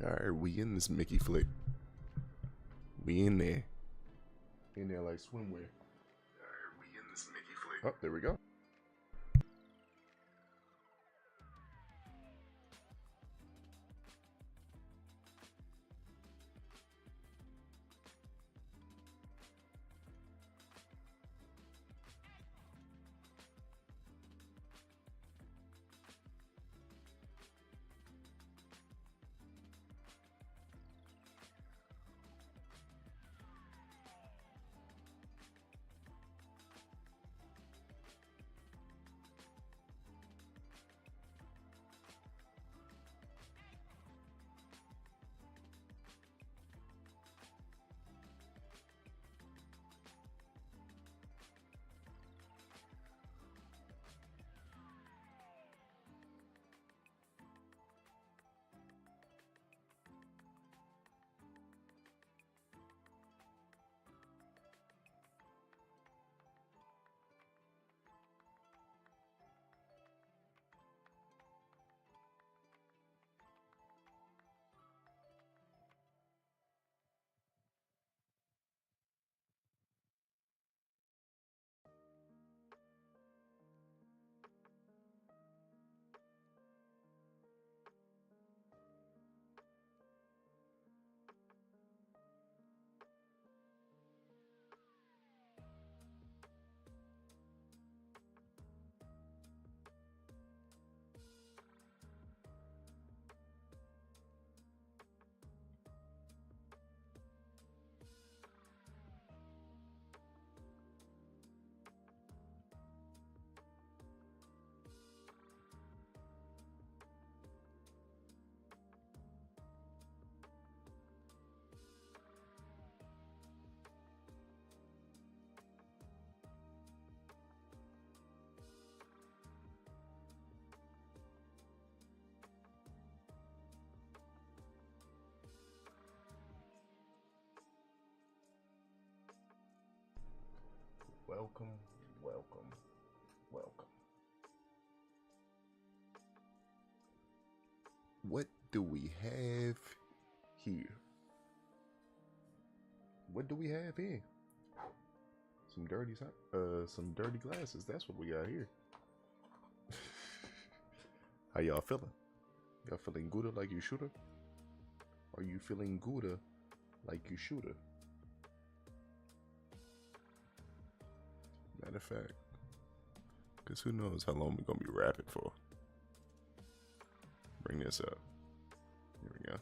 Alright, we in this Mickey flick. We in there. In there like swimwear. Alright, we in this Mickey flick. Oh, there we go. Welcome, welcome, welcome. What do we have here? What do we have here? Some dirty glasses. That's what we got here. How y'all feeling? Y'all feeling gooder like you shoulda? Are you feeling gooder like you shoulda? Matter of fact, because who knows how long we're gonna be rapping for. Bring this up. Here we go.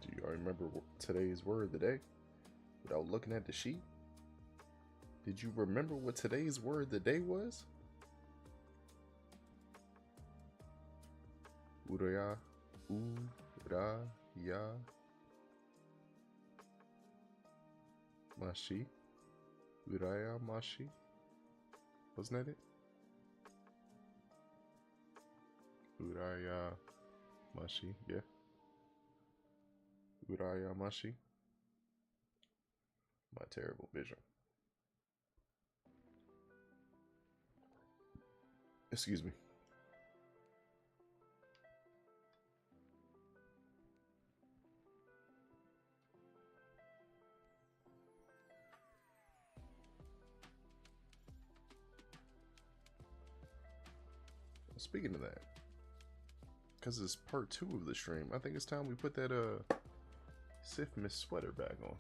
Do y'all remember today's word of the day without looking at the sheet? Did you remember what today's word of the day was? Uraya, uraya, mashi, uraya, mashi. Wasn't that it? Uraya, mashi, yeah. Uraya, mashi. My terrible vision. Excuse me. Speaking of that, because it's part 2 of the stream, I think it's time we put that Sif Miss sweater back on.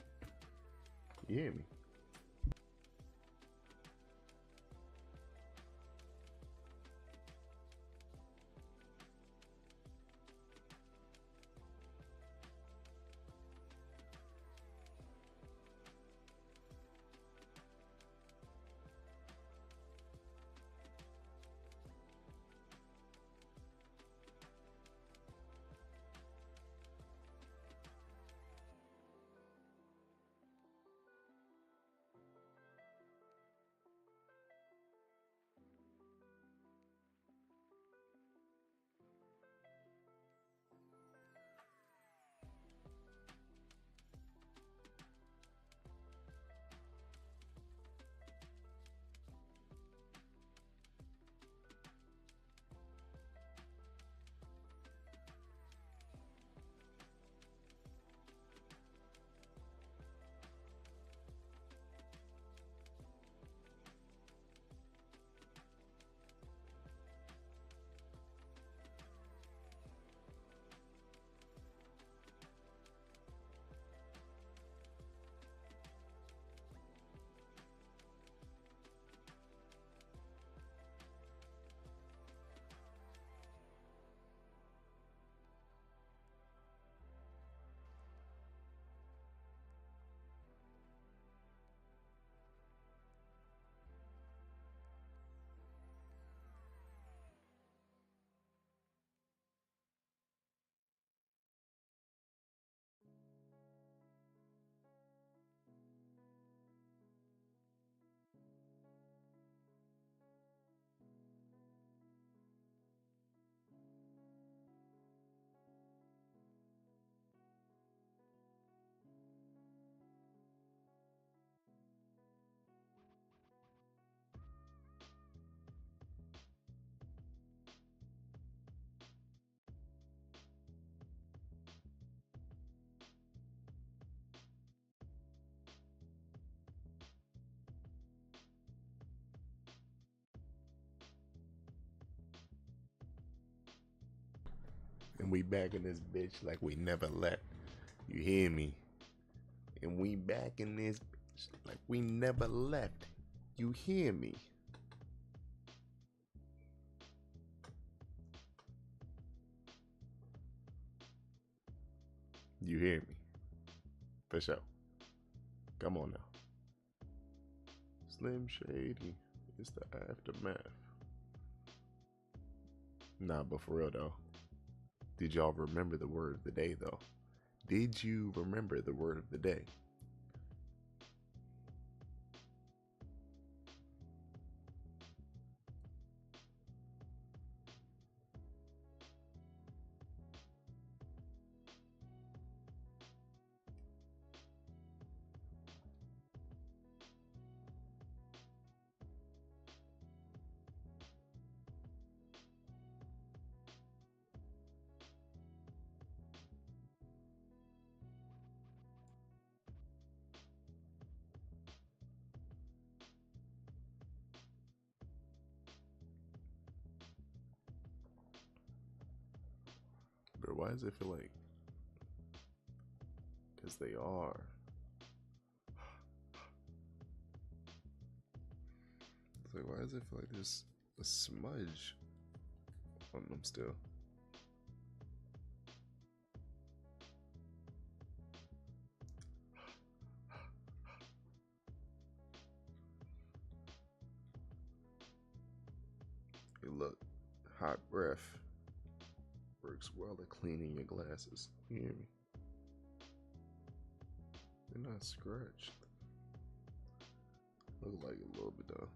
You hear me? And we back in this bitch like we never left. You hear me? And we back in this bitch like we never left. You hear me? You hear me? For sure. Come on now. Slim Shady. It's the aftermath. Nah, but for real though. Did y'all remember the word of the day though? Did you remember the word of the day? But why does it feel like? Because they are. It's like, why does it feel like there's a smudge on them still? Hey, look, hot breath works well at cleaning your glasses. You hear me? They're not scratched. Look like a little bit though.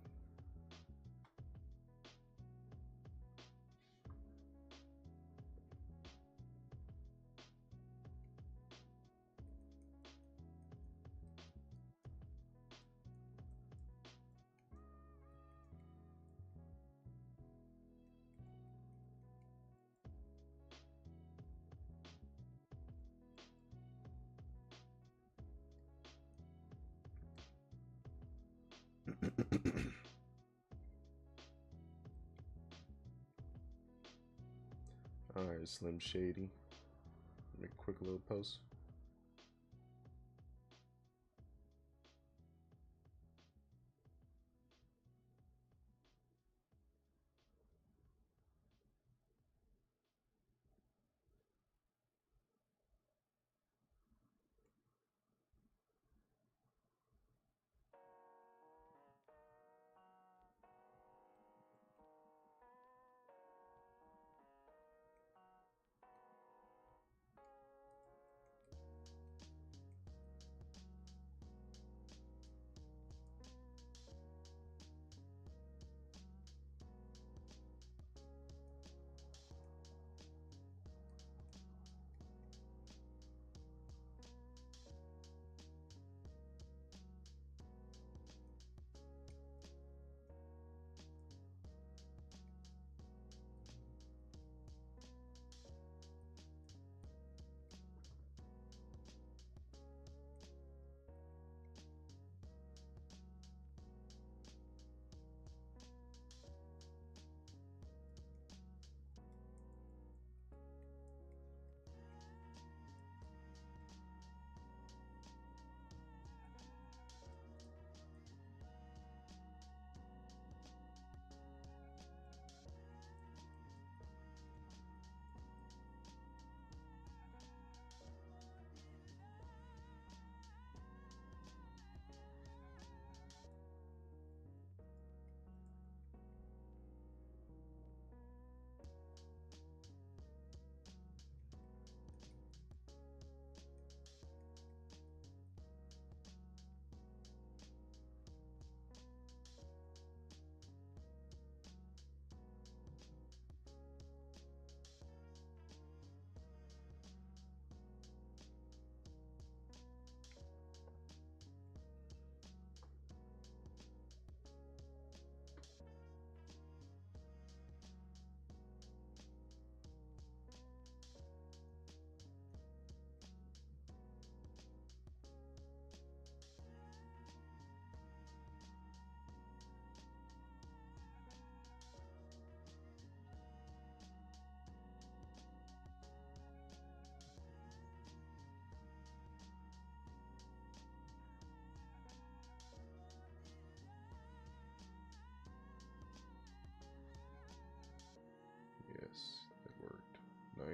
Alright, Slim Shady. Make a quick little post.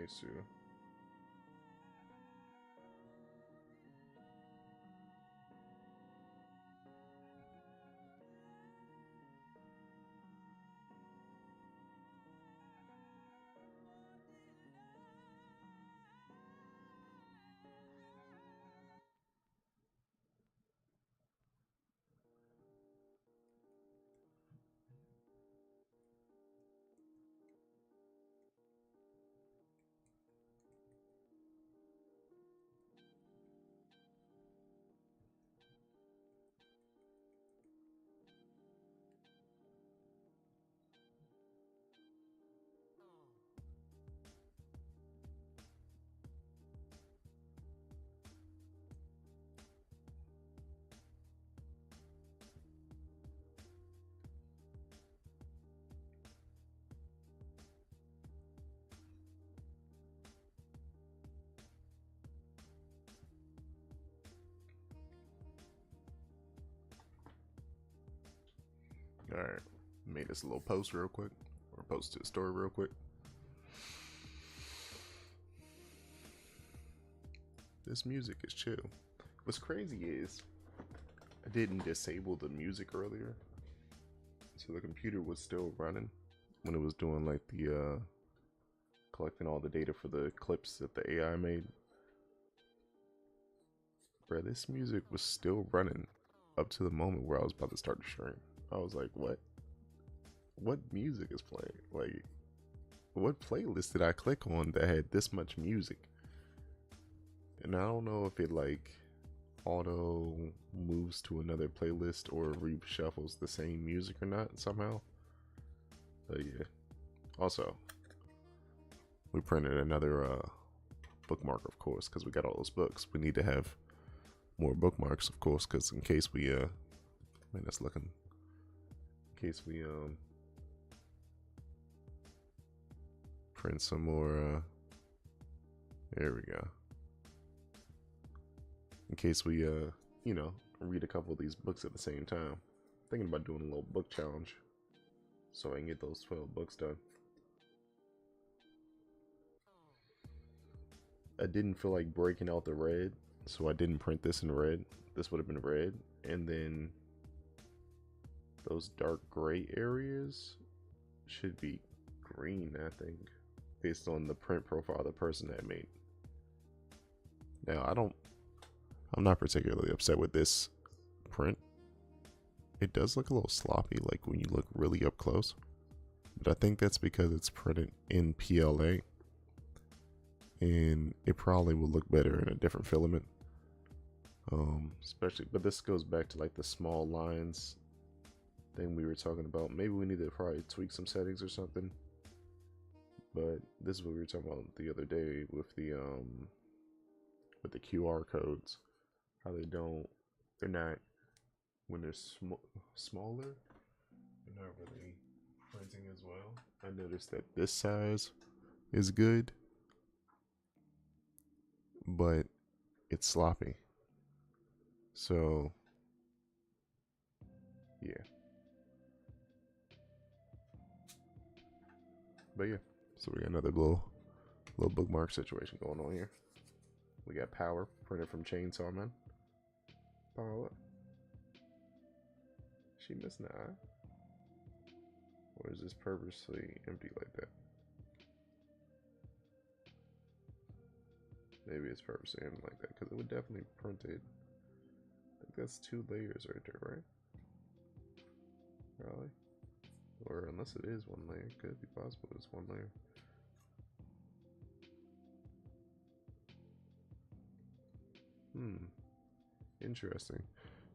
nice too. Alright, made this little post real quick, or post to the story real quick. This music is chill. What's crazy is, I didn't disable the music earlier, so the computer was still running when it was doing like the, collecting all the data for the clips that the AI made. Bro, this music was still running up to the moment where I was about to start the stream. I was like, what? What music is playing? Like, what playlist did I click on that had this much music? And I don't know if it like auto moves to another playlist or reshuffles the same music or not somehow. But yeah. Also, we printed another bookmark, of course, because we got all those books. We need to have more bookmarks, of course, because in case we man, that's looking. In case we print some more. There we go. In case we you know, read a couple of these books at the same time. Thinking about doing a little book challenge so I can get those 12 books done. I didn't feel like breaking out the red, so I didn't print this in red. This would have been red, and then those dark gray areas should be green, I think, based on the print profile of the person that made. Now, I'm not particularly upset with this print. It does look a little sloppy, like when you look really up close, but I think that's because it's printed in PLA, and it probably will look better in a different filament. Especially, but this goes back to like the small lines thing we were talking about. Maybe we need to probably tweak some settings or something. But this is what we were talking about the other day with the QR codes. How they're not, when they're smaller, they're not really printing as well. I noticed that this size is good, but it's sloppy. So, yeah. But yeah, so we got another little bookmark situation going on here. We got power printed from Chainsaw Man. Power. She missing an eye? Or is this purposely empty like that? Maybe it's purposely empty like that, because it would definitely print it. I think that's 2 layers right there, right? Probably. Or unless it is 1 layer, could be possible it's 1 layer. Interesting.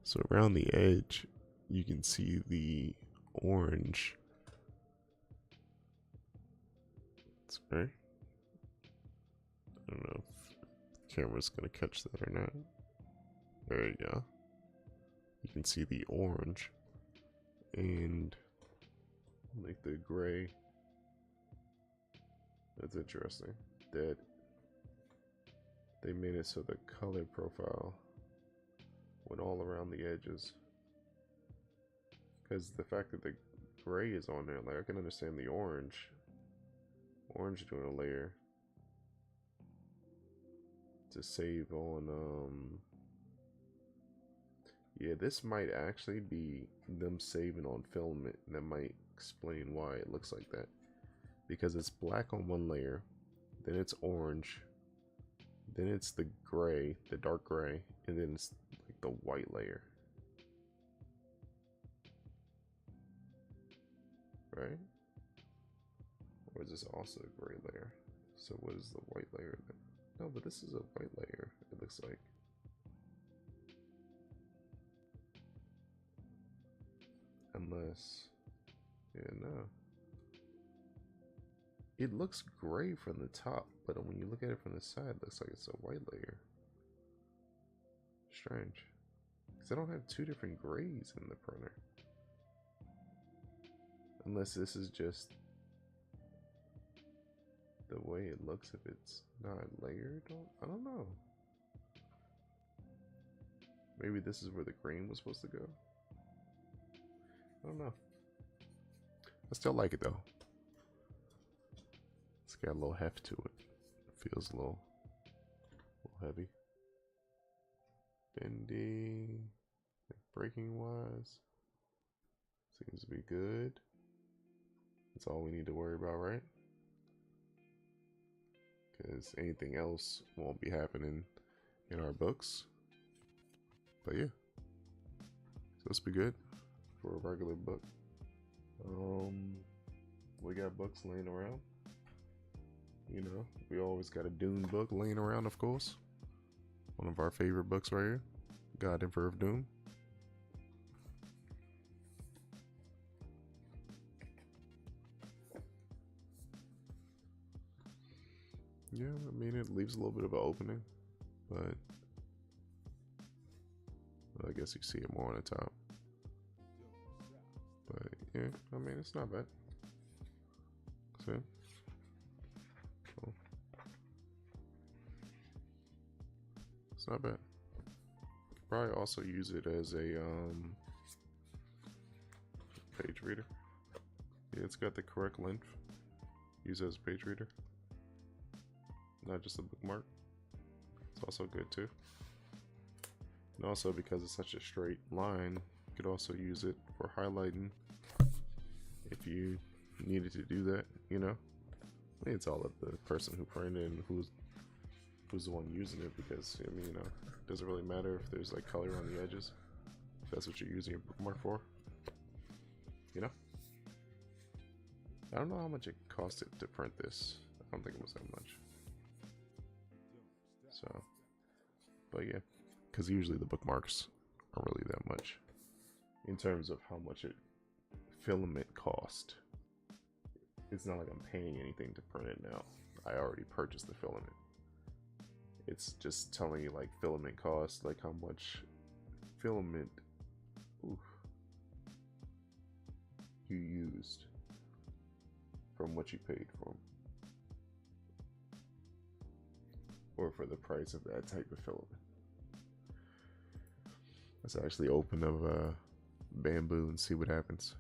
So around the edge, you can see the orange. Sorry. I don't know if the camera's gonna catch that or not. There you go. You can see the orange and like the gray. That's interesting that they made it so the color profile went all around the edges. Because the fact that the gray is on there, like I can understand the orange doing a layer, to save on yeah, this might actually be them saving on filament. That might explain why it looks like that, because it's black on one layer, then it's orange, then it's the gray, the dark gray, and then it's like the white layer, right? Or is this also a gray layer? So what is the white layer then? No, but this is a white layer, it looks like. Unless, yeah, no. It looks gray from the top, but when you look at it from the side, it looks like it's a white layer. Strange. Because I don't have two different grays in the printer. Unless this is just the way it looks if it's not layered. I don't know. Maybe this is where the green was supposed to go. I don't know. I still like it though. It's got a little heft to it. It feels a little heavy. Bendy, like breaking wise, seems to be good. That's all we need to worry about, right? Because anything else won't be happening in our books. But yeah, so this be good for a regular book. We got books laying around. You know, we always got a Dune book laying around, of course. One of our favorite books right here, God Emperor of Doom. Yeah, I mean, it leaves a little bit of an opening, but I guess you see it more on the top. But yeah, I mean, it's not bad. See? Cool. It's not bad. Probably also use it as a page reader. Yeah, it's got the correct length. Use it as a page reader, not just a bookmark. It's also good too. And also, because it's such a straight line, you could also use it for highlighting if you needed to do that, you know. I mean, it's all up the person who printed and who's the one using it, because I mean, you know, it doesn't really matter if there's like color on the edges, if that's what you're using your bookmark for, you know. I don't know how much it costed to print this. I don't think it was that much. So, but yeah, because usually the bookmarks aren't really that much in terms of how much it filament cost. It's not like I'm paying anything to print it now. I already purchased the filament. It's just telling you like filament cost, like how much filament you used from what you paid for them, or for the price of that type of filament. Let's actually open up bamboo and see what happens.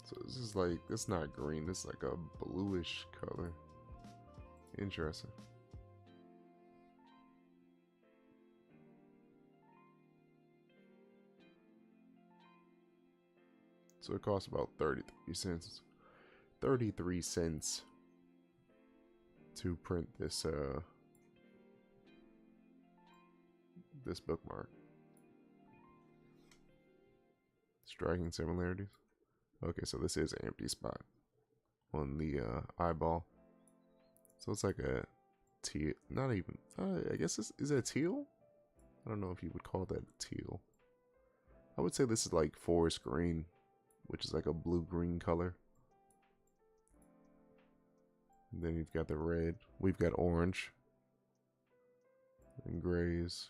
So this is like, it's not green, it's like a bluish color. Interesting. So it costs about 33 cents. 33 cents to print this this bookmark. Striking similarities. Okay, so this is an empty spot on the eyeball. So it's like a teal, not even, I guess this is a teal? I don't know if you would call that a teal. I would say this is like forest green, which is like a blue-green color. And then you've got the red. We've got orange and grays.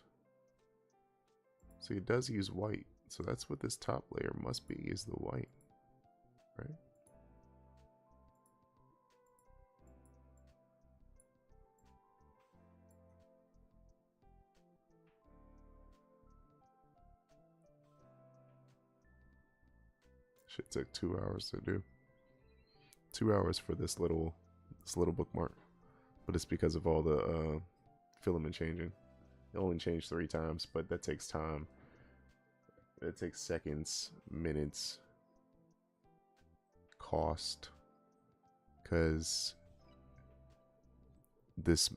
So it does use white. So that's what this top layer must be, is the white, right? Shit took 2 hours to do. 2 hours for this little bookmark, but it's because of all the filament changing. It only changed 3 times, but that takes time. It takes seconds, minutes, cost, because this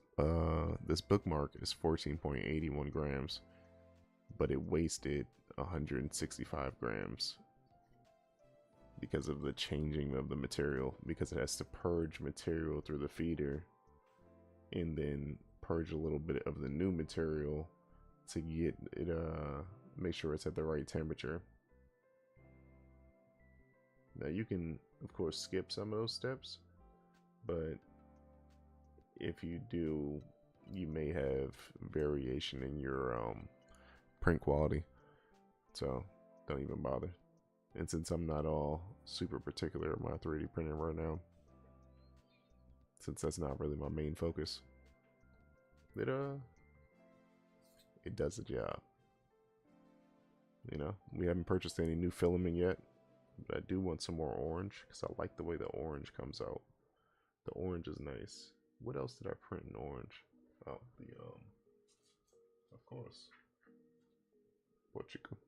bookmark is 14.81 grams, but it wasted 165 grams because of the changing of the material, because it has to purge material through the feeder and then purge a little bit of the new material to get it make sure it's at the right temperature. Now you can of course skip some of those steps, but if you do, you may have variation in your print quality, so don't even bother. And since I'm not all super particular in my 3D printing right now, since that's not really my main focus, it does the job. You know, we haven't purchased any new filament yet, but I do want some more orange because I like the way the orange comes out. The orange is nice. What else did I print in orange? Oh, of course, Portugal.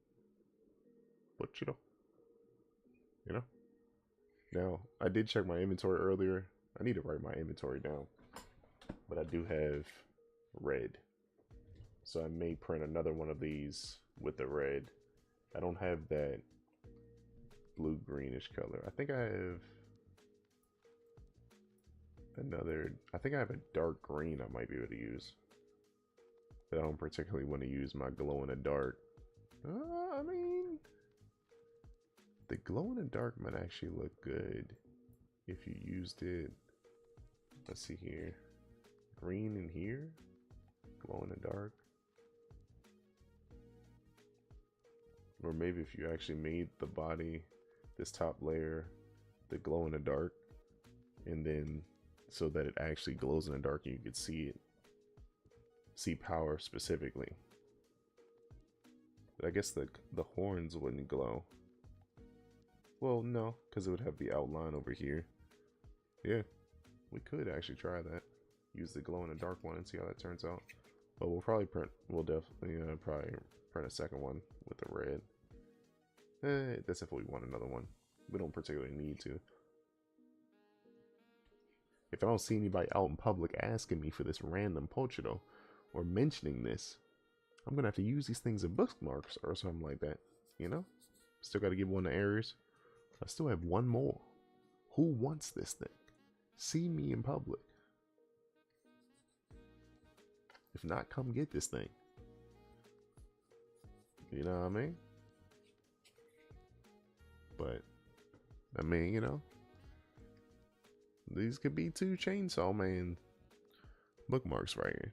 You know. Now I did check my inventory earlier. I need to write my inventory down, but I do have red, so I may print another one of these with the red. I don't have that blue greenish color. I think I have another. I think I have a dark green I might be able to use, but I don't particularly want to use my glow in the dark. I mean, the glow in the dark might actually look good if you used it. Let's see here, green in here, glow in the dark. Or maybe if you actually made the body, this top layer, the glow in the dark, and then so that it actually glows in the dark and you could see it, see power specifically. But I guess the horns wouldn't glow. Well, no, because it would have the outline over here. Yeah, we could actually try that. Use the glow in the dark one and see how that turns out. But we'll probably print. We'll definitely probably print a second one with the red. That's if we want another one. We don't particularly need to. If I don't see anybody out in public asking me for this random Pochito or mentioning this, I'm gonna have to use these things as bookmarks or something like that. You know? Still gotta give one to Aries. I still have one more. Who wants this thing? See me in public. If not, come get this thing. You know what I mean? But, I mean, you know, these could be 2 Chainsaw Man bookmarks right here.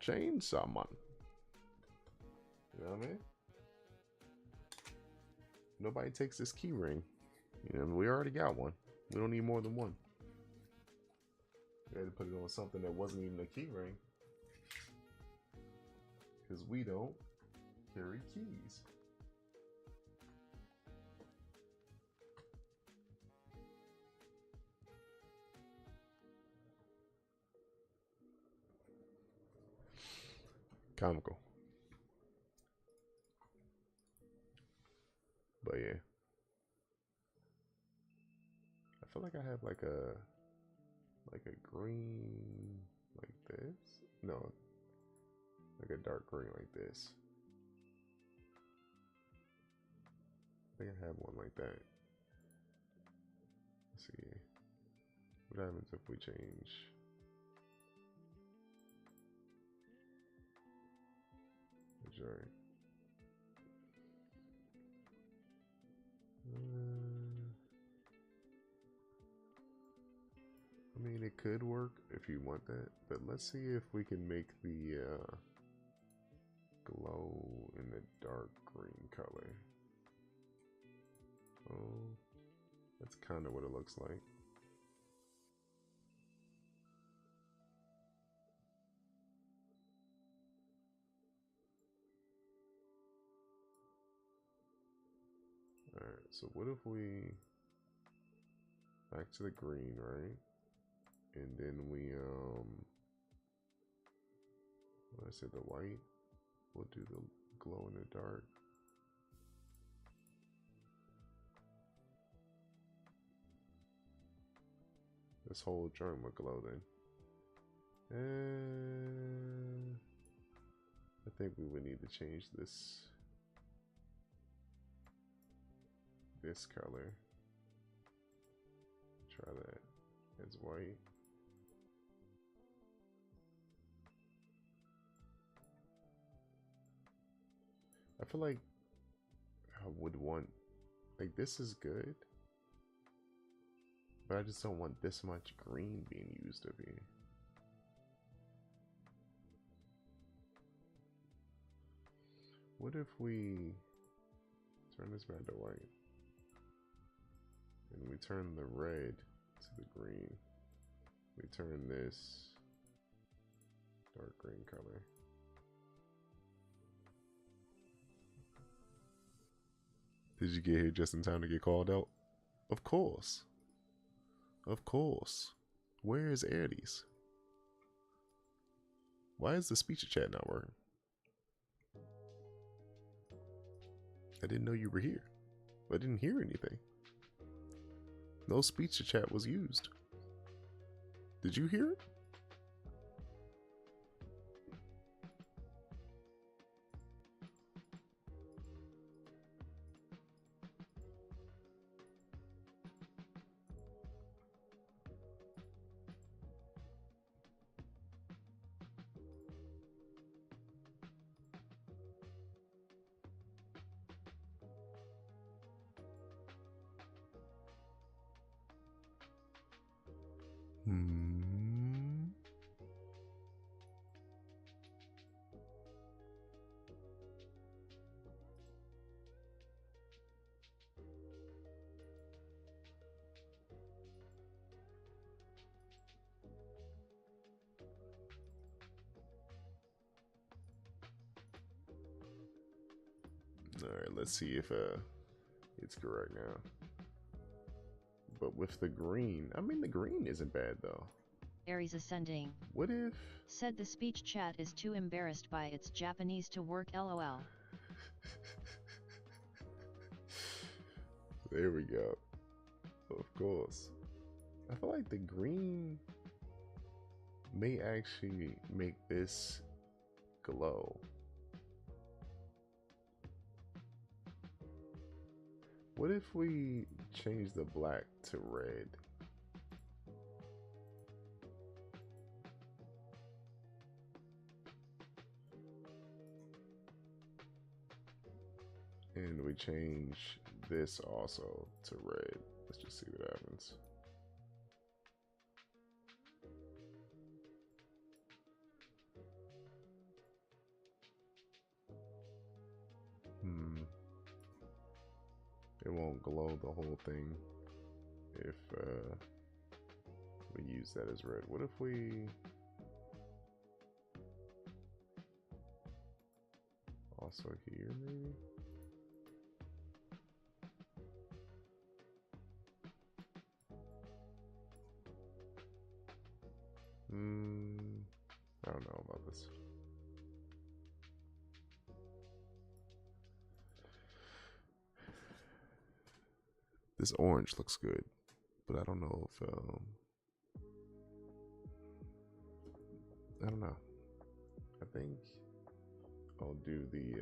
Chainsaw Man. You know what I mean? Nobody takes this key ring. You know, we already got one. We don't need more than one. We had to put it on something that wasn't even a key ring, because we don't carry keys. Comical. But yeah, I feel like I have like a green like this. No, like a dark green like this. I think I have one like that. Let's see. What happens if we change? Sorry. I mean, it could work if you want that, but let's see if we can make the glow in the dark green color. Oh, that's kind of what it looks like. Alright, So what if we back to the green, right? And then we what I said, the white. We'll do the glow in the dark. This whole joint will glow then. And I think we would need to change this color. Try that as white. I feel like I would want, like, this is good, but I just don't want this much green being used of here. What if we turn this back to white and we turn the red to the green? We turn this dark green color. Did you get here just in time to get called out? Of course. Of course. Where is Aries? Why is the speech chat not working? I didn't know you were here. I didn't hear anything. No speech to chat was used. Did you hear it? Alright, let's see if it's correct now. But with the green, I mean, the green isn't bad though. Aries ascending. What if? Said the speech chat is too embarrassed by its Japanese to work, lol. There we go. Of course. I feel like the green may actually make this glow. What if we change the black to red? And we change this also to red. Let's just see what happens. It won't glow the whole thing if we use that as red. What if we also here maybe? I don't know about this. This orange looks good, but I don't know if I don't know. I think I'll do the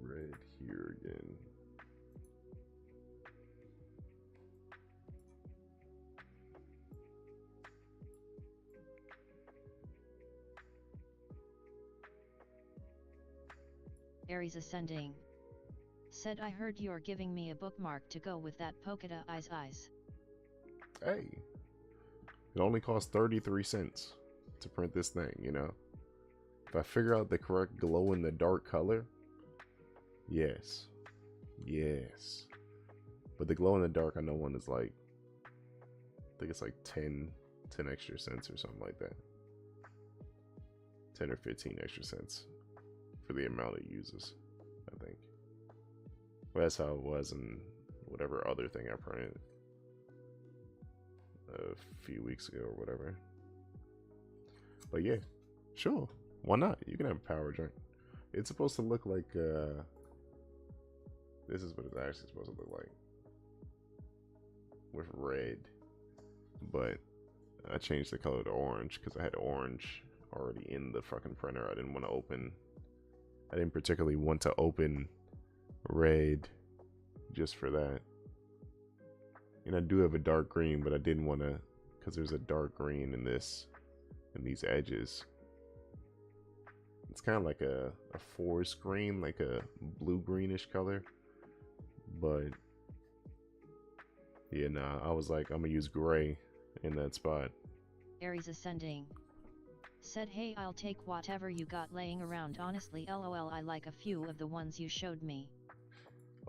red here again. Aries ascending. Said I heard you're giving me a bookmark to go with that polka dot eyes. Hey, it only costs 33 cents to print this thing, you know? If I figure out the correct glow in the dark color, yes. Yes. But the glow in the dark, I know one is like, I think it's like 10 10 extra cents or something like that. 10 or 15 extra cents for the amount it uses, I think. Well, that's how it was in whatever other thing I printed a few weeks ago or whatever. But yeah, sure, why not? You can have a power joint. It's supposed to look like this is what it's actually supposed to look like with red, but I changed the color to orange because I had orange already in the fucking printer. I didn't particularly want to open red just for that. And I do have a dark green, but I didn't want to, because there's a dark green in these edges. It's kind of like a forest green, like a blue greenish color. But yeah, nah, I was like, I'm gonna use gray in that spot. Aries Ascending said, hey, I'll take whatever you got laying around. Honestly, lol, I like a few of the ones you showed me.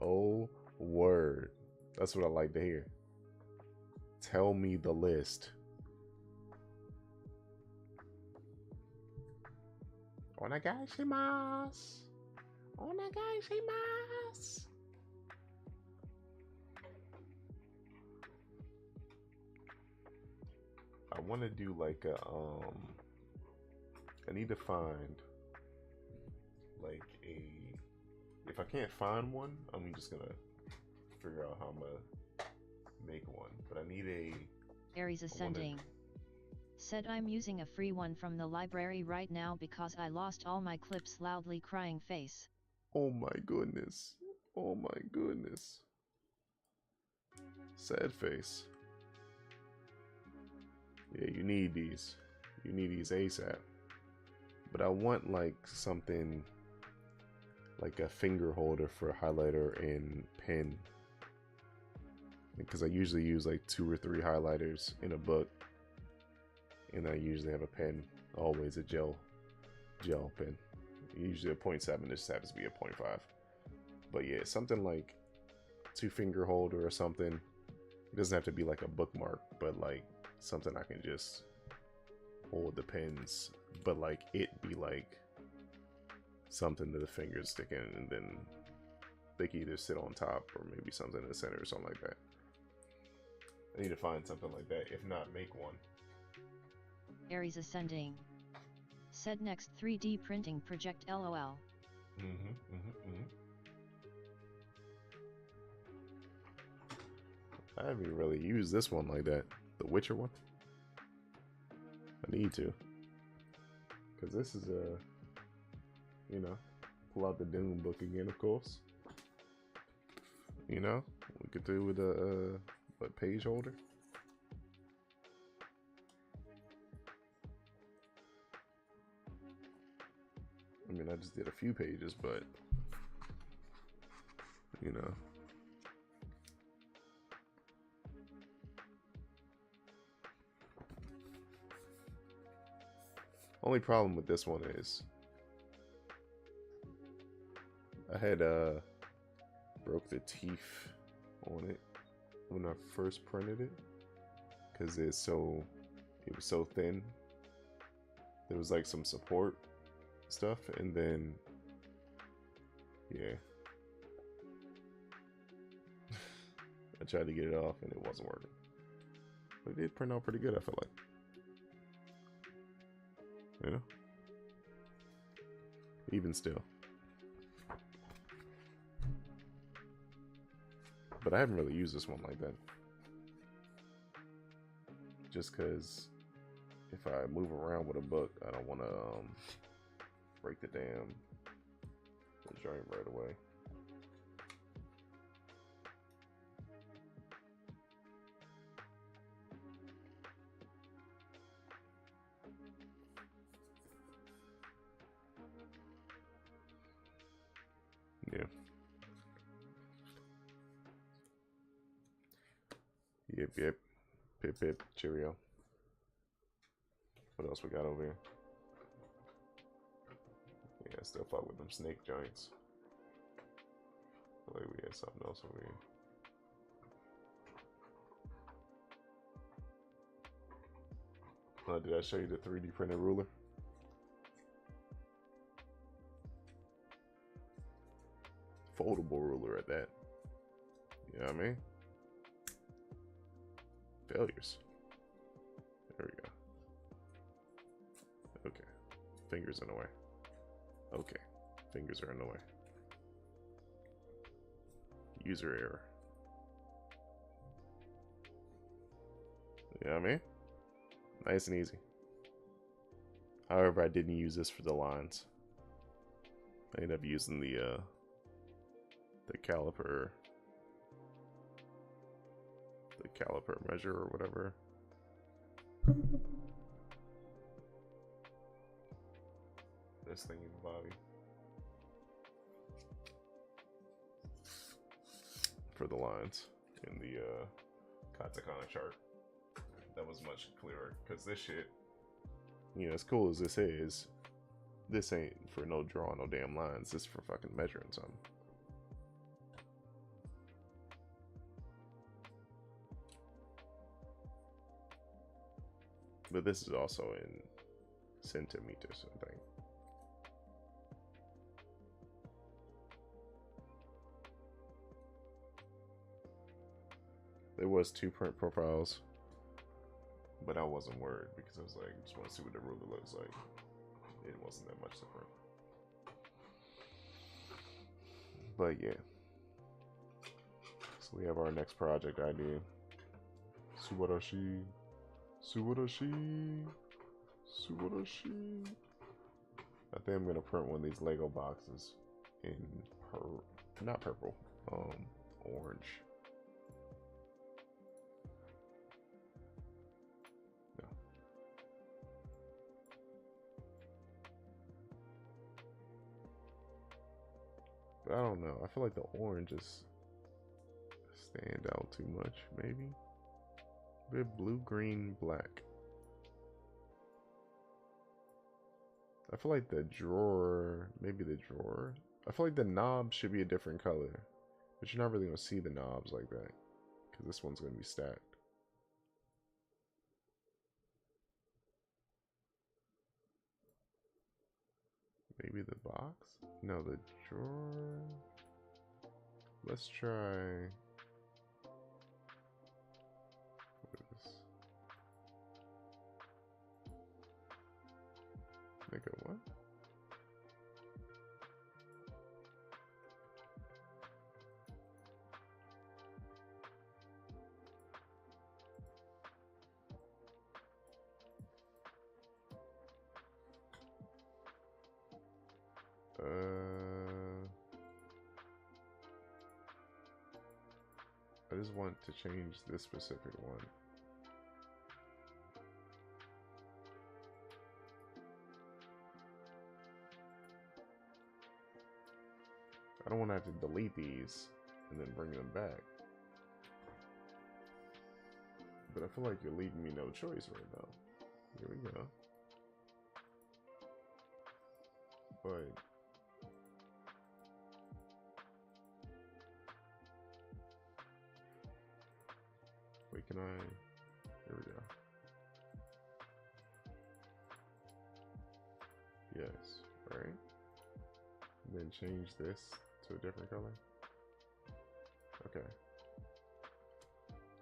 Oh, word. That's what I like to hear. Tell me the list. Onegaishimasu. Onegaishimasu. I want to do like a I need to find like if I can't find one, I'm just gonna figure out how I'm gonna make one. But I need Aries Ascending said, I'm using a free one from the library right now because I lost all my clips. Loudly crying face. Oh my goodness. Oh my goodness. Sad face. Yeah, you need these. You need these ASAP. But I want like something like a finger holder for a highlighter and pen. Because I usually use like 2 or 3 highlighters in a book. And I usually have a pen, always a gel pen. Usually a 0.7, this happens to be a 0.5. But yeah, something like 2-finger holder or something. It doesn't have to be like a bookmark, but like something I can just hold the pens, but like it be like something to the fingers stick in, and then they can either sit on top or maybe something in the center or something like that. I need to find something like that. If not, make one. Aries Ascending said, next 3D printing project lol. I haven't really used this one like that. The Witcher one. I need to. Because this is you know, pull out the Doom book again, of course. You know, we could do with a page holder. I mean, I just did a few pages, but you know. Only problem with this one is I had broke the teeth on it when I first printed it because it was so thin. There was like some support stuff, and then yeah, I tried to get it off and it wasn't working, but it did print out pretty good. I feel like, you know, even still. But I haven't really used this one like that, just because if I move around with a book, I don't want to break the joint right away. Yeah. Yep. Pip. Cheerio. What else we got over here? Yeah, I still fuck with them snake joints. I feel like we had something else over here. Did I show you the 3D printed ruler? Foldable ruler at that. You know what I mean? Failures. There we go. Okay. Fingers in the way. Okay. Fingers are in the way. User error. You know what I mean? Nice and easy. However, I didn't use this for the lines. I ended up using the caliper measure or whatever. This thing in Bobby for the lines in the katakana chart. That was much clearer because this shit, you know, as cool as this is, this ain't for no drawing no damn lines. This is for fucking measuring something. But this is also in centimeters, I think. There was 2 print profiles, but I wasn't worried because I was like, just want to see what the ruler looks like. It wasn't that much different. But yeah. So we have our next project idea. Subarashi. Subarashi. Subarashi. I think I'm gonna print one of these Lego boxes in not purple, orange. No. But I don't know. I feel like the oranges stand out too much, maybe. A bit blue, green, black. I feel like the drawer, maybe the drawer. I feel like the knob should be a different color. But you're not really going to see the knobs like that. Because this one's going to be stacked. Maybe the box? No, the drawer. Let's try... What is this? Make it what? I just want to change this specific one. I don't want to have to delete these and then bring them back. But I feel like you're leaving me no choice right now. Here we go. But wait, can I? Here we go. Yes, right? Then change this to a different color. Okay.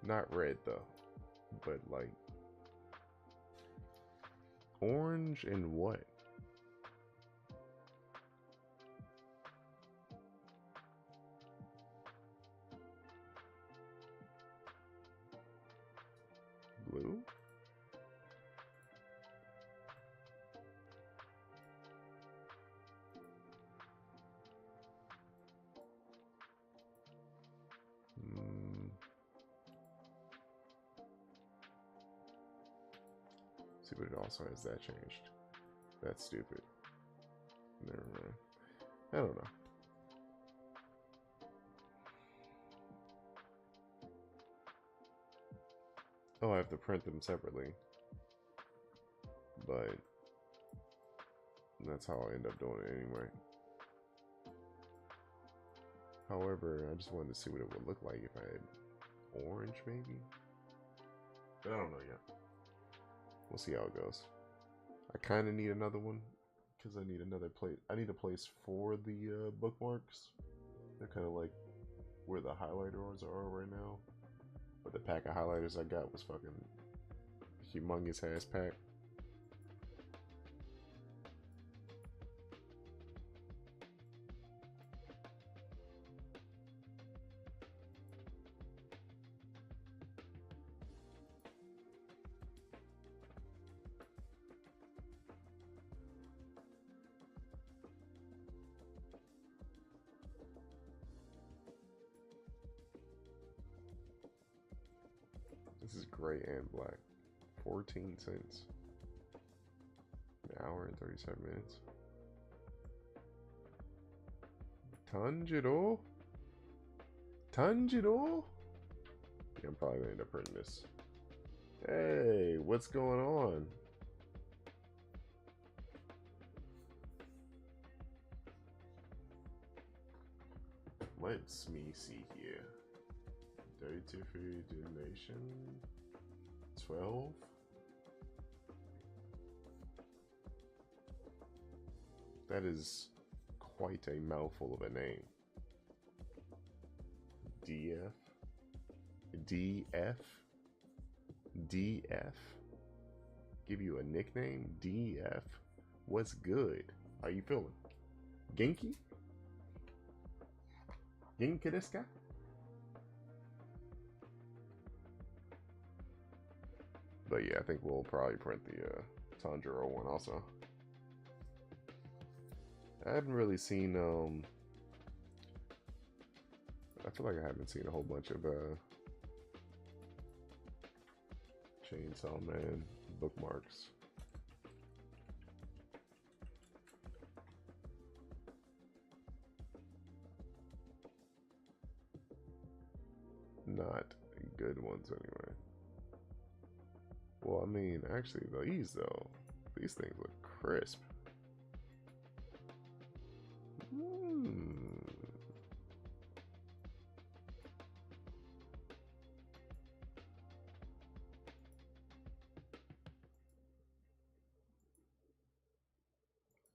Not red though, but like orange and what? Blue? See, but it also has that changed. That's stupid. Never mind. I don't know. Oh, I have to print them separately. But that's how I end up doing it anyway. However, I just wanted to see what it would look like if I had orange, maybe? But I don't know yet. We'll see how it goes. I kind of need another one because I need another place. I need a place for the bookmarks. They're kind of like where the highlighters are right now. But the pack of highlighters I got was fucking humongous ass pack. This is gray and black. 14 cents. An hour and 37 minutes. Tanjiro? Tanjiro? Yeah, I'm probably gonna end up printing this. Hey, what's going on? Let's me see here. Data for donation 12. That is quite a mouthful of a name. DF. DF. DF. Give you a nickname? DF. What's good? How you feeling? Genki? Genki desu ka? But yeah, I think we'll probably print the Tanjiro one also. I haven't really seen, I feel like I haven't seen a whole bunch of Chainsaw Man bookmarks. Not good ones anyway. Well, I mean, actually, these though, these things look crisp.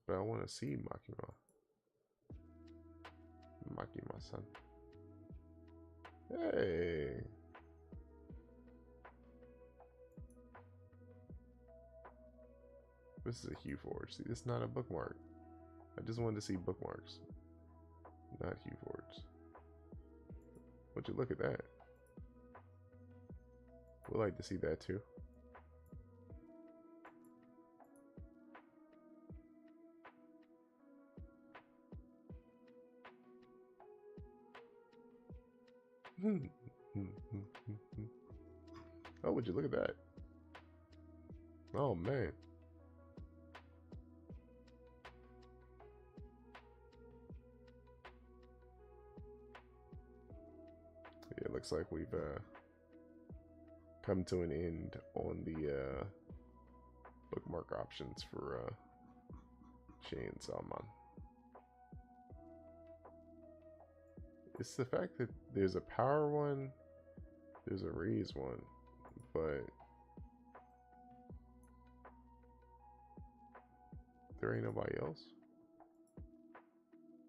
But I want to see Makima. Makima-san. Hey. This is a Hue Forge. See, this is not a bookmark. I just wanted to see bookmarks. Not Hue Forge. Would you look at that? We'd like to see that too. Oh, would you look at that? Oh man. Yeah, it looks like we've come to an end on the bookmark options for Chainsaw Man. It's the fact that there's a power one, there's a raise one, but there ain't nobody else.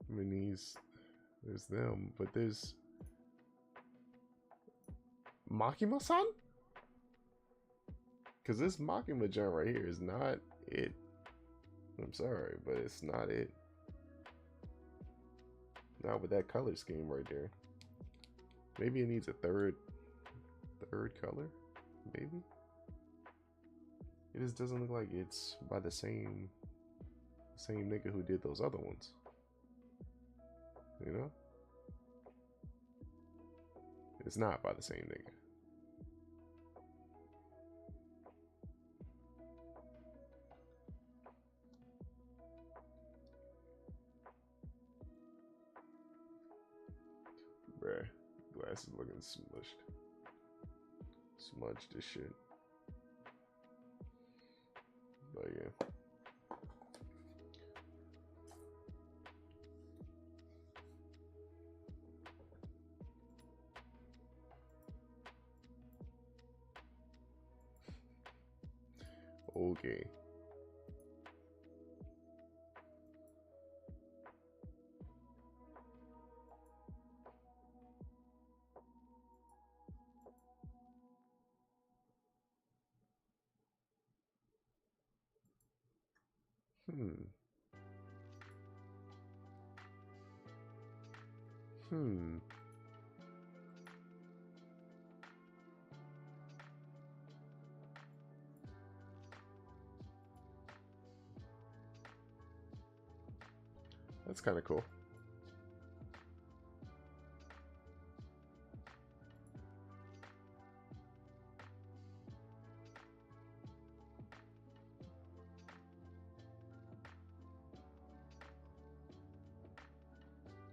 I mean, there's them, but there's Makima-san? Because this Makima gen right here is not it. I'm sorry, but it's not it. Not with that color scheme right there. Maybe it needs a third color? Maybe? It just doesn't look like it's by the same nigga who did those other ones. You know? It's not by the same nigga. Bruh, glasses looking smushed. Smudged this shit. But yeah. Okay. Hmm. Hmm. That's kind of cool.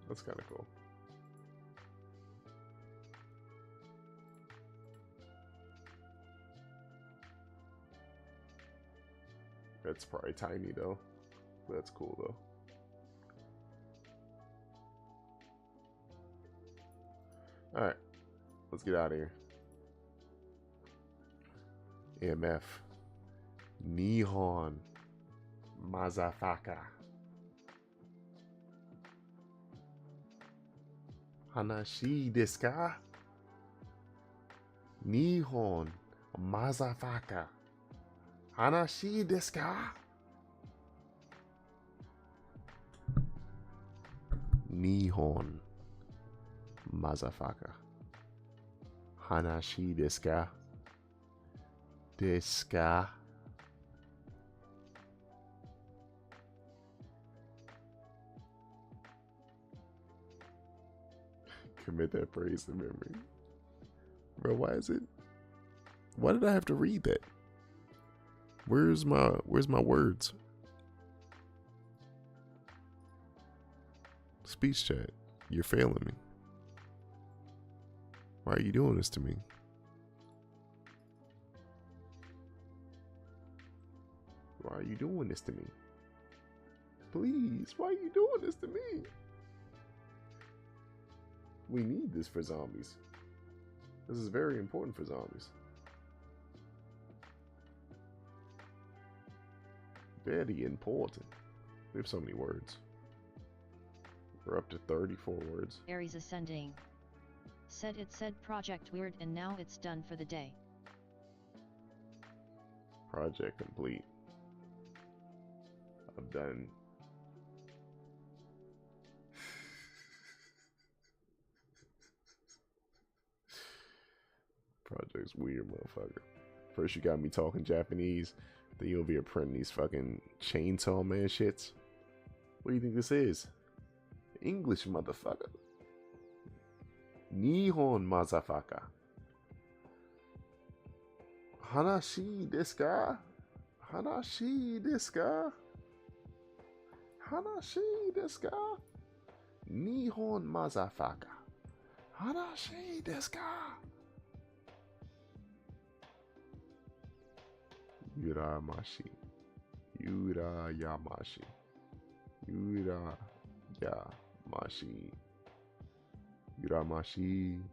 That's kind of cool. That's probably tiny though. But that's cool though. Alright. Let's get out of here. EMF. Nihon. Mazafaka. Hanashi desu ka? Nihon. Mazafaka. Hanashi desu ka? Nihon. Mazafaka. Hanashi desu ka? Desu ka? Commit that praise to memory. Bro, why is it? Why did I have to read that? Where's my words? Speech chat. You're failing me. Why are you doing this to me? Why are you doing this to me? Please, why are you doing this to me? We need this for zombies. This is very important for zombies. Very important. We have so many words. We're up to 34 words. Aries ascending. Said project weird and now it's done for the day. Project complete. I'm done. Project's weird, motherfucker. First you got me talking Japanese, then you'll be printing these fucking chainsaw man shits. What do you think this is? English, motherfucker. Nihon, motherfucker. Hanashi desu ka? Hanashi desu ka? Hanashi desu ka? Nihon, motherfucker. Hanashi desu ka? Yuramashi. Yurayamashi. Yurayamashi. Yuramashi.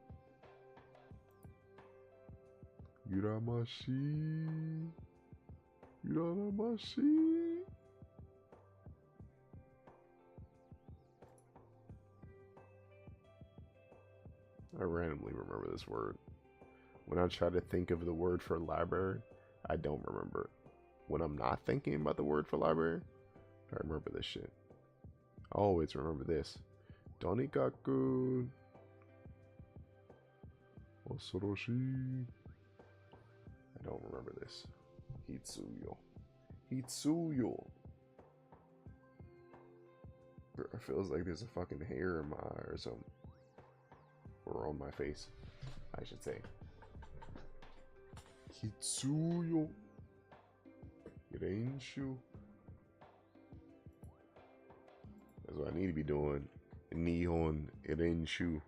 Yuramashi. Yuramashi. I randomly remember this word. When I try to think of the word for library, I don't remember it. When I'm not thinking about the word for library, I remember this shit. I always remember this. Tonikaku. Osoroshi. I don't remember this. Hitsuyo. Hitsuyo. It feels like there's a fucking hair in my eye or something. Or on my face, I should say. Hitsuyo. Renshu. That's what I need to be doing. Nihon Renshu.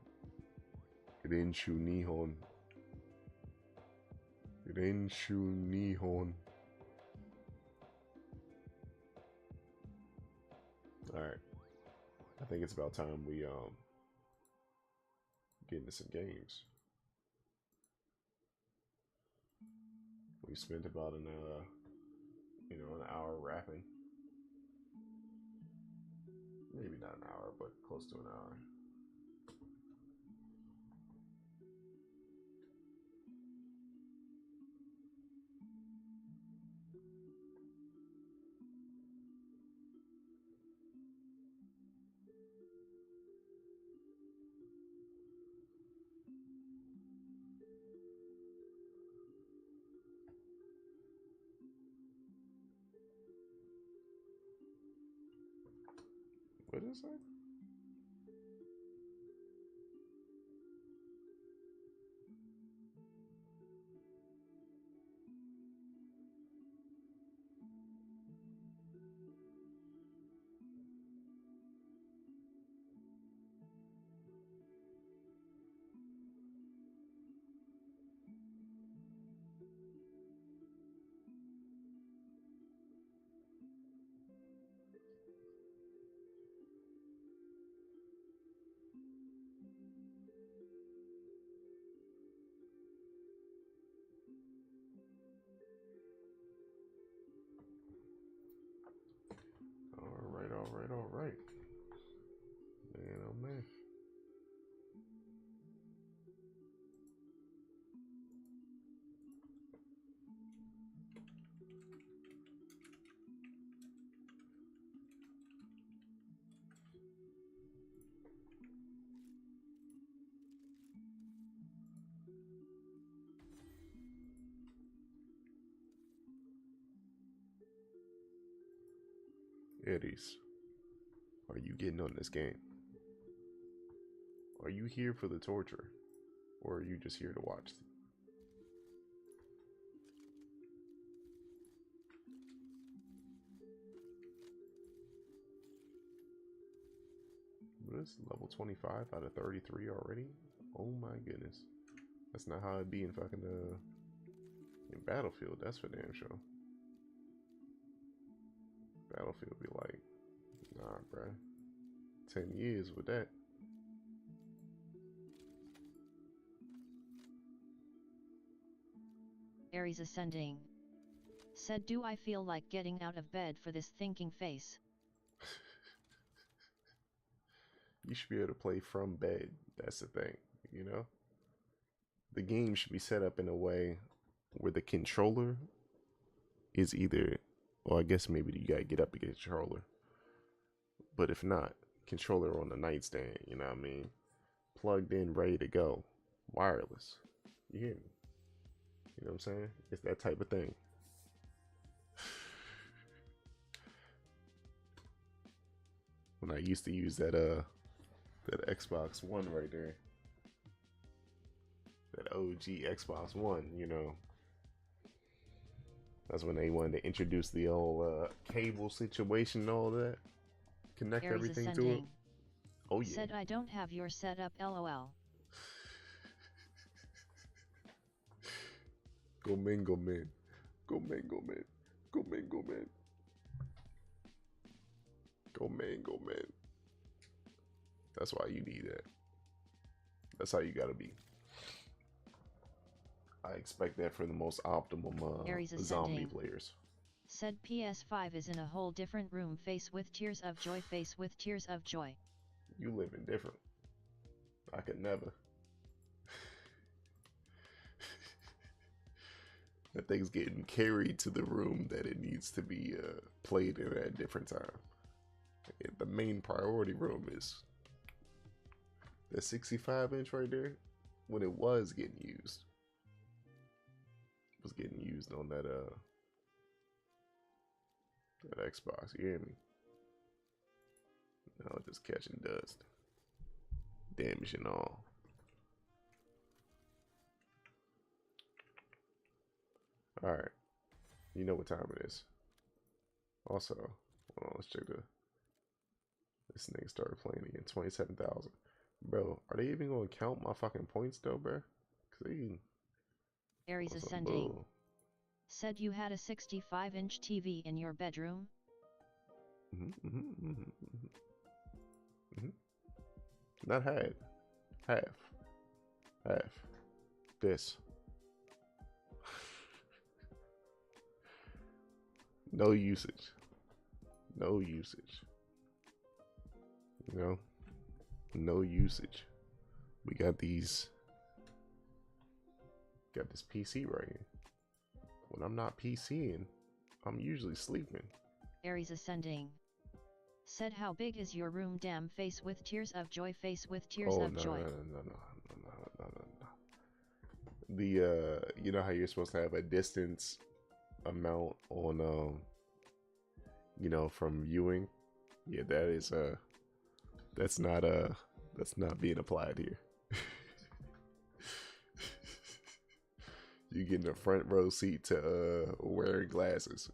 Renshu Nihon. Renshu Nihon. Alright. I think it's about time we get into some games. We spent about an an hour rapping. Maybe not an hour, but close to an hour. What is it? All right. Man, oh man. Eddies, are you getting on this game? Are you here for the torture? Or are you just here to watch? This level 25 out of 33 already? Oh my goodness. That's not how it be in fucking in Battlefield, that's for damn sure. Battlefield be like, nah, bruh. 10 years with that. Aries ascending. Said, do I feel like getting out of bed for this thinking face? You should be able to play from bed. That's the thing, you know? The game should be set up in a way where the controller is either, well, I guess maybe you gotta get up to get a controller. But if not, controller on the nightstand, you know what I mean? Plugged in, ready to go. Wireless. You hear me? You know what I'm saying? It's that type of thing. When I used to use that Xbox One right there. That OG Xbox One, you know. That's when they wanted to introduce the old cable situation and all that. Connect Aries everything ascending. to it. Oh yeah. Said, I don't have your setup, lol. Go men, go men. Go men, go men. Go men, go men. Go men, go men. That's why you need that. That's how you gotta be. I expect that for the most optimum zombie players. Said PS5 is in a whole different room, face with tears of joy, face with tears of joy. You living different. I could never. That thing's getting carried to the room that it needs to be played in at a different time. The main priority room is the 65-inch right there. When it was getting used, was getting used on that Xbox. You hear me? Now it's just catching dust, damaging all. All right, you know what time it is. Also, hold on, let's check this nigga started playing again. 27,000. Bro, are they even gonna count my fucking points though, bro? Cause they Aries ascending. Said you had a 65-inch TV in your bedroom? Not had. Half. This. No usage. No usage. You know? No usage. We got these. Got this PC right here. When I'm not PCing, I'm usually sleeping. Aries ascending. Said how big is your room? Damn, face with tears of joy, face with tears Oh of no, joy. no. The you know how you're supposed to have a distance amount on you know, from viewing? Yeah, that is that's not being applied here. You getting a front row seat to wearing glasses.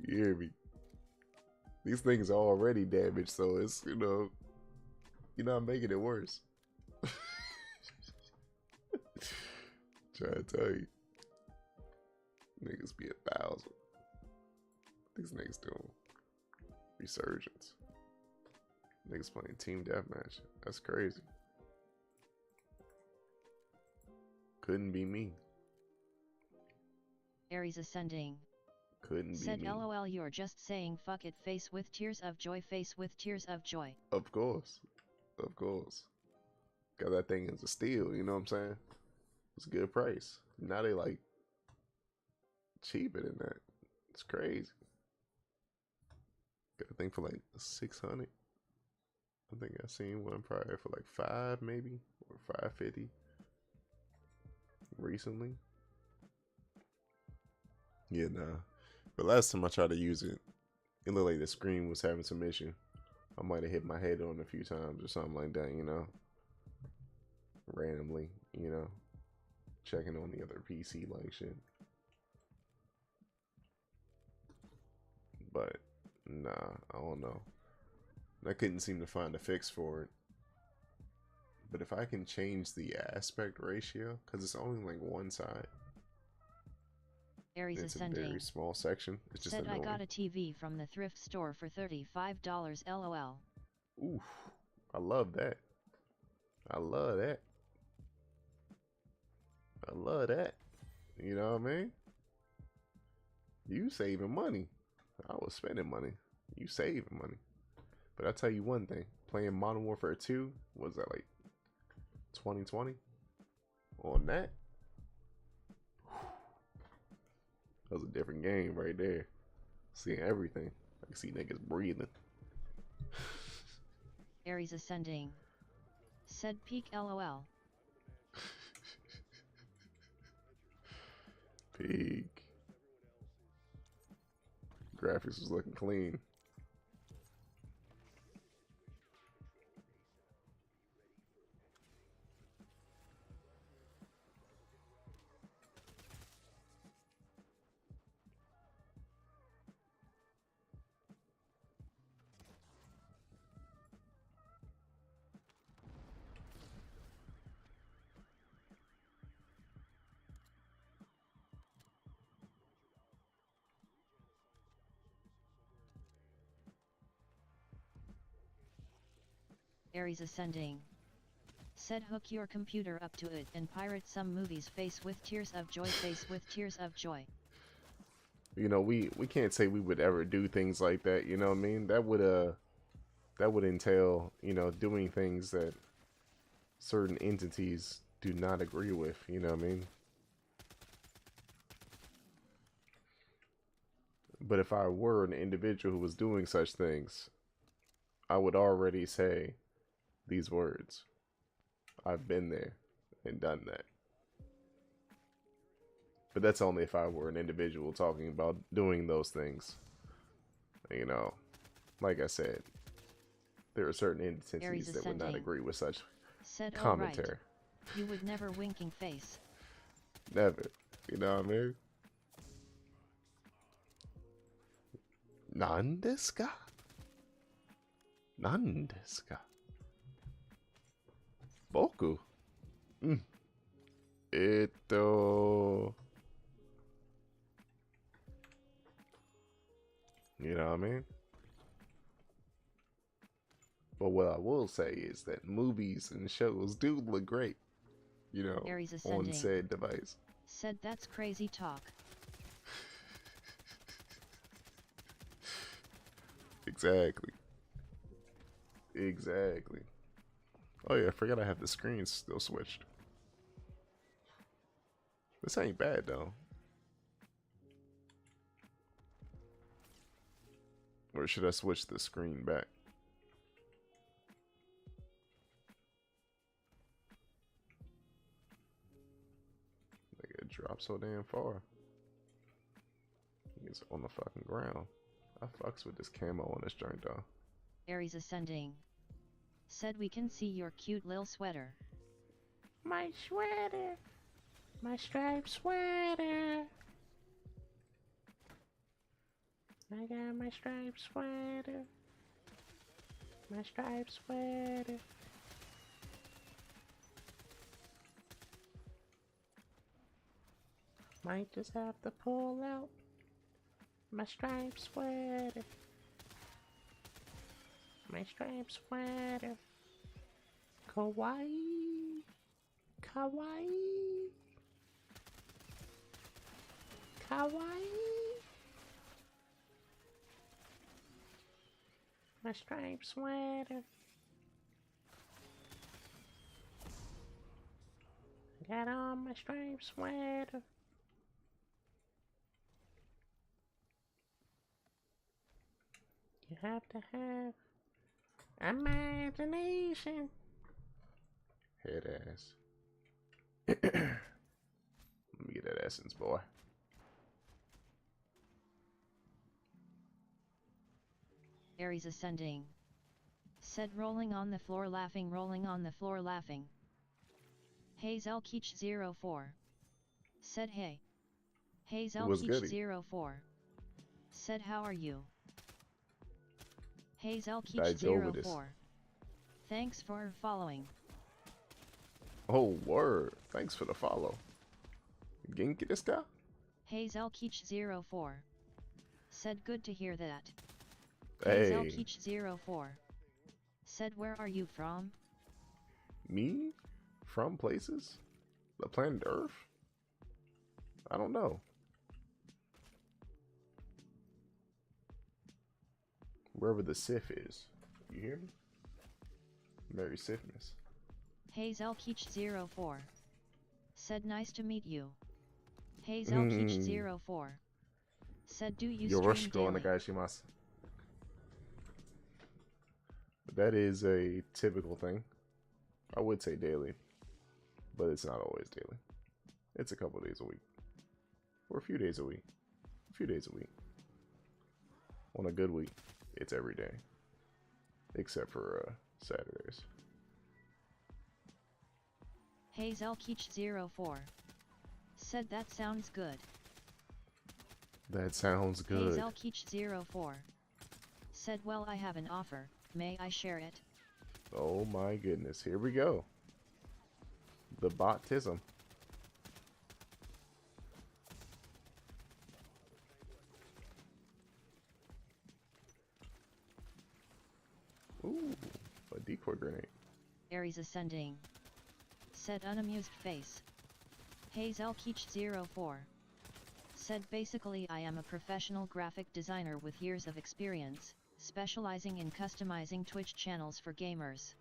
You hear me? These things are already damaged, so it's, you know, you're not making it worse. Try to tell you. Niggas be 1,000. These niggas doing resurgence. Niggas playing team deathmatch. That's crazy. Couldn't be me. Aries ascending. Couldn't Said be me. LOL, you're just saying fuck it, face with tears of joy, face with tears of joy. Of course. Of course. Got that thing as a steal, you know what I'm saying? It's a good price. Now they like cheaper than that. It's crazy. Got a thing for like 600. I think I seen one probably for like 5 maybe, or 550 recently. Yeah, nah. But last time I tried to use it, it looked like the screen was having some issue. I might have hit my head on it a few times or something like that, you know. Randomly, you know. Checking on the other PC like shit. But nah, I don't know. I couldn't seem to find a fix for it. But if I can change the aspect ratio, because it's only like one side. Aries It's ascending. a very small section. It's just Said annoying. I got a TV from the thrift store for $35 LOL. Oof. I love that. I love that. I love that. You know what I mean? You saving money. I was spending money. You saving money. But I'll tell you one thing. Playing Modern Warfare 2, was that like 2020? On that? That was a different game right there. Seeing everything. I can see niggas breathing. Aries ascending. Said peak LOL. Peak. Graphics was looking clean. Aries ascending. Said hook your computer up to it and pirate some movies, face with tears of joy, face with tears of joy. You know, we can't say we would ever do things like that, you know what I mean? That would entail, you know, doing things that certain entities do not agree with, you know what I mean? But if I were an individual who was doing such things, I would already say these words. I've been there and done that. But that's only if I were an individual talking about doing those things. You know, like I said, there are certain entities that would not agree with such said, commentary. Right. You would never winking face. Never. You know what I mean? Nan desu ka? Nan desu ka? Boku? You know what I mean? But what I will say is that movies and shows do look great, you know, Aries on ascending. said device. Said that's crazy talk. Exactly. Exactly. Oh yeah, I forgot I have the screens still switched. This ain't bad though. Or should I switch the screen back? Like it dropped so damn far. It's on the fucking ground. I fucks with this camo on this joint though. Aries ascending. Said we can see your cute lil sweater. My sweater. My striped sweater. I got my striped sweater. My striped sweater. Might just have to pull out my striped sweater. My striped sweater. Kawaii. Kawaii. Kawaii. My striped sweater. Got on my striped sweater. You have to have imagination. Head ass. Let me get that essence, boy. Aries ascending. Said rolling on the floor laughing, rolling on the floor laughing. Hazel Keach 04. Said hey. Hazel What's Keach goody? 04. Said how are you? Hazel Keach Dijovidus. 04. Thanks for following. Oh, word. Thanks for the follow. Genki this guy? Hazel Keach 04. Said good to hear that. Hazel Hey. Keach 04. Said where are you from? Me? From places? The planet Earth? I don't know. Wherever the Sith is. You hear me? Merry Sifness. Hazel Keach 04. Said nice to meet you. Hazel Keach 04. Said do you stream Yoroshiku daily? onegaishimasu. That is a typical thing. I would say daily, but it's not always daily. It's a couple days a week. Or a few days a week. A few days a week. On a good week, it's every day. Except for Saturdays. Hazel Keach 04. Said that sounds good. That sounds good. Hazel Keach 04. Said well I have an offer, may I share it? Oh my goodness, here we go. The botism. Ooh, a decoy grenade. Aries ascending. Said unamused face. Hazel Keach 04. Said basically I am a professional graphic designer with years of experience, specializing in customizing Twitch channels for gamers.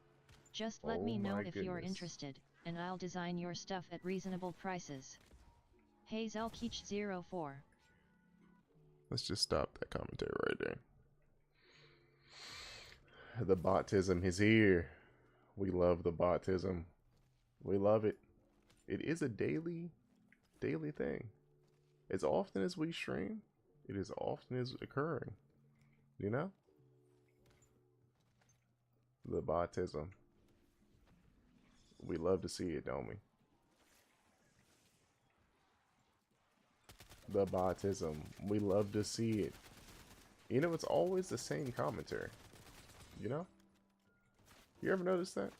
Just let me know if you're interested, and I'll design your stuff at reasonable prices. Hazel Keach 04. Let's just stop that commentary right there. The botism is here. We love the botism. We love it. It is a daily thing. As often as we stream, it is often as occurring. You know? The botism. We love to see it, don't we? The botism. We love to see it. You know, it's always the same commentary. You know? You ever notice that?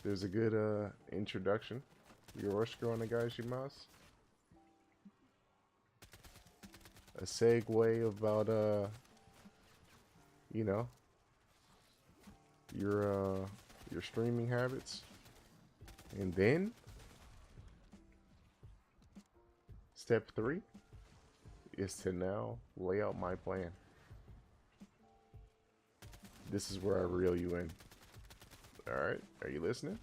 There's a good introduction. Yoroshiku onegaishimasu. A segue about you know, your streaming habits, and then step 3 is to now lay out my plan. This is where I reel you in. Alright, are you listening?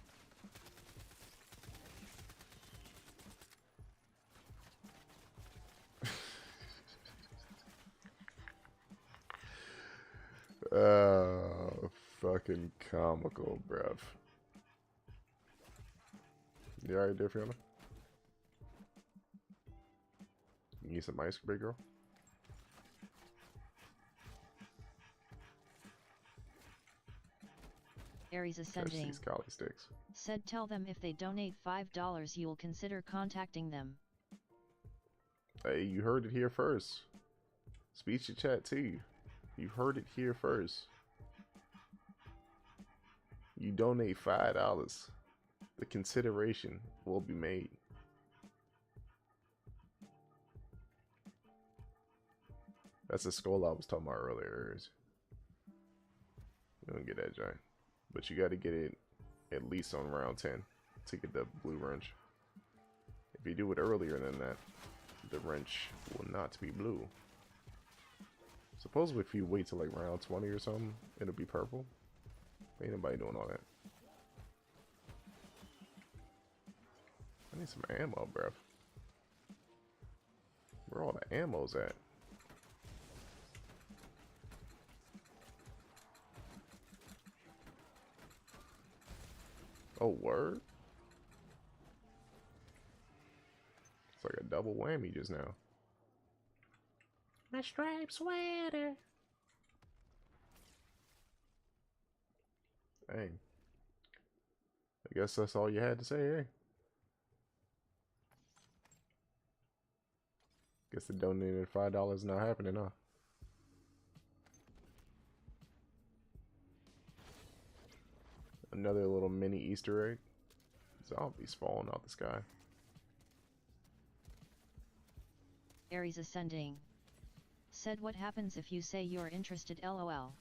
Fucking comical, bruv. You alright there, Fiona? You need some ice, big girl? Aries Catch Ascending. these collie sticks. Said tell them if they donate $5 you'll consider contacting them. Hey, you heard it here first. Speech to chat to you. You heard it here first. You donate $5. The consideration will be made. That's the skull I was talking about earlier. You don't get that giant. But you got to get it at least on round 10 to get the blue wrench. If you do it earlier than that, the wrench will not be blue. Suppose if you wait till like round 20 or something, it'll be purple. Ain't nobody doing all that. I need some ammo, bruv. Where all the ammo's at? Oh, word? It's like a double whammy just now. My striped sweater. Dang. I guess that's all you had to say, eh? Guess the donated $5 not happening, huh? Another little mini Easter egg. Zombies falling out the sky. Aries Ascending. Said what happens if you say you're interested LOL.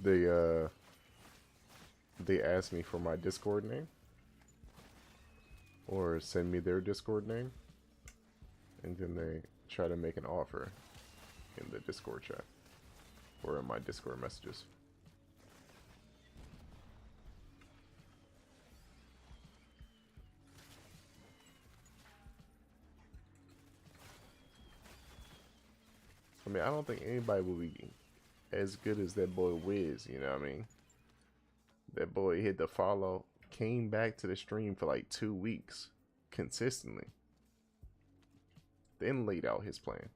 They asked me for my Discord name. Or send me their Discord name. And then they try to make an offer in the Discord chat. Or in my Discord messages. I mean, I don't think anybody will be as good as that boy Wiz, you know what I mean? That boy hit the follow, came back to the stream for like 2 weeks, consistently. Then laid out his plan.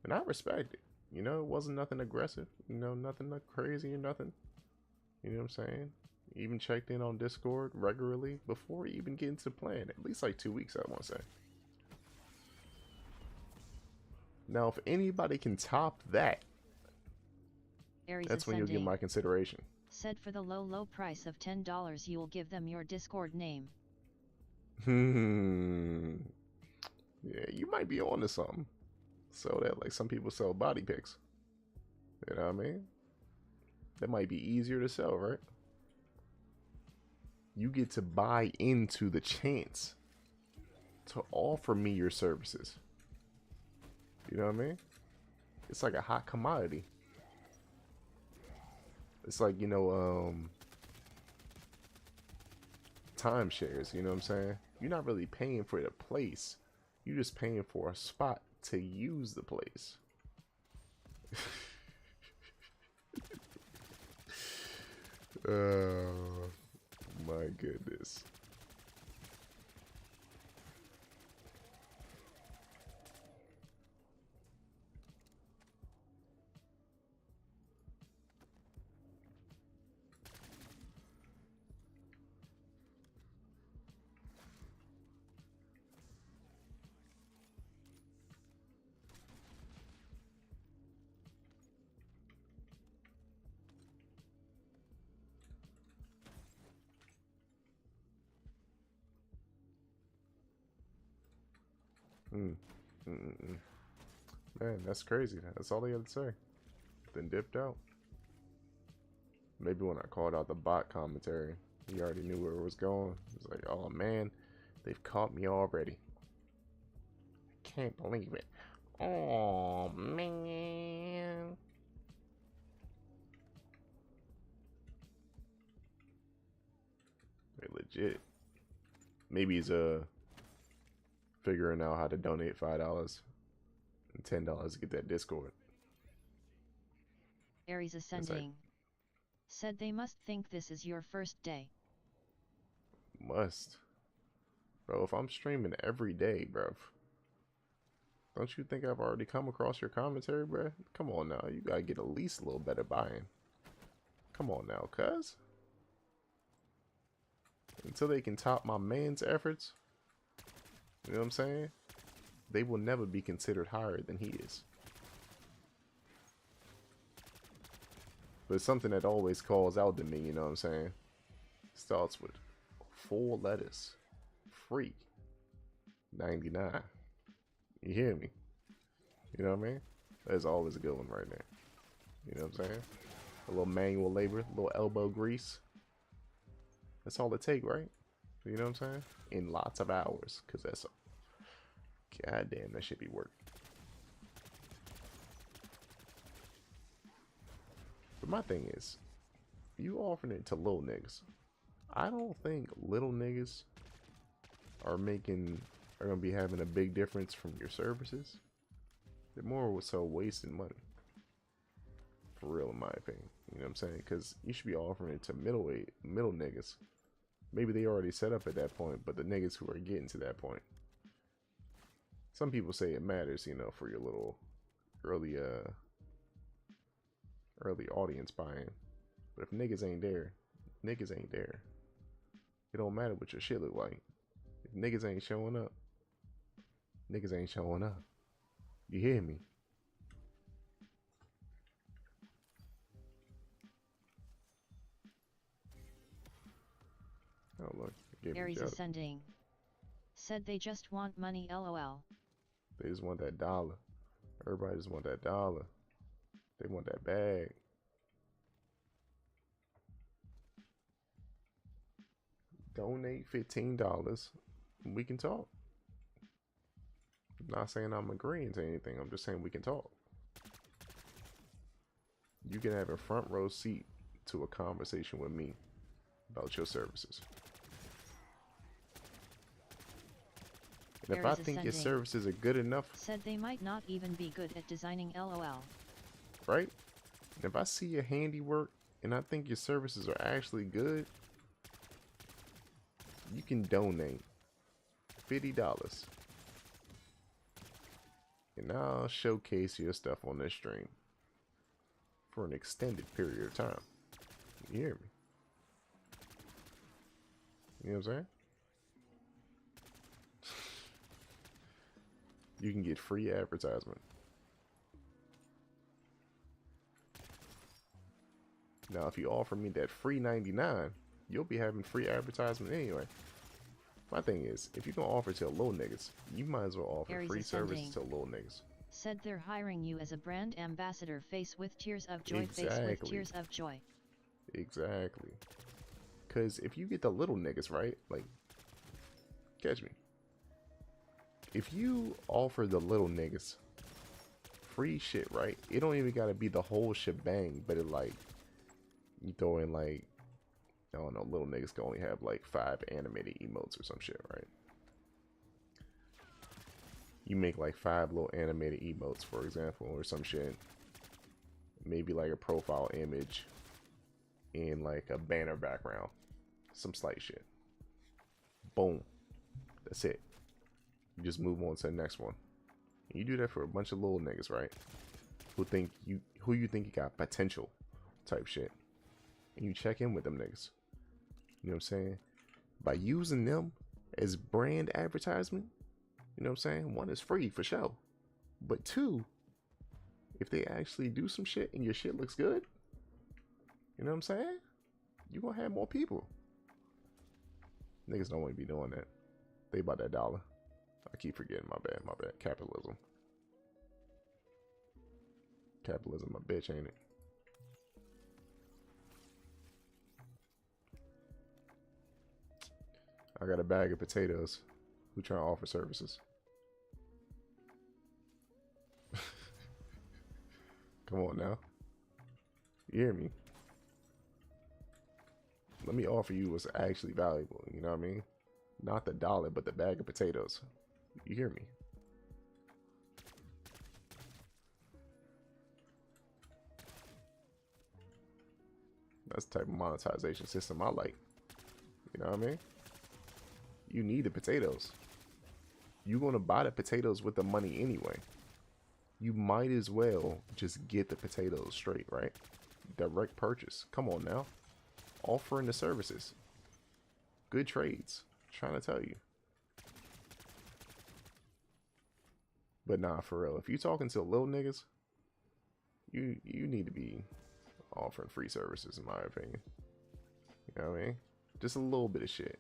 And I respect it. You know, it wasn't nothing aggressive. You know, nothing crazy or nothing. You know what I'm saying? Even checked in on Discord regularly before even getting to the plan. At least like 2 weeks, I want to say. Now, if anybody can top that, Aries that's when you'll get Ascending. my consideration. Said for the low price of $10 you'll give them your Discord name. Yeah, you might be on to something. So that like some people sell body pics. You know what I mean? That might be easier to sell, right? You get to buy into the chance to offer me your services. You know what I mean? It's like a hot commodity. It's like, you know, timeshares, you know what I'm saying? You're not really paying for the place. You're just paying for a spot to use the place. Oh my goodness. Man, that's crazy. That's all they had to say. then dipped out. Maybe when I called out the bot commentary, he already knew where it was going. He was like, oh man, they've caught me already. Can't believe it. Oh man. They're legit. Maybe he's figuring out how to donate $5 and $10 to get that Discord. Aries Ascending. Said they must think this is your first day. Must. Bro, if I'm streaming every day, bro, don't you think I've already come across your commentary, bro? Come on now. You gotta get at least a little better buy-in. Come on now, cuz. Until they can top my man's efforts, you know what I'm saying? They will never be considered higher than he is. But it's something that always calls out to me, you know what I'm saying? Starts with 4 letters. Free. 99. You hear me? You know what I mean? That's always a good one right there. You know what I'm saying? A little manual labor, a little elbow grease. That's all it take, right? You know what I'm saying? In lots of hours, because that's a goddamn, that should be work. But my thing is, you offering it to little niggas. I don't think little niggas are gonna be having a big difference from your services. They're more so wasting money. For real, in my opinion. You know what I'm saying? Because you should be offering it to middle niggas. Maybe they already set up at that point, but the niggas who are getting to that point. Some people say it matters, you know, for your little early audience buy-in. But if niggas ain't there, niggas ain't there. It don't matter what your shit look like. If niggas ain't showing up, niggas ain't showing up. You hear me? Oh look, Aries Ascending. Said they just want money, lol. They just want that dollar. Everybody just want that dollar. They want that bag. Donate $15. We can talk. I'm not saying I'm agreeing to anything. I'm just saying we can talk. You can have a front row seat to a conversation with me about your services. And if I think your services are good enough, said they might not even be good at designing, lol. Right? And if I see your handiwork and I think your services are actually good, you can donate $50. And I'll showcase your stuff on this stream for an extended period of time. You hear me? You know what I'm saying? You can get free advertisement. Now, if you offer me that free 99, you'll be having free advertisement anyway. My thing is, if you're gonna offer to little niggas, you might as well offer free service to little niggas. Said they're hiring you as a brand ambassador. Face with tears of joy. Face with tears of joy. Exactly. Cause if you get the little niggas, right? Like, catch me. If you offer the little niggas free shit, right? It don't even gotta be the whole shebang, but it like, you throw in like, I don't know, little niggas can only have like 5 animated emotes or some shit, right? You make like 5 little animated emotes, for example, or some shit. Maybe like a profile image in like a banner background. Some slight shit. Boom. That's it. You just move on to the next one. And you do that for a bunch of little niggas, right? Who you think you got potential type shit. And you check in with them niggas. You know what I'm saying? By using them as brand advertisement, you know what I'm saying? 1 is free for sure. But 2, if they actually do some shit and your shit looks good, you know what I'm saying? You gonna have more people. Niggas don't want to be doing that. They about that dollar. I keep forgetting, my bad. Capitalism. Capitalism a bitch, ain't it? I got a bag of potatoes. Who trying to offer services? Come on now. You hear me? Let me offer you what's actually valuable. You know what I mean? Not the dollar, but the bag of potatoes. You hear me? That's the type of monetization system I like. You know what I mean? You need the potatoes. You're going to buy the potatoes with the money anyway. You might as well just get the potatoes straight, right? Direct purchase. Come on now. Offering the services. Good trades. Trying to tell you. But nah, for real. If you talking to little niggas, you need to be offering free services, in my opinion. You know what I mean? Just a little bit of shit.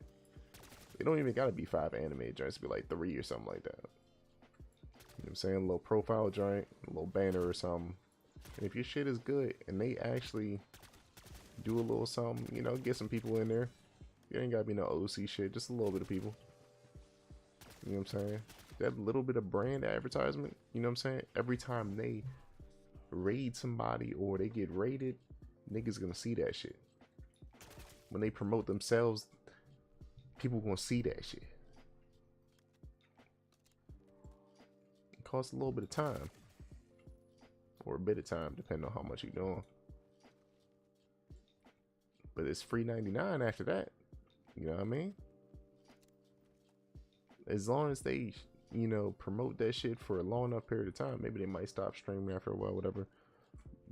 They don't even gotta be 5 anime joints, be like 3 or something like that. You know what I'm saying? A little profile joint, a little banner or something. And if your shit is good and they actually do a little something, you know, get some people in there. You ain't gotta be no OC shit, just a little bit of people. You know what I'm saying? That little bit of brand advertisement, you know what I'm saying? Every time they raid somebody or they get raided, niggas gonna see that shit. When they promote themselves, people gonna see that shit. It costs a little bit of time. Or a bit of time, depending on how much you're doing. But it's free 99 after that. You know what I mean? As long as they, you know, promote that shit for a long enough period of time, maybe they might stop streaming after a while, whatever.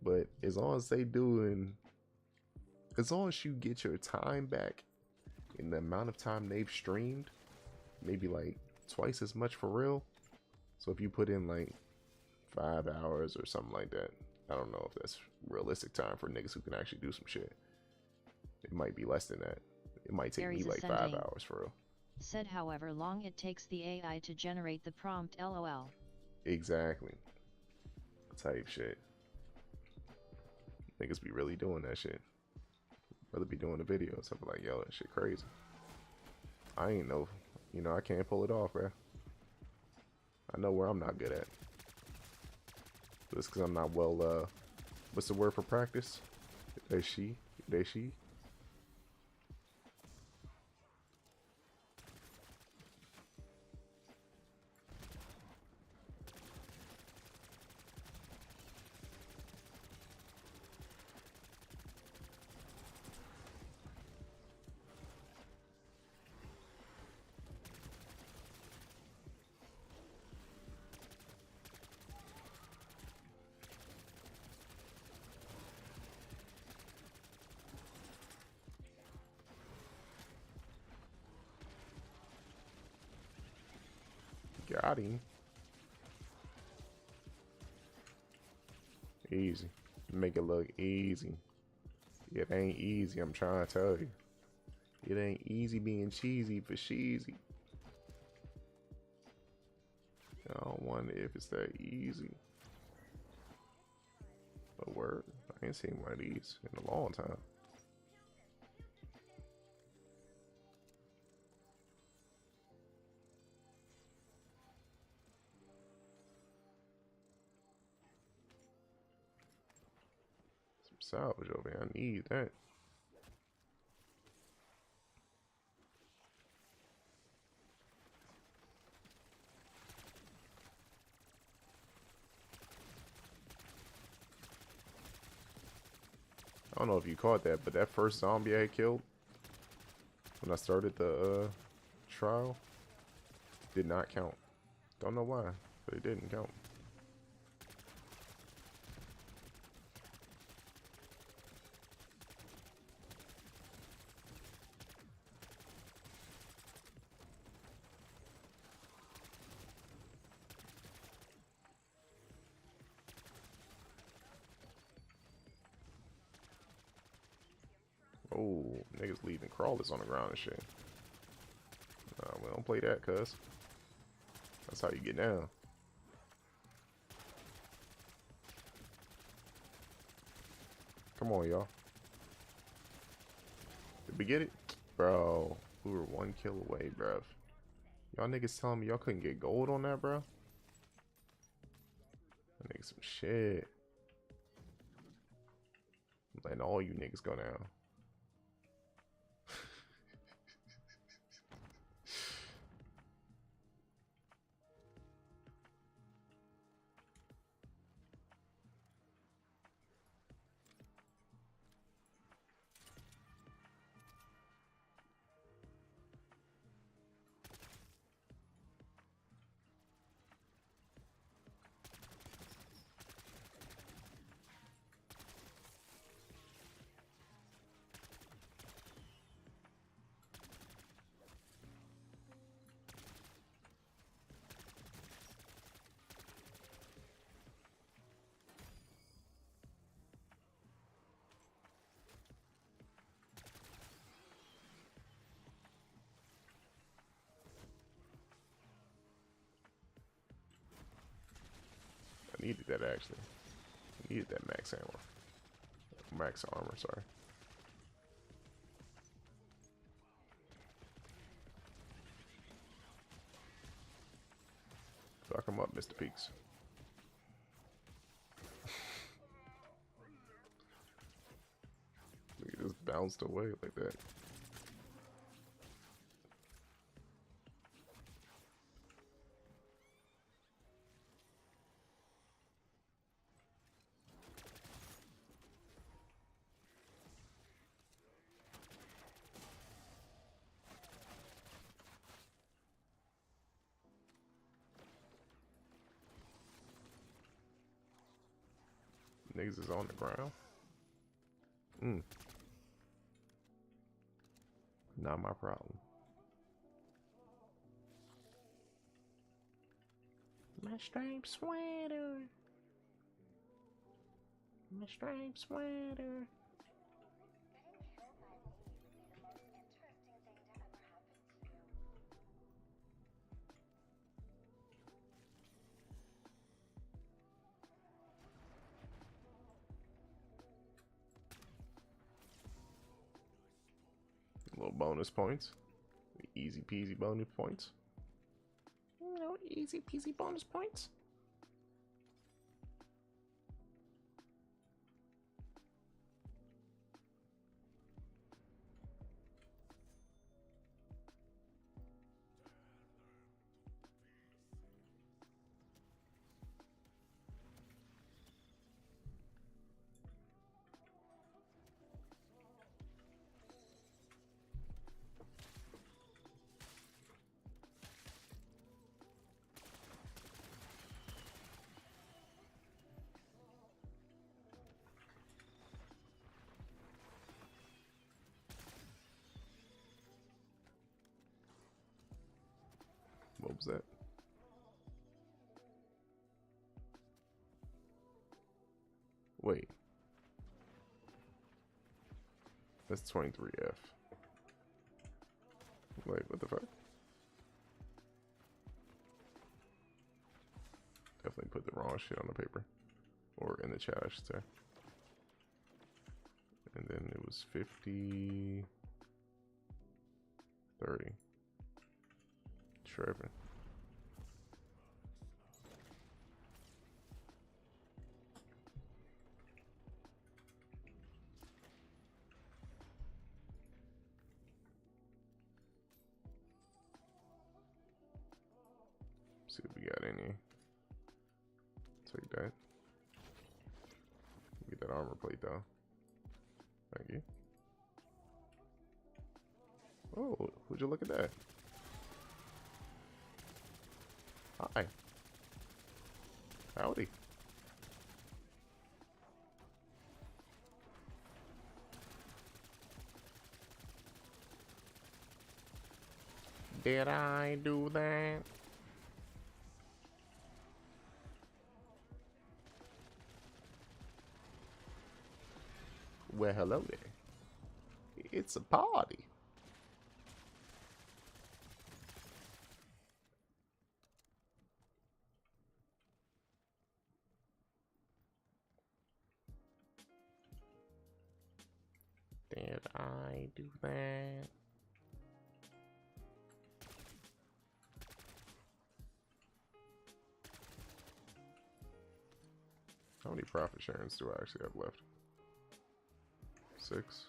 But as long as they doing, as long as you get your time back in the amount of time they've streamed, maybe like twice as much for real. So if you put in like 5 hours or something like that, I don't know if that's realistic time for niggas who can actually do some shit. It might be less than that. It might take me like 5 hours for real. Said however long it takes the AI to generate the prompt LOL. Exactly. Type shit. Niggas be really doing that shit. Rather be doing the videos. I be like, yo, that shit crazy. I ain't know, you know, I can't pull it off, bro. I know where I'm not good at. But it's because I'm not well, what's the word for practice? They she. Got him. Easy. Make it look easy. It ain't easy, I'm trying to tell you. It ain't easy being cheesy for cheesy. I don't wonder if it's that easy. A word. I ain't seen one of these in a long time. Some salvage over here. I need that. I don't know if you caught that, but that first zombie I killed when I started the trial did not count. Don't know why, but it didn't count. Oh, niggas leaving crawlers on the ground and shit. We don't play that, cuz. That's how you get down. Come on, y'all. Did we get it? Bro, we were 1 kill away, bruv. Y'all niggas telling me y'all couldn't get gold on that, bro? That nigga some shit. I'm letting all you niggas go down. I needed that actually. I needed that max armor. Max armor, sorry. Fuck him up, Mr. Peaks. He just bounced away like that. Niggas is on the ground. Not my problem. My striped sweater. My striped sweater. Little bonus points. Easy peasy bonus points. No easy peasy bonus points. What was that? Wait. That's 23F. Wait, what the fuck? Definitely put the wrong shit on the paper. Or in the chat, I should say. And then it was 50... 30. Tripping. See if we got any. Take that. Get that armor plate though. Thank you. Oh, would you look at that? Hi. Howdy. Did I do that? Well, hello there. It's a party. Did I do that? How many profit sharings do I actually have left? 6.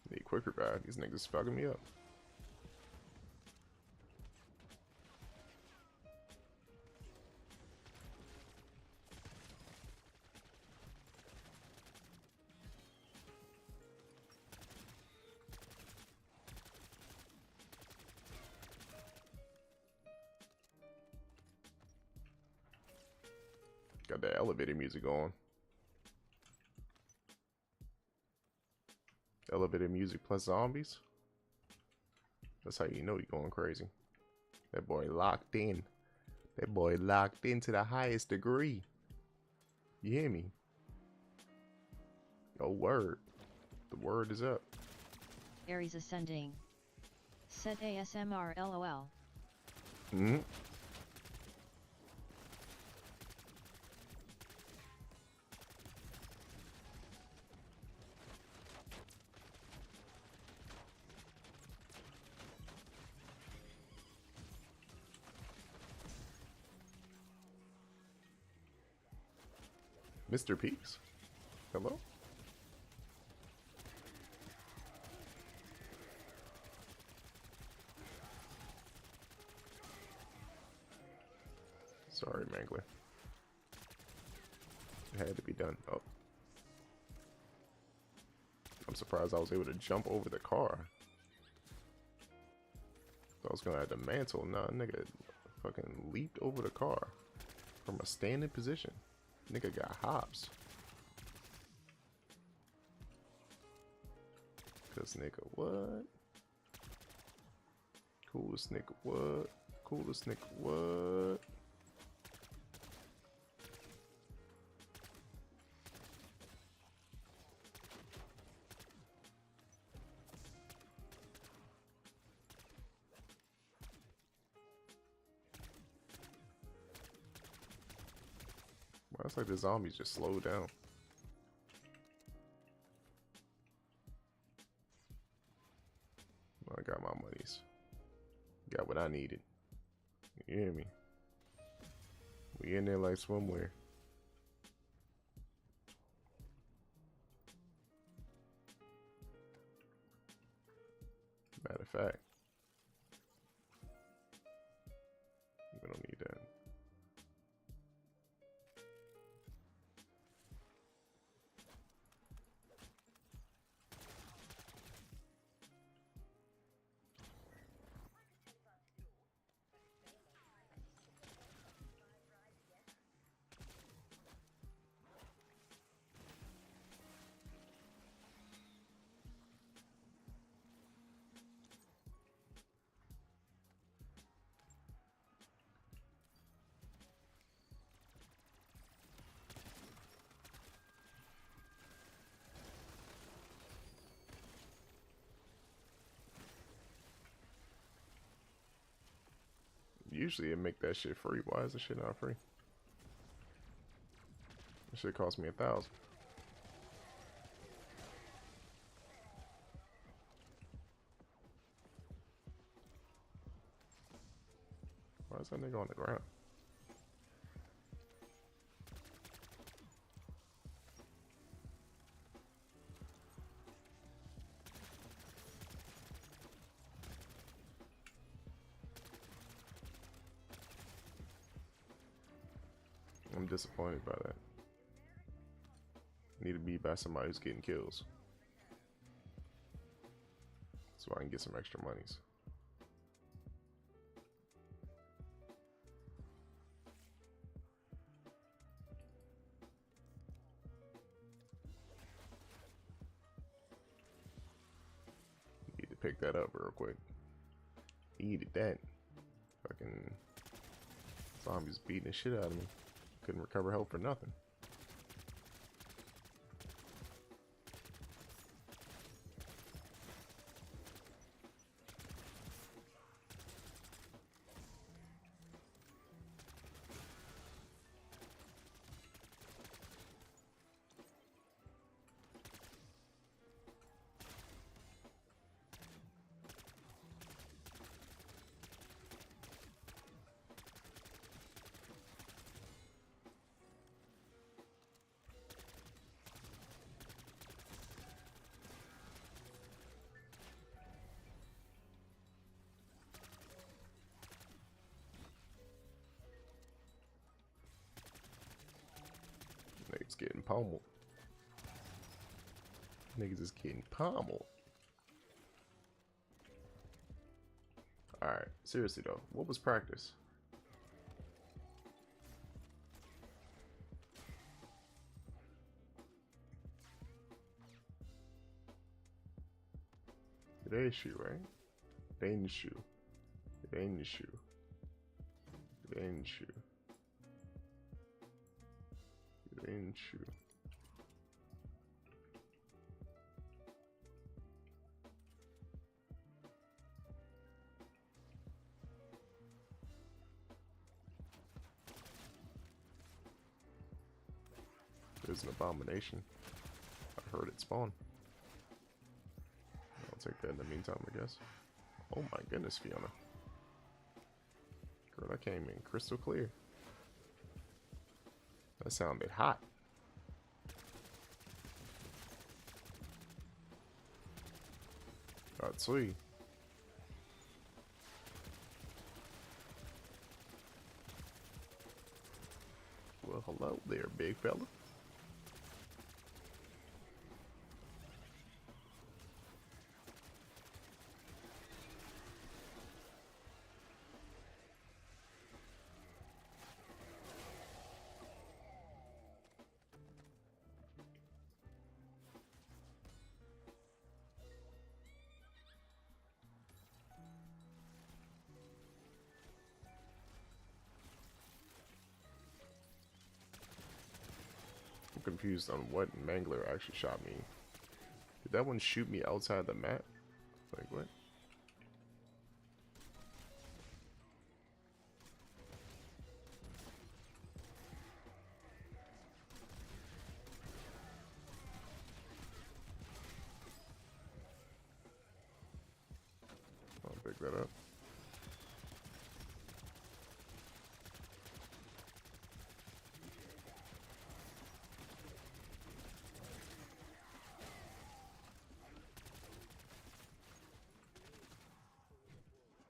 Need quicker guy. These niggas fucking me up. Got that elevator music on. Elevator music plus zombies. That's how you know you're going crazy. That boy locked in. That boy locked in to the highest degree. You hear me? Oh, word. The word is up. Aries ascending. Said ASMR LOL. Mm-hmm. Mr. Peaks? Hello? Sorry, Mangler. It had to be done. Oh. I'm surprised I was able to jump over the car. I was gonna have the mantle. Nah, nigga fucking leaped over the car from a standing position. Nigga got hops. Cause nigga what? Coolest nigga what? Coolest nigga what? Well, it's like the zombies just slowed down. Well, I got my monies. Got what I needed. You hear me? We in there like swimwear. Matter of fact, we don't need that. Usually it make that shit free. Why is this shit not free? This shit cost me 1,000. Why is that nigga on the ground? I'm disappointed by that. Need to be by somebody who's getting kills, so I can get some extra monies. Need to pick that up real quick. Needed that. Fucking zombies beating the shit out of me. Couldn't recover health for nothing. Niggas getting pummeled. Niggas is getting pummeled. Alright, seriously though, what was practice? It ain't shoe, right? It ain't the shoe. It ain't the shoe. It ain't the shoe. It ain't the shoe. There's an abomination. I heard it spawn. I'll take that in the meantime, I guess. Oh my goodness, Fiona. Girl, that came in crystal clear. That sounded hot. That's sweet. Well, hello there, big fella. I'm confused on what Mangler actually shot me. Did that one shoot me outside the map? Like, what? I'll pick that up.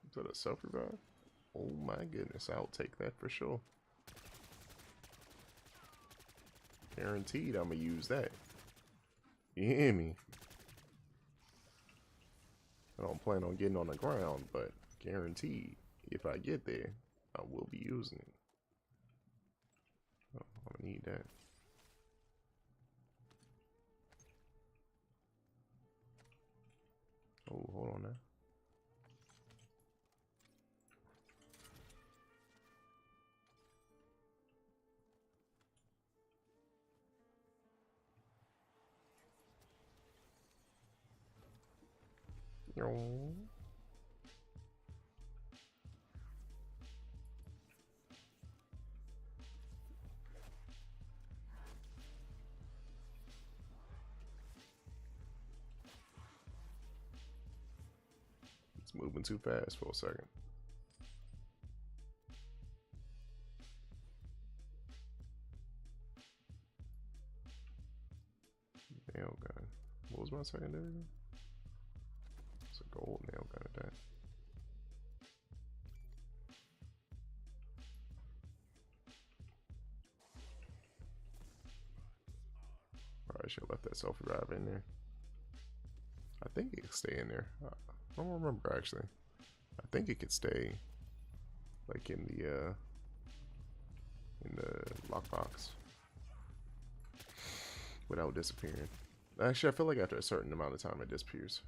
Is that a self-revive? Oh my goodness, I'll take that for sure. Guaranteed I'm gonna use that. You hear me? I don't plan on getting on the ground, but guaranteed, if I get there, I will be using it. Oh, I'm gonna need that. Oh, hold on now. Yo. It's moving too fast for a second. Nail gun. What was my secondary? It's a gold nail gun at that. Probably should have left that self revive in there. I think it could stay in there. I don't remember actually. I think it could stay like in the lockbox without disappearing. Actually, I feel like after a certain amount of time it disappears.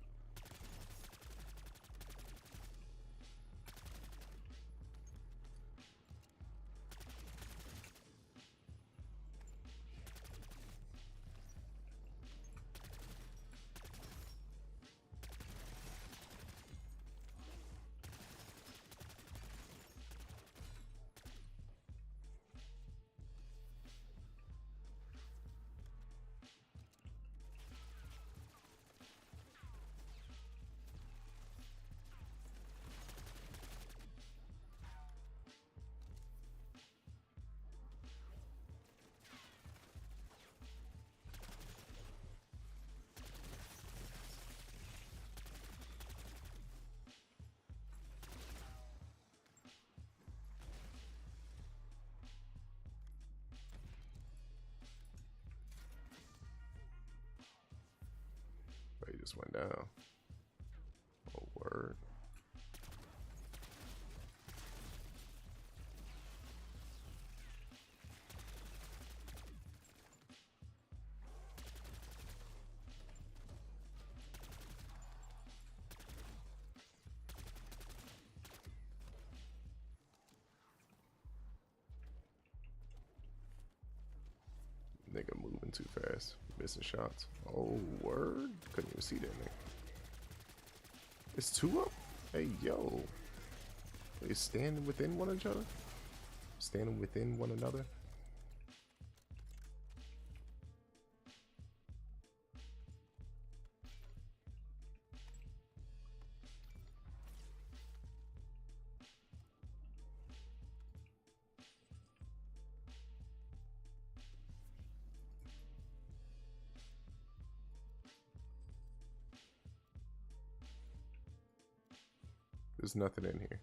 But he just went down. Oh, word. Nigga moving too fast. Missing shots. Oh, word. Couldn't even see that nigga. It's two up? Hey, yo. They standing within one another? Standing within one another? There's nothing in here.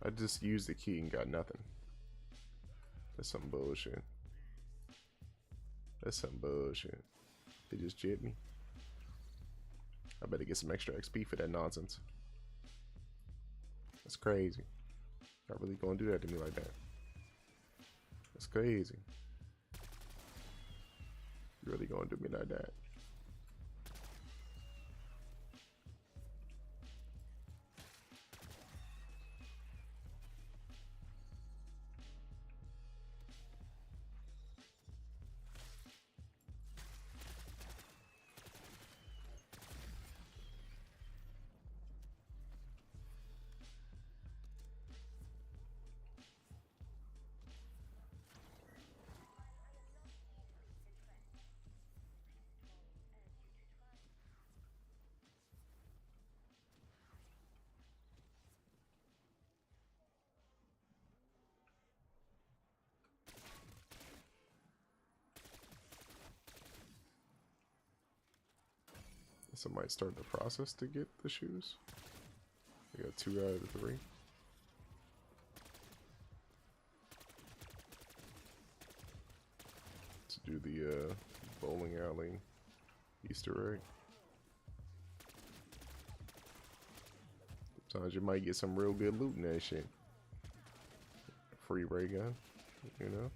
I just used the key and got nothing. That's some bullshit. That's some bullshit. They just jipped me. I better get some extra XP for that nonsense. That's crazy. Not really gonna do that to me like that. That's crazy. You really gonna do me like that? So I might start the process to get the shoes. I got 2 out of the 3. To do the bowling alley Easter egg. Sometimes you might get some real good loot in that shit. Free ray gun, you know?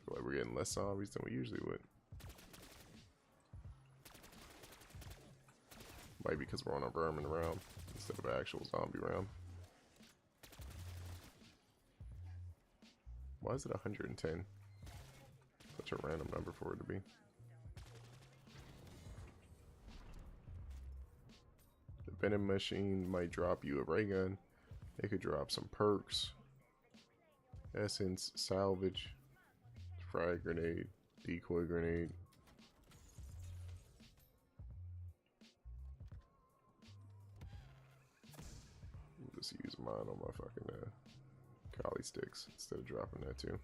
Like we're getting less zombies than we usually would. Maybe because we're on a vermin round instead of an actual zombie round. Why is it 110? Such a random number for it to be. The vending machine might drop you a ray gun. It could drop some perks, essence, salvage, frag grenade, decoy grenade. Just use mine on my fucking Kali sticks instead of dropping that too.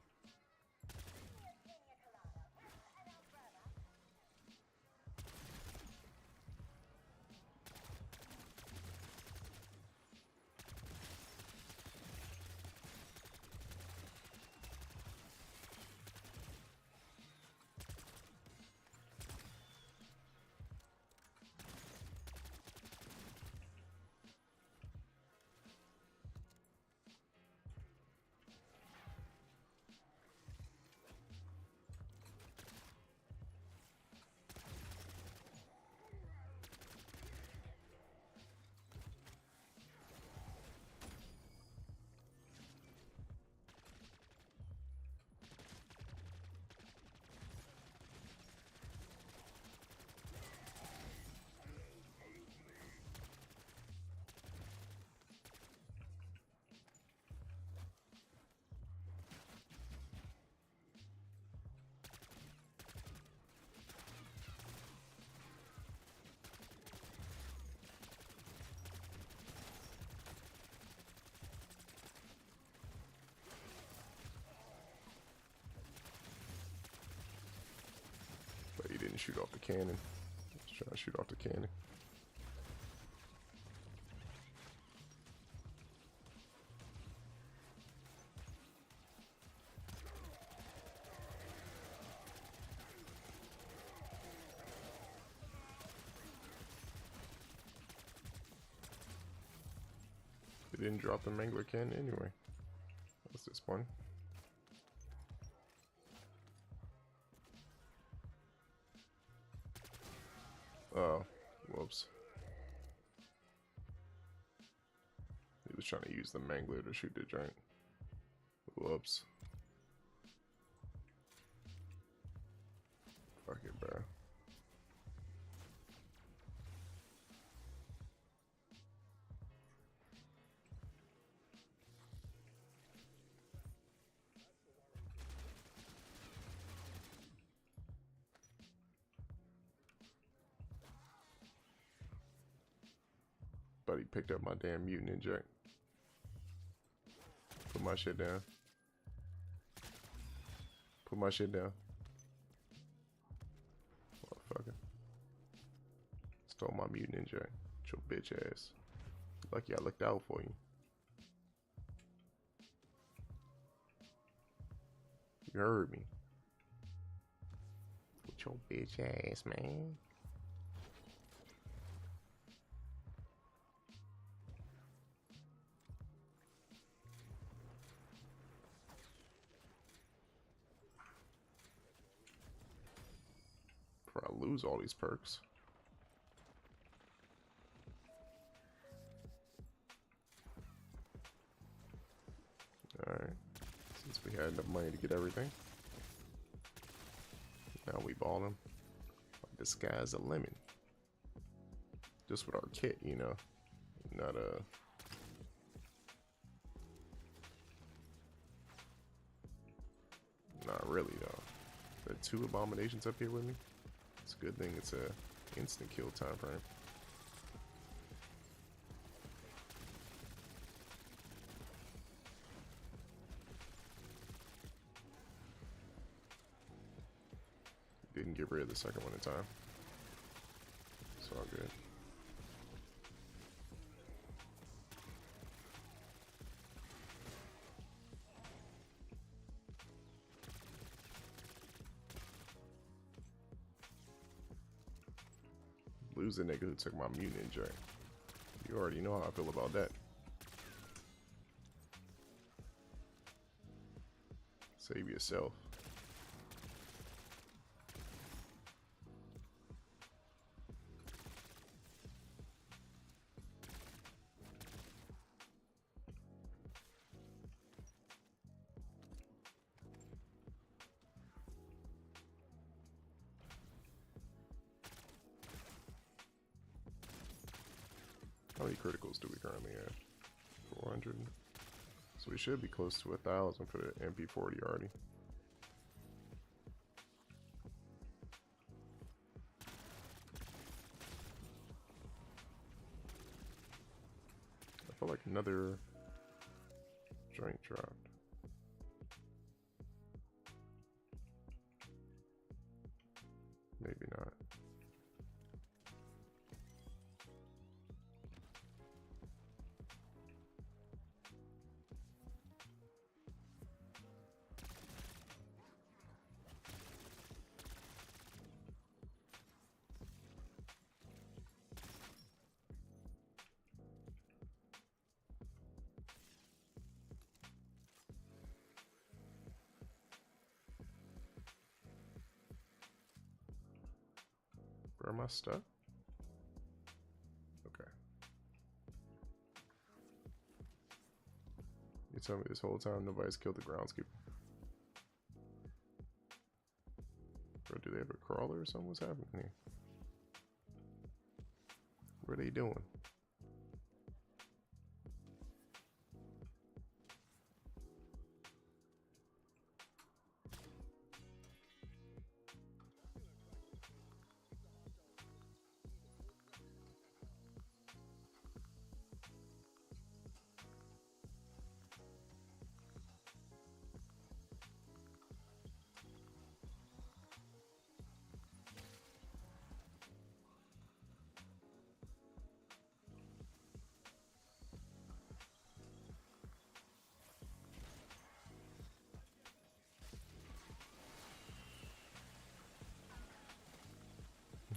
But he didn't shoot off the cannon. He's trying to shoot off the cannon. They didn't drop the Mangler cannon anyway. That's disappointing. Oh, whoops. He was trying to use the Mangler to shoot the giant. Whoops. Fuck it, bro. But he picked up my damn mutant inject. Put my shit down. Put my shit down. Motherfucker. Stole my mutant inject. Your bitch ass. Lucky I looked out for you. You heard me. With your bitch ass, man. Before I lose all these perks. Alright. Since we had enough money to get everything. Now we ball him. Disguise a lemon. Just with our kit, you know. Not not really though. There are 2 abominations up here with me. It's a good thing it's a instant kill time frame. Didn't get rid of the second one in time. It's all good. Lose the nigga who took my mutant inject. You already know how I feel about that. Save yourself. How many criticals do we currently have? 400. So we should be close to 1,000 for the MP40 already. felt like another joint dropped. Maybe not. Where am I stuck? Okay. You tell me this whole time nobody's killed the groundskeeper? Bro, do they have a crawler or something? What's happening here? What are they doing?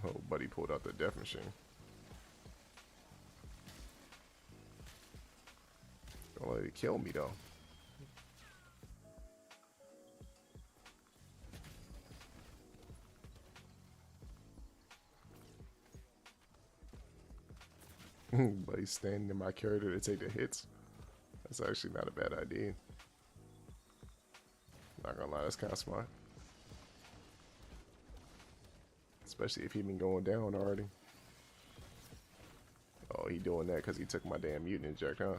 Oh, buddy pulled out the death machine. Don't let it kill me though. Buddy standing in my character to take the hits. That's actually not a bad idea. Not gonna lie, that's kind of smart. Especially if he been going down already. Oh, he doing that because he took my damn mutant inject, huh?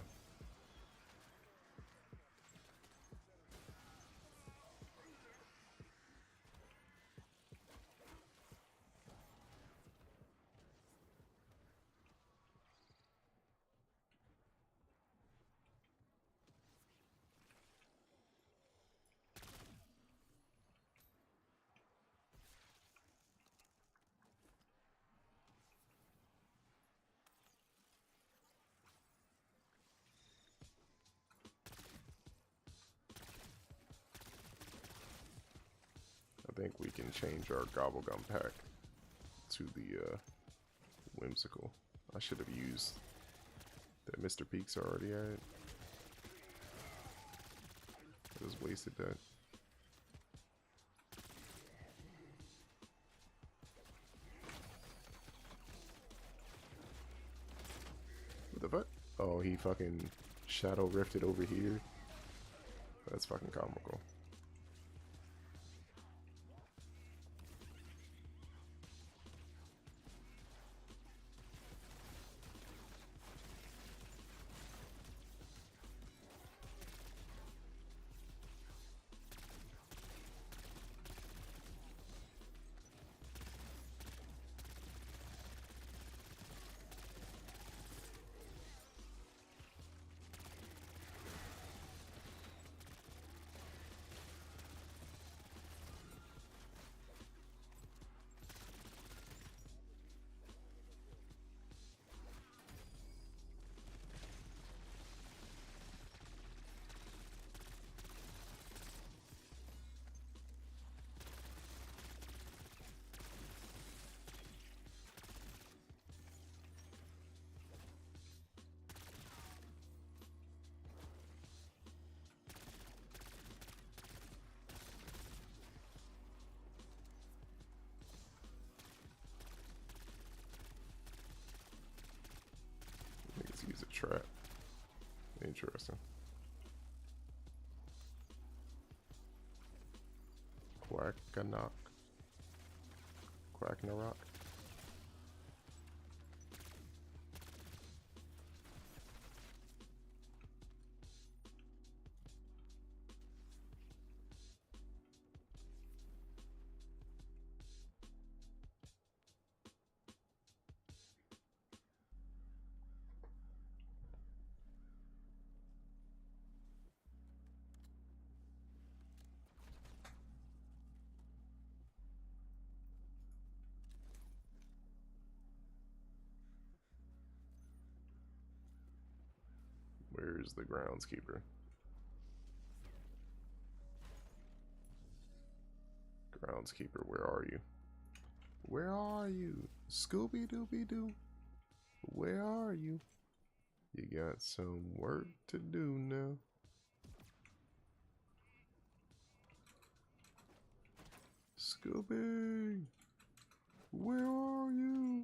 I think we can change our gobblegum pack to the whimsical. I should have used that Mr. Peaks already had. I just wasted that. What the fuck? Oh, he fucking shadow rifted over here. That's fucking comical. Let's use a trap. Interesting. Quack-a-knock. Quack-a-rock. Where's the groundskeeper? Groundskeeper, where are you? Where are you? Scooby Dooby Doo. Where are you? You got some work to do now. Scooby, where are you?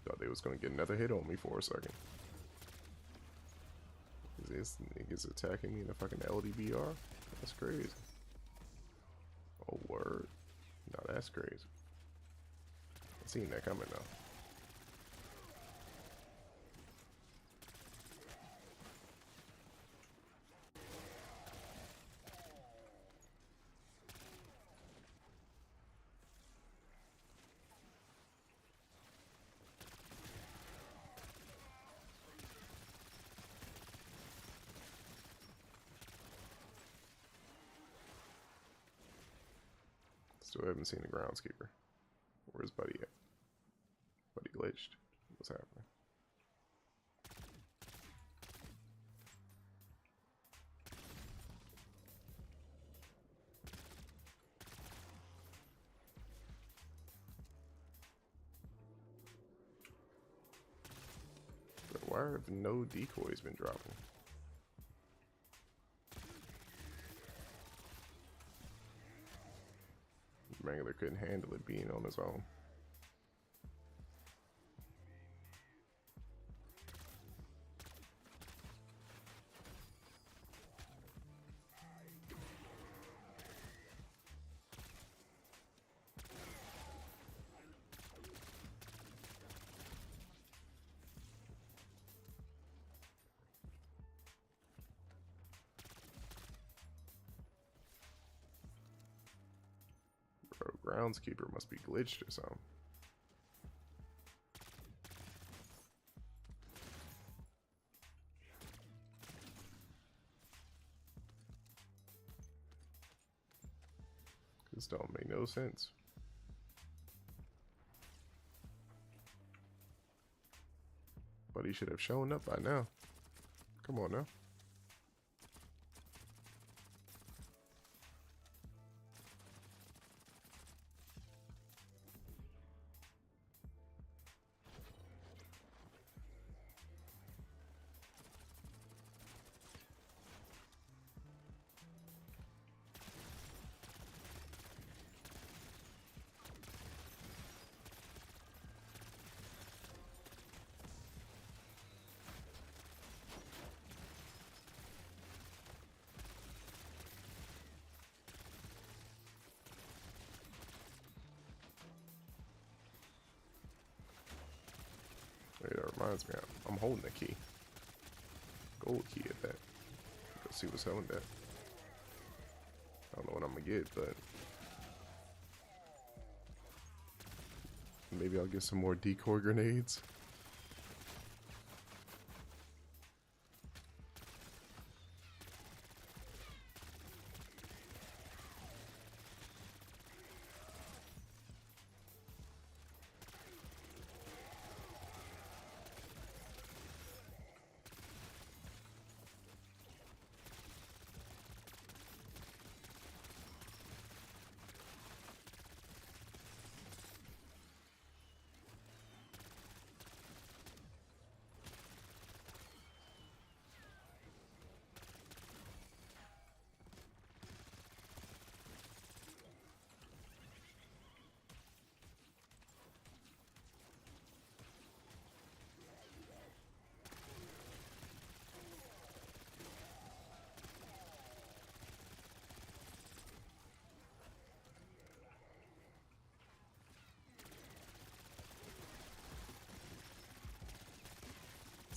Thought they was gonna get another hit on me for a second. Is this niggas attacking me in a fucking LDBR? That's crazy. Oh word. No, that's crazy. I seen that coming though. Still haven't seen the groundskeeper. Where's Buddy at? Buddy glitched. What's happening? But why have no decoys been dropping? Wrangler couldn't handle it being on his own. Bro, groundskeeper must be glitched or something. This don't make no sense. But he should have shown up by now. Come on now. Wait, that reminds me, I'm holding the key. Gold key at that. Go see what's happening there. I don't know what I'm gonna get, but maybe I'll get some more decoy grenades.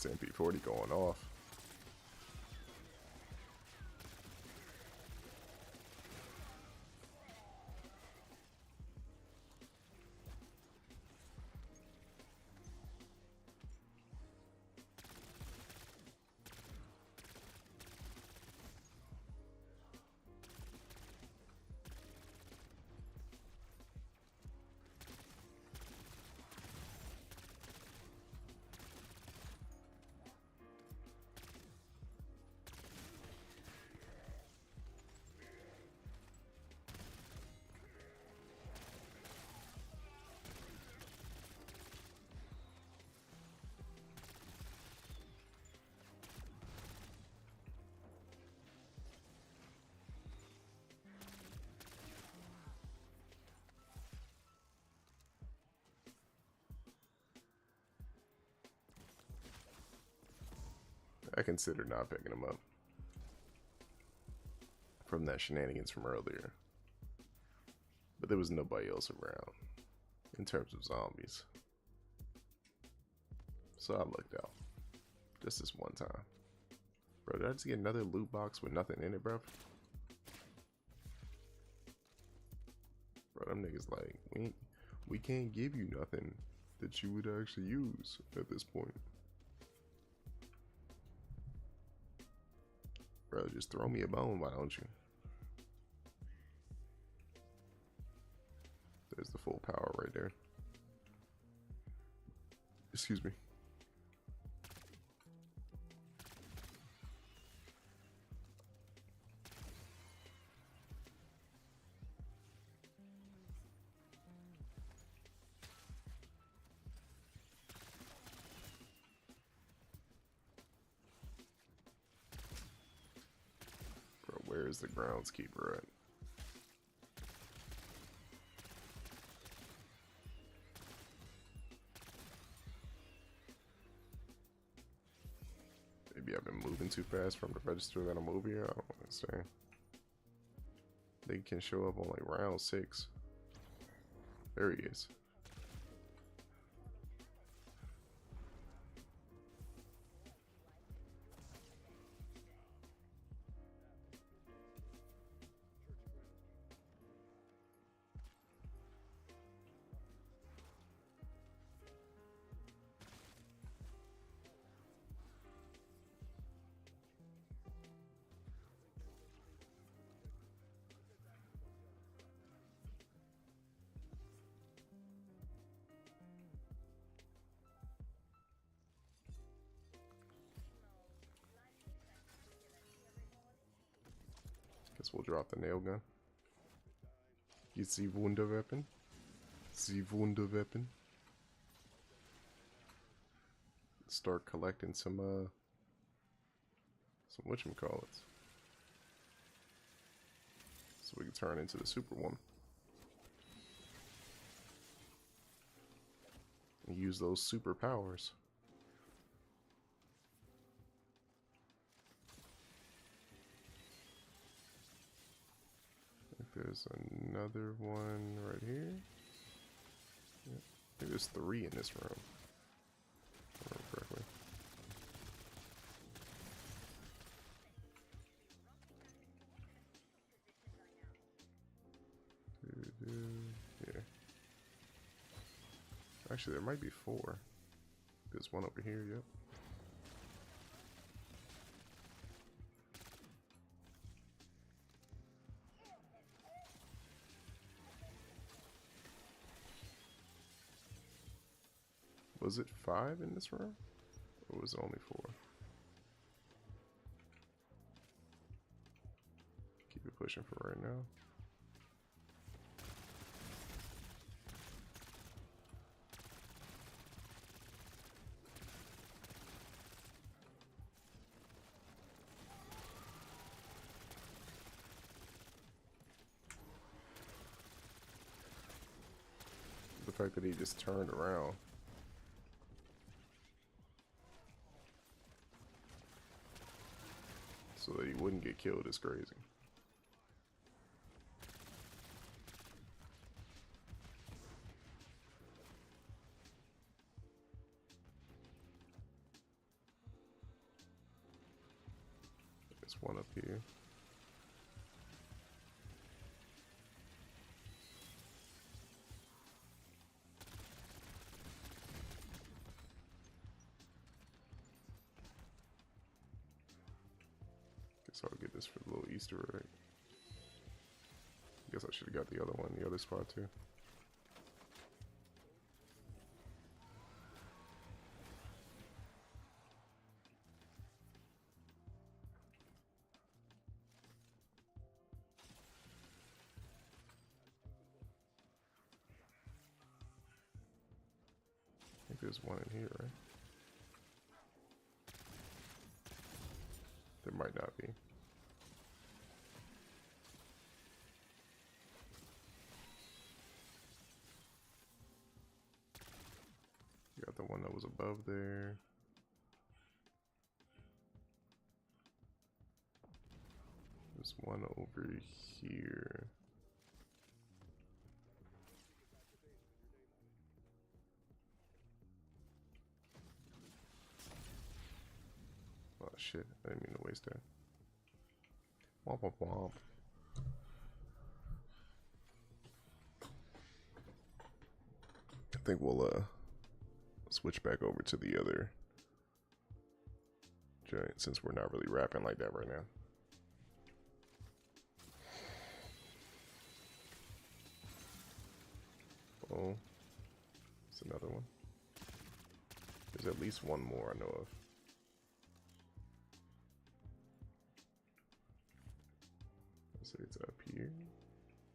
It's MP40 going off. I considered not picking him up from that shenanigans from earlier. But there was nobody else around in terms of zombies. So I looked out. Just this one time. Bro, did I just get another loot box with nothing in it, bro? Bro, them niggas like, we can't give you nothing that you would actually use at this point. Bro, just throw me a bone, why don't you? There's the full power right there. Excuse me. Bro, where is the groundskeeper at? Maybe I've been moving too fast from the register that I'm over here. I don't understand. They can show up on like round 6. There he is. Guess we'll drop the nail gun. Get the Wunderweapon. The Wunderweapon. Start collecting some whatchamacallits. So we can turn into the Superwoman. And use those superpowers. There's another one right here. Yep. I think there's 3 in this room. If I remember correctly. Yeah. Actually, there might be 4. There's one over here, yep. Was it 5 in this room? Or was it only 4? Keep it pushing for right now. The fact that he just turned around. So that he wouldn't get killed is crazy. There's one up here. Guess I'll get this for the little Easter egg. Guess I should have got the other one, the other spot too. I think there's one in here, right? There might not be. You got the one that was above there. There's one over here. Oh shit, I didn't mean to waste that. Womp womp womp. I think we'll switch back over to the other giant since we're not really rapping like that right now. Oh, it's another one. There's at least one more I know of. Let's say it's up here,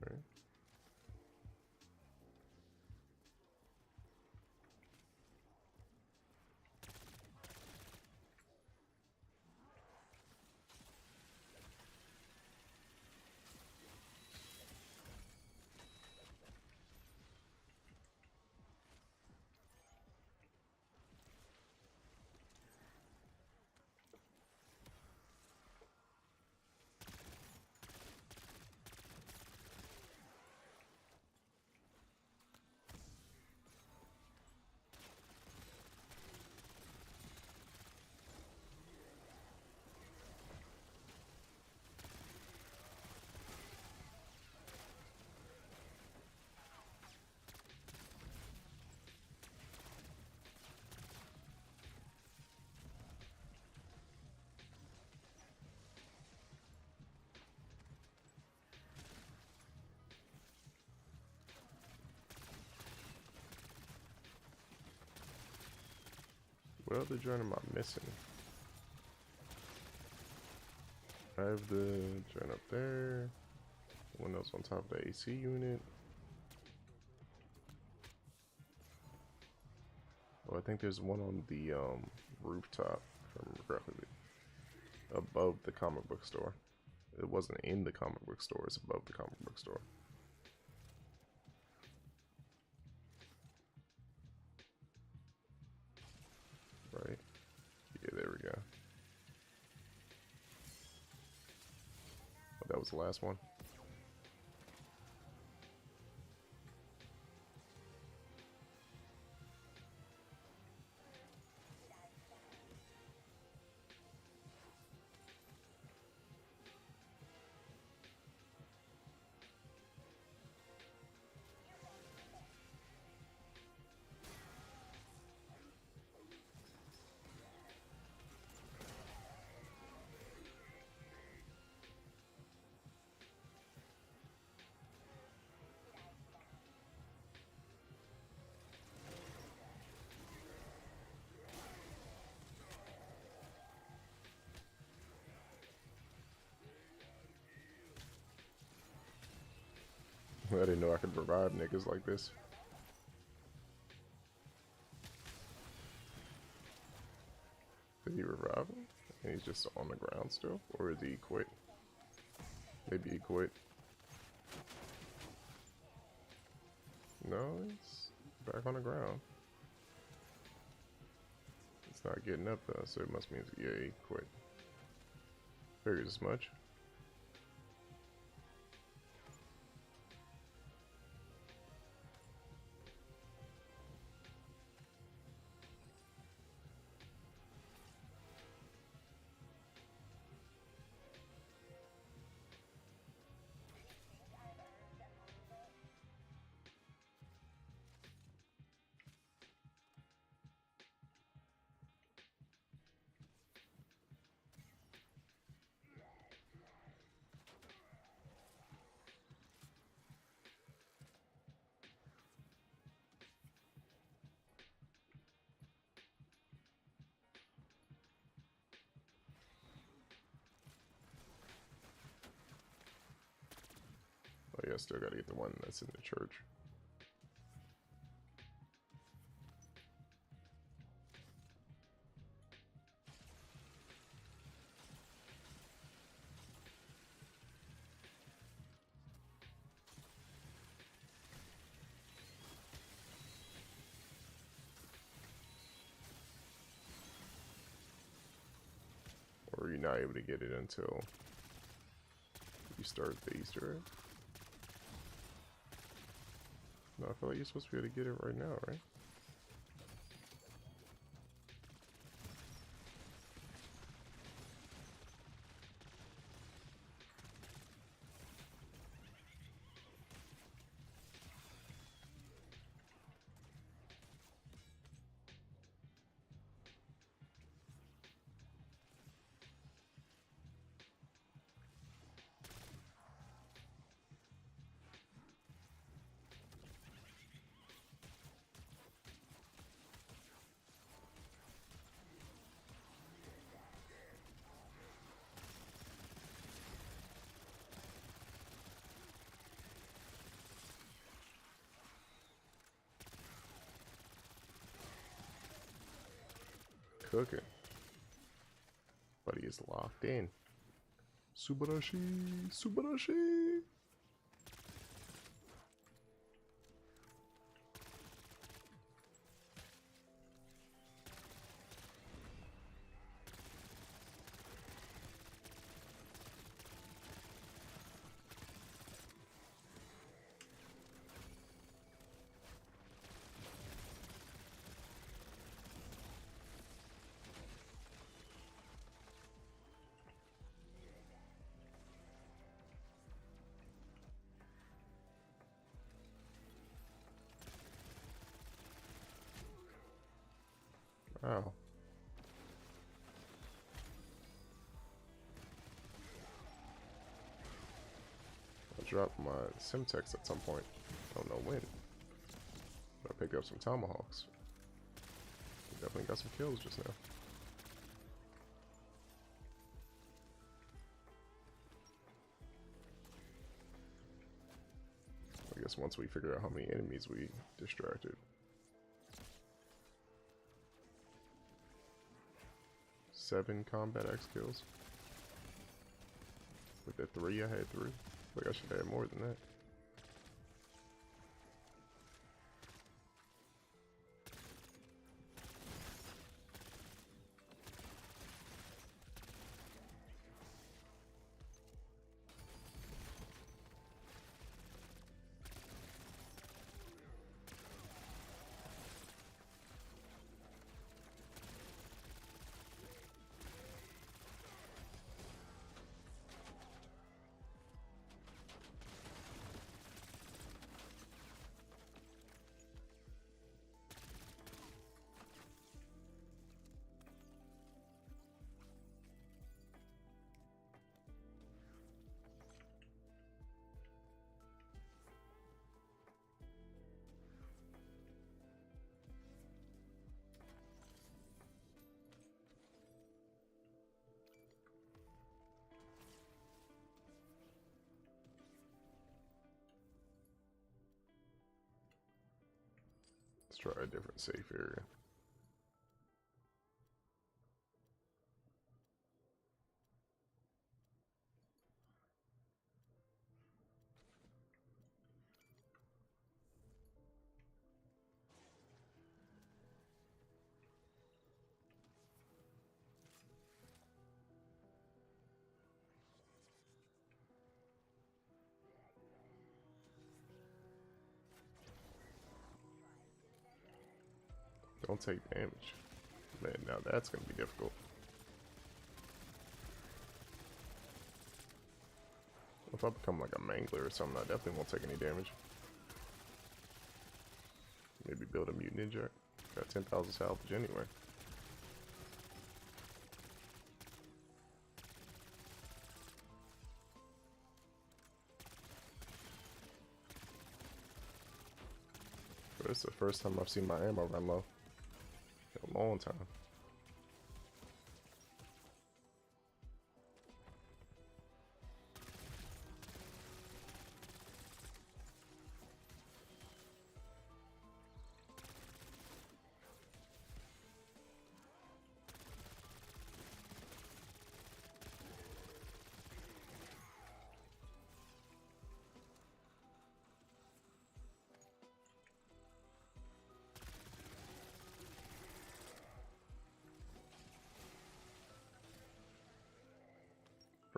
right? What other joint am I missing? I have the joint up there. One else on top of the AC unit. Oh, I think there's one on the rooftop, if I remember correctly, above the comic book store. It wasn't in the comic book store, it's above the comic book store. Right? Yeah, there we go. Oh, that was the last one. I didn't know I could revive niggas like this. Did he revive him? And he's just on the ground still? Or did he quit? Maybe he quit. No, he's back on the ground. It's not getting up though, so it must mean, yeah, he quit. Figures as much. Oh yeah, still gotta get the one that's in the church. Or you're not able to get it until start the Easter egg? No, I feel like you're supposed to be able to get it right now, right? Cooking. Buddy is locked in. Subarashi! Subarashi! Wow. I'll drop my Simtex at some point. Don't know when. But I picked up some tomahawks. Definitely got some kills just now. I guess once we figure out how many enemies we distracted. 7 combat X kills. With the 3 I had through. Like I should have had more than that. Let's try a different safe area. Don't take damage. Man, now that's gonna be difficult. If I become like a mangler or something, I definitely won't take any damage. Maybe build a mutant ninja. Got 10,000 salvage anyway. But it's the first time I've seen my ammo run low in a long time.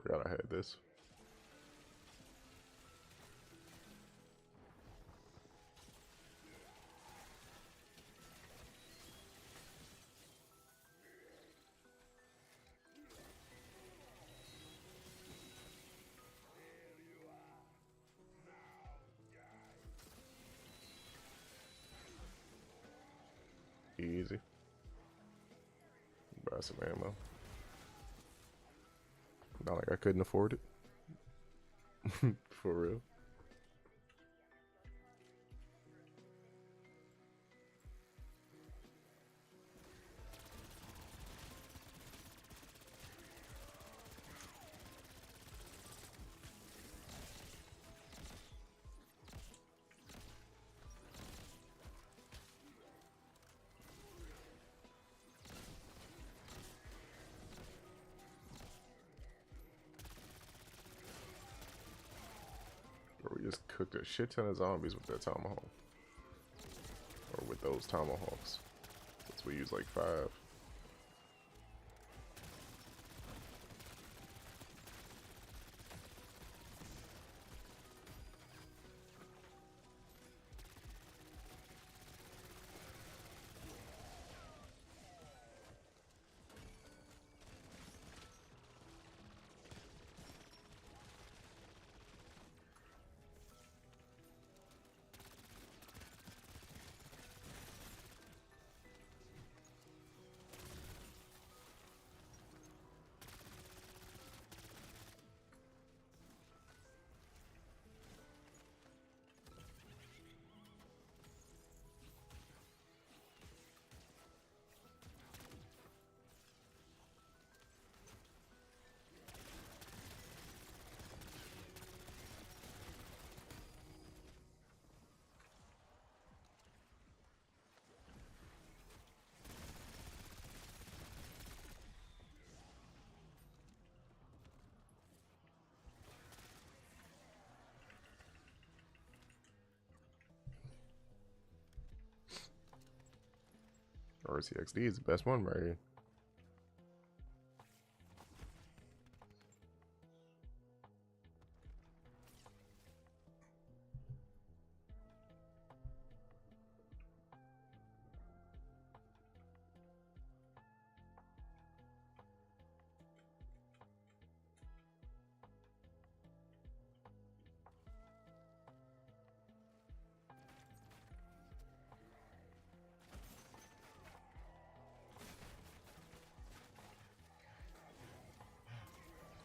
Forgot I had this. Easy. Buy some ammo. Not like I couldn't afford it. For real. Or we just cooked a shit ton of zombies with that tomahawk. Or with those tomahawks. Since we use like 5. RCXD is the best one right here.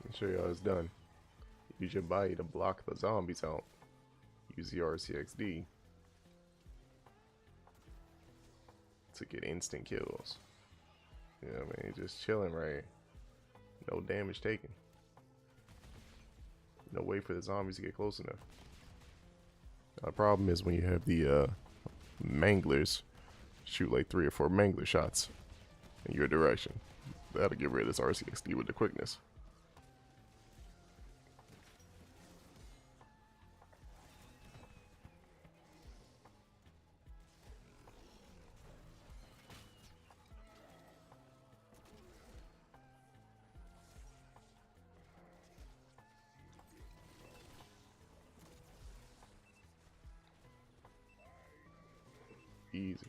Let me show you how it's done. Use your body to block the zombies out. Use the RCXD to get instant kills. You know what I mean? Just chilling right here. No damage taken. No wait for the zombies to get close enough. Now, the problem is when you have the manglers shoot like 3 or 4 mangler shots in your direction. That'll get rid of this RCXD with the quickness. Easy.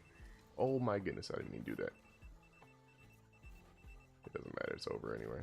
Oh my goodness, I didn't mean to do that. It doesn't matter, it's over anyway.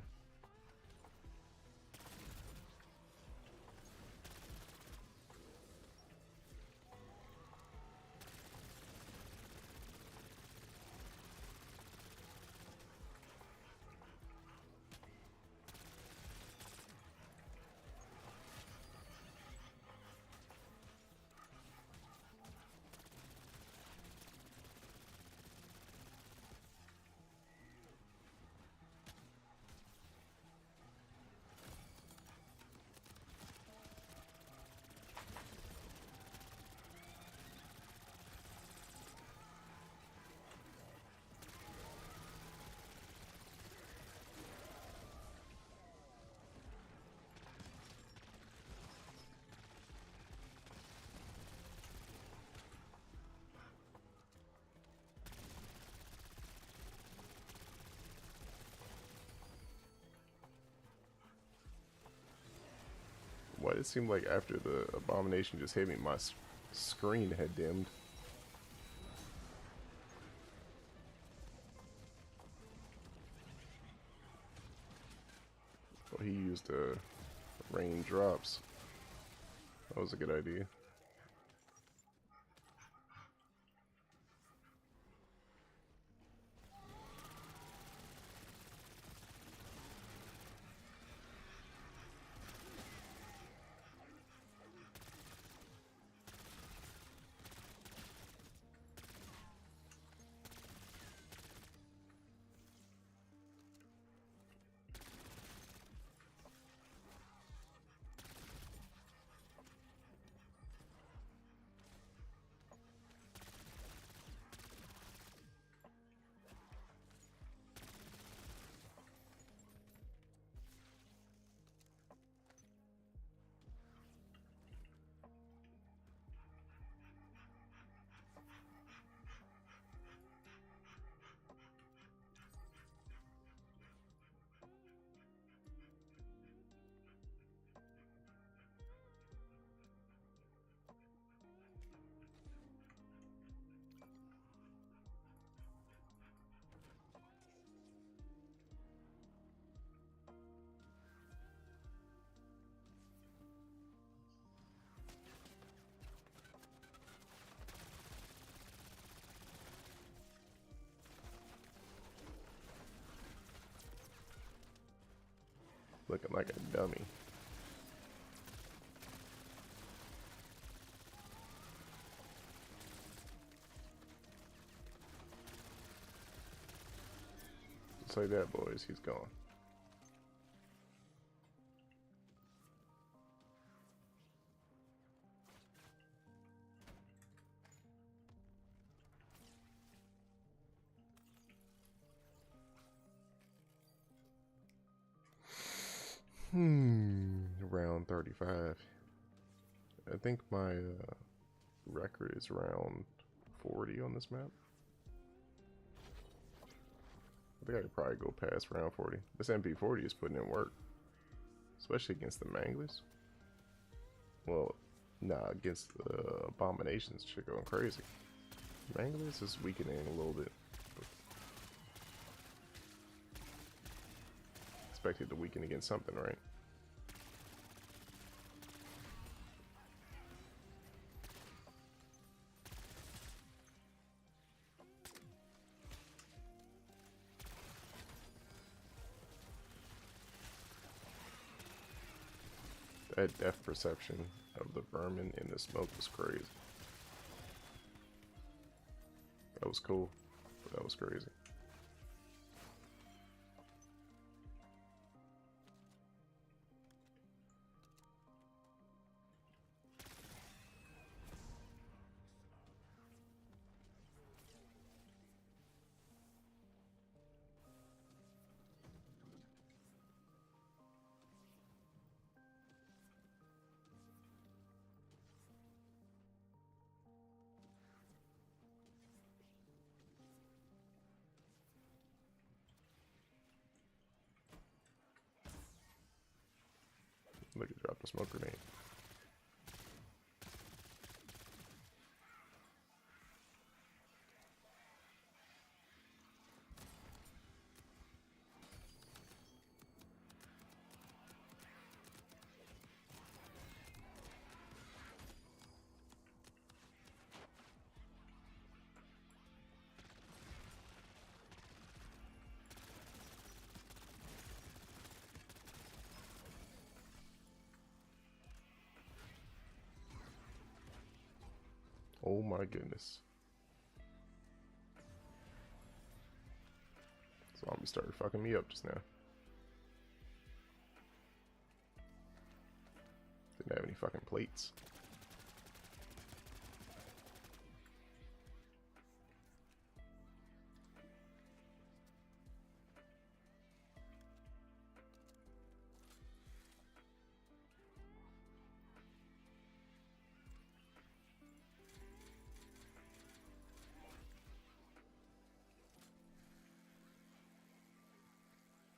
What it seemed like after the abomination just hit me, my screen had dimmed. Well, he used raindrops. That was a good idea. Looking like a dummy. Just like that, boys. He's gone. Round 35. I think my record is round 40 on this map. I think I could probably go past round 40. This MP40 is putting in work. Especially against the Manglers. Well, nah, against the Abominations, shit going crazy. Manglers is weakening a little bit. Expected to weaken against something, right? That depth perception of the vermin in the smoke was crazy. That was cool, but that was crazy. Look at drop the smoke grenade. Oh my goodness. Zombie started fucking me up just now. Didn't have any fucking plates.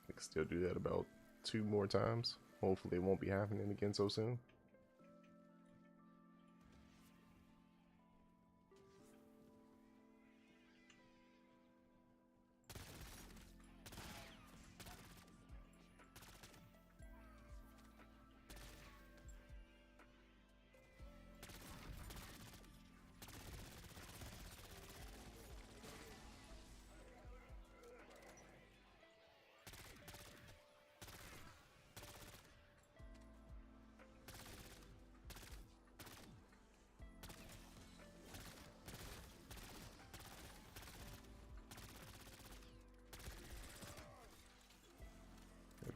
I can still do that about 2 more times. Hopefully it won't be happening again so soon.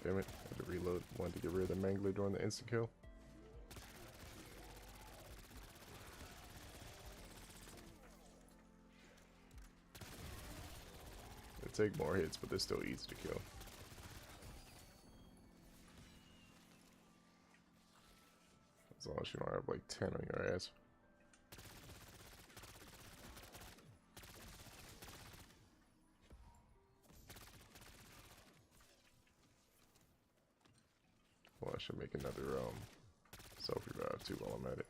Damn it, I had to reload. Wanted to get rid of the Mangler during the instant kill. They take more hits, but they're still easy to kill. As long as you don't have like 10 on your ass. Well, I should make another self-revive too while I'm at it.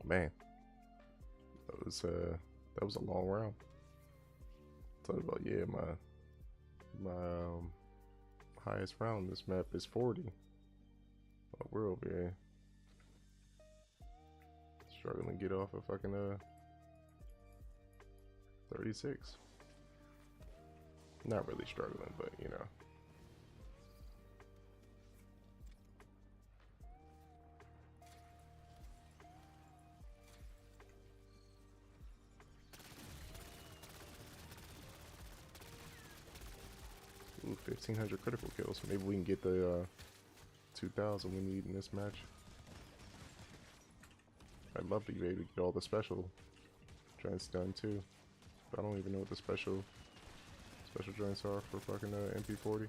man, that was a long round. Talk about, yeah, my highest round on this map is 40. But we're over here struggling to get off a fucking 36. Not really struggling, but you know. Ooh, 1,500 critical kills. Maybe we can get the 2,000 we need in this match. I'd love to be able to get all the special joints done too. But I don't even know what the special joints are for fucking MP40.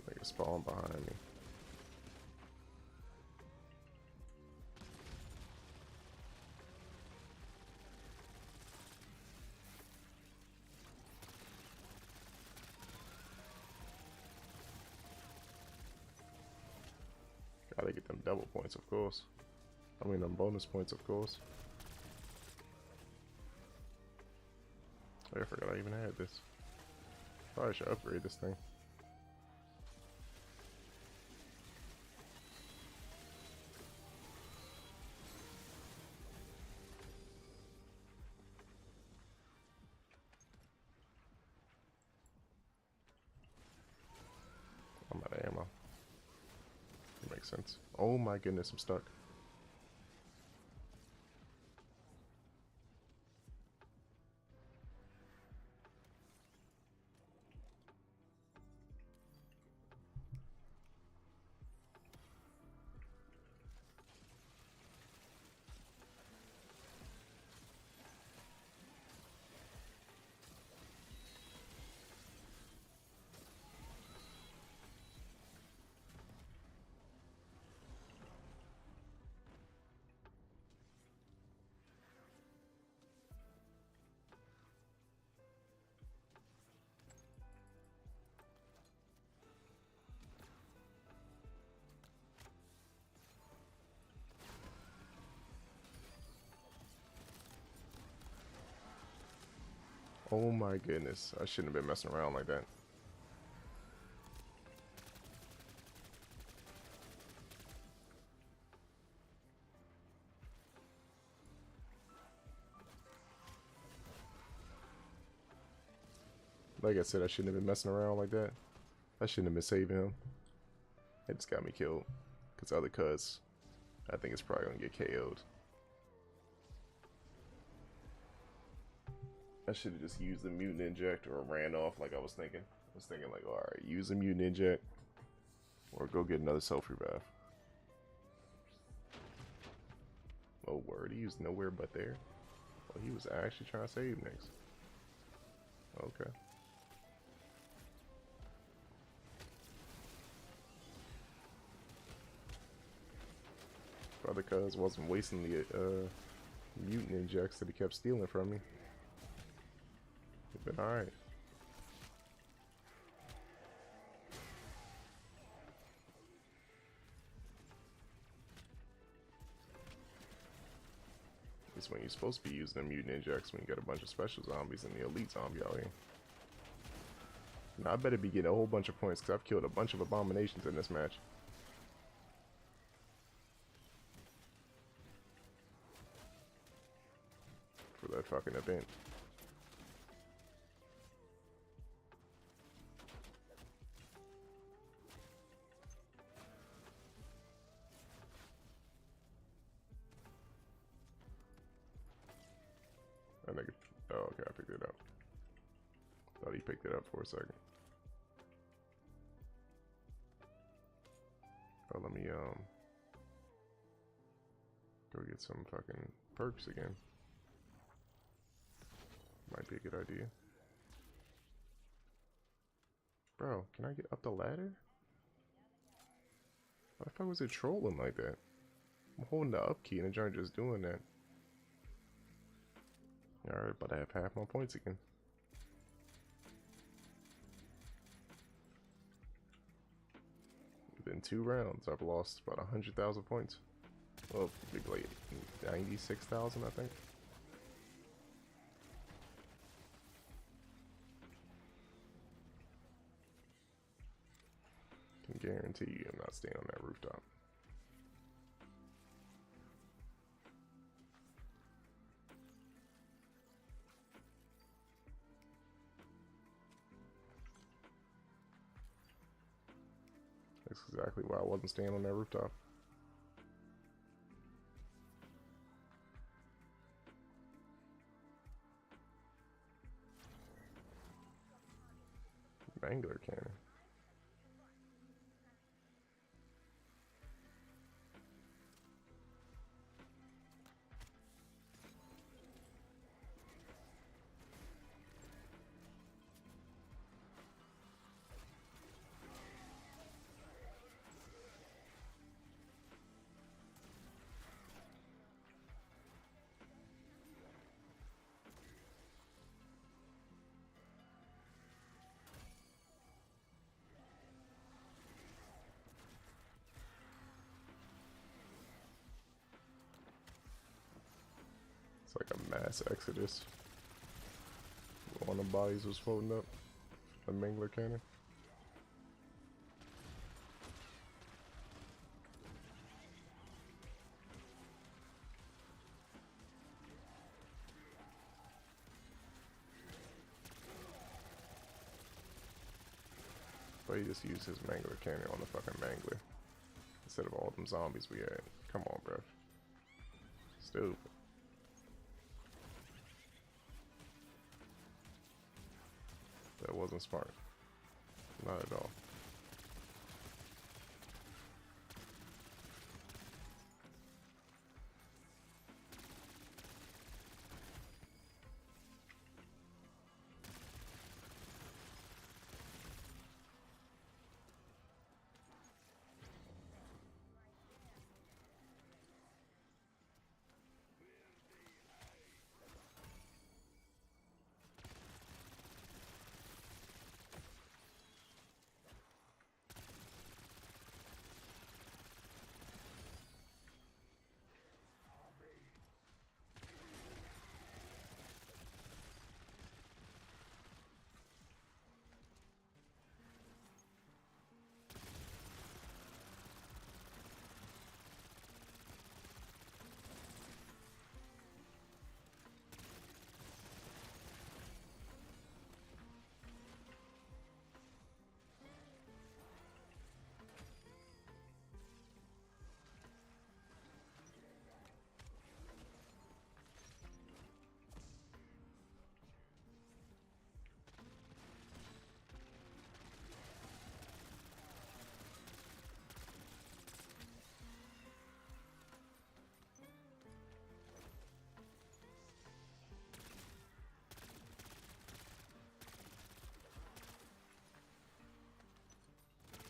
Like a spawn behind me. Gotta get them double points, of course. I mean, them bonus points, of course. I forgot I even had this. Probably should upgrade this thing. I'm out of ammo. That makes sense. Oh my goodness, I'm stuck. Oh my goodness, I shouldn't have been messing around like that. Like I said, I shouldn't have been messing around like that. I shouldn't have been saving him. It just got me killed. Because other cuz, I think it's probably going to get KO'd. I should have just used the mutant inject or ran off like I was thinking. I was thinking like, alright, use the mutant inject or go get another self revive. Oh word, he was nowhere but there. Well, he was actually trying to save next. Okay. Brother cuz wasn't wasting the mutant injects that he kept stealing from me. It's been alright. It's when you're supposed to be using the mutant injects when you got a bunch of special zombies and the elite zombie out here. Now I better be getting a whole bunch of points because I've killed a bunch of abominations in this match. For that fucking event. I think oh okay, I picked it up. Thought he picked it up for a second. But let me go get some fucking perks again. Might be a good idea. Bro, can I get up the ladder? Why the fuck was it trolling like that? I'm holding the up key and the joint just doing that. Alright, but I have half my points again. Within 2 rounds, I've lost about 100,000 points. Well, maybe like 96,000, I think. Can guarantee you I'm not staying on that rooftop. That's exactly why I wasn't staying on that rooftop. Mangler cannon. It's like a mass exodus. One of the bodies was floating up. A Mangler cannon. But he just used his Mangler cannon on the fucking Mangler instead of all them zombies we had. Come on, bro. Stupid. That wasn't smart. Not at all.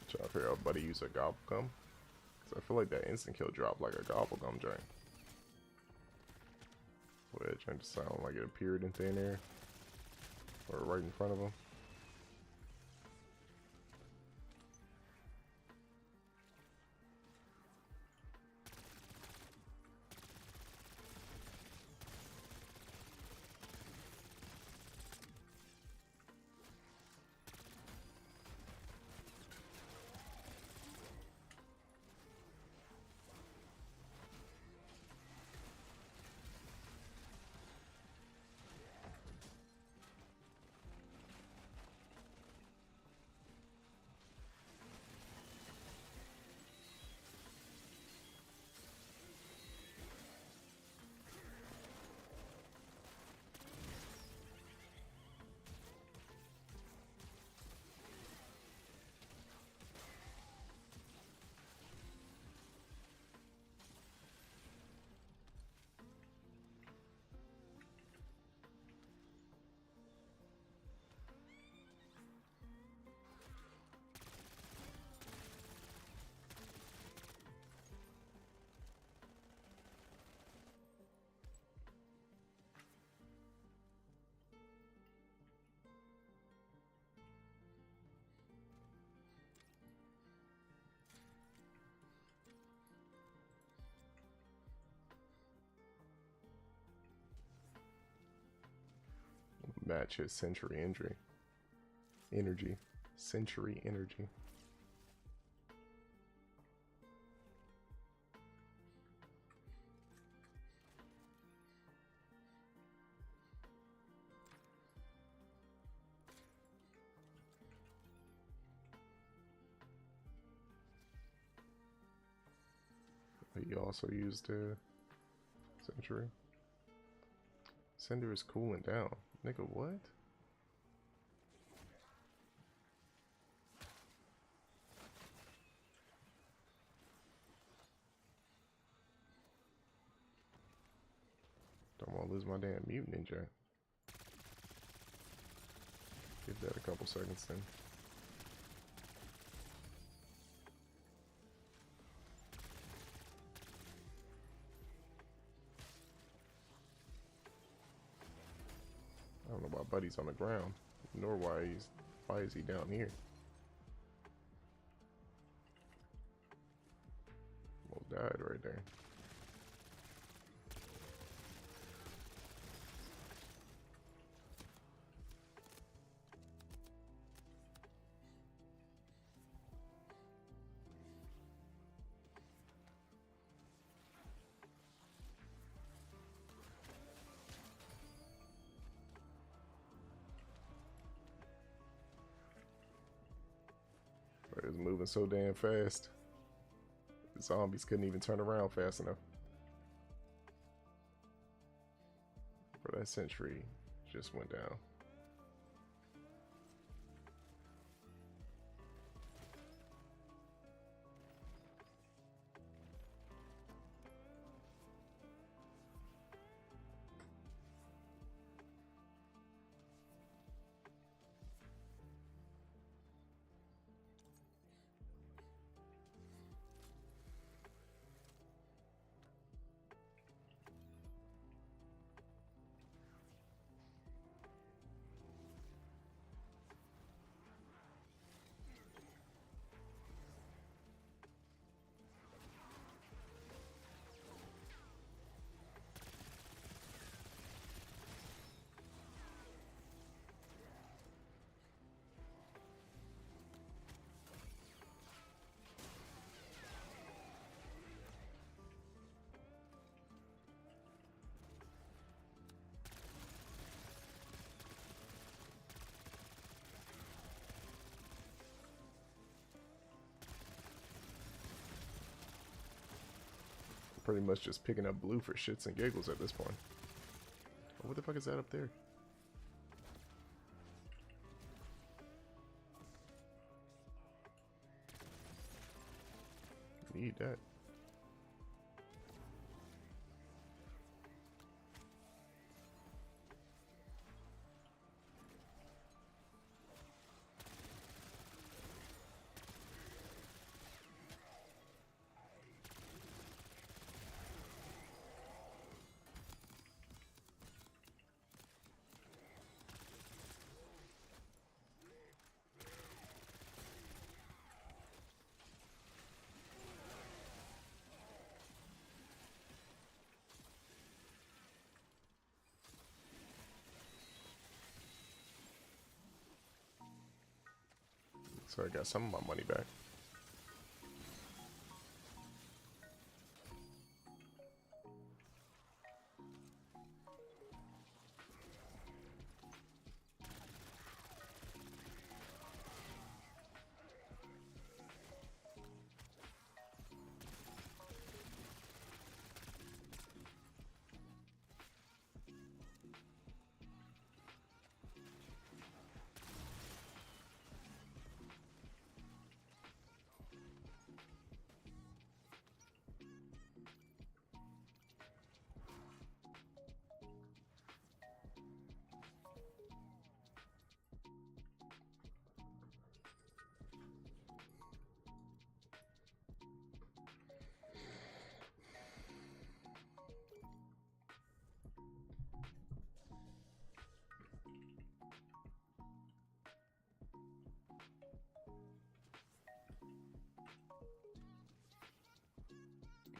Trying to figure out buddy use a gobble gum. Cause I feel like that instant kill dropped like a gobble gum joint. Where it trying to sound like it appeared in thin air. Or right in front of him. match his century energy. Century energy. He also used a century. Cinder is cooling down. Nigga, what? Don't want to lose my damn mutant ninja. Give that a couple seconds then. I don't know why Buddy's on the ground, nor why is he down here. Almost died right there. It was moving so damn fast. The zombies couldn't even turn around fast enough. Bro, that sentry just went down. Pretty much just picking up blue for shits and giggles at this point. Oh, what the fuck is that up there? Need that. So I got some of my money back.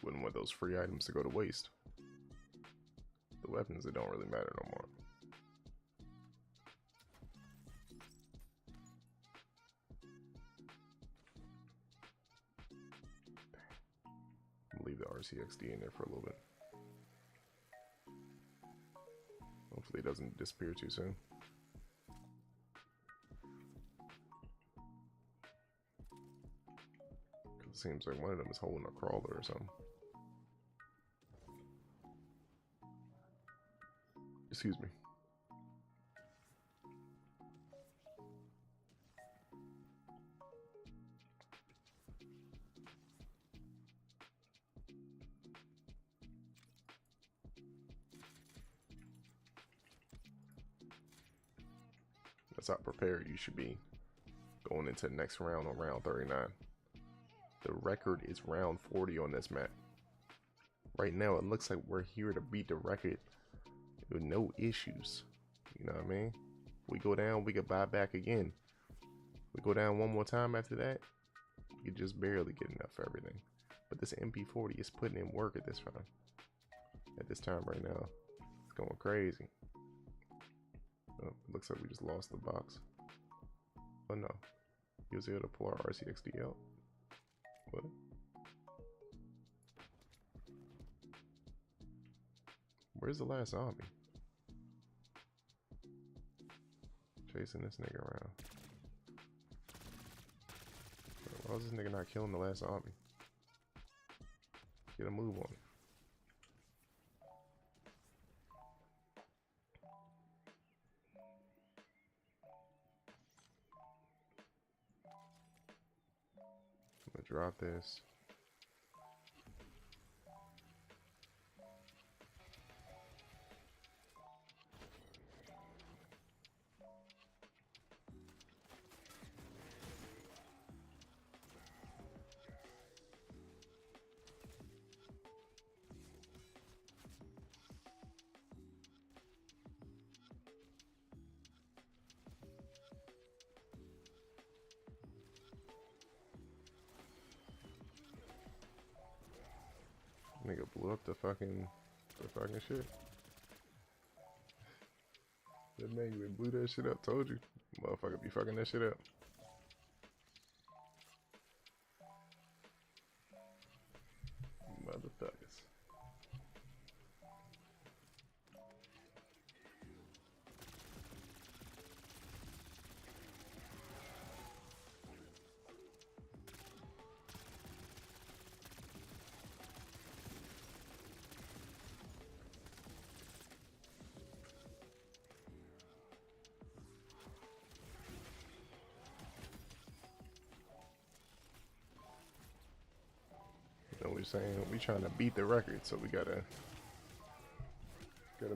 Wouldn't want those free items to go to waste. The weapons, it don't really matter no more. leave the RCXD in there for a little bit. Hopefully it doesn't disappear too soon. Cause it seems like one of them is holding a crawler or something. Excuse me. That's how prepared you should be going into the next round on round 39. The record is round 40 on this map. Right now, it looks like we're here to beat the record with no issues. You know what I mean? If we go down, we could buy back again. If we go down one more time after that, we could just barely get enough for everything. But this MP40 is putting in work at this time. At this time right now, it's going crazy. Oh, it looks like we just lost the box. Oh no, he was able to pull our RCXD out. What? Where's the last zombie? Chasing this nigga around. Why was this nigga not killing the last zombie? Get a move on it. I'm gonna drop this. Nigga blew up the fucking shit. That man blew that shit up, told you. Motherfucker be fucking that shit up. Motherfuckers. You know what we're saying? We trying to beat the record, so we gotta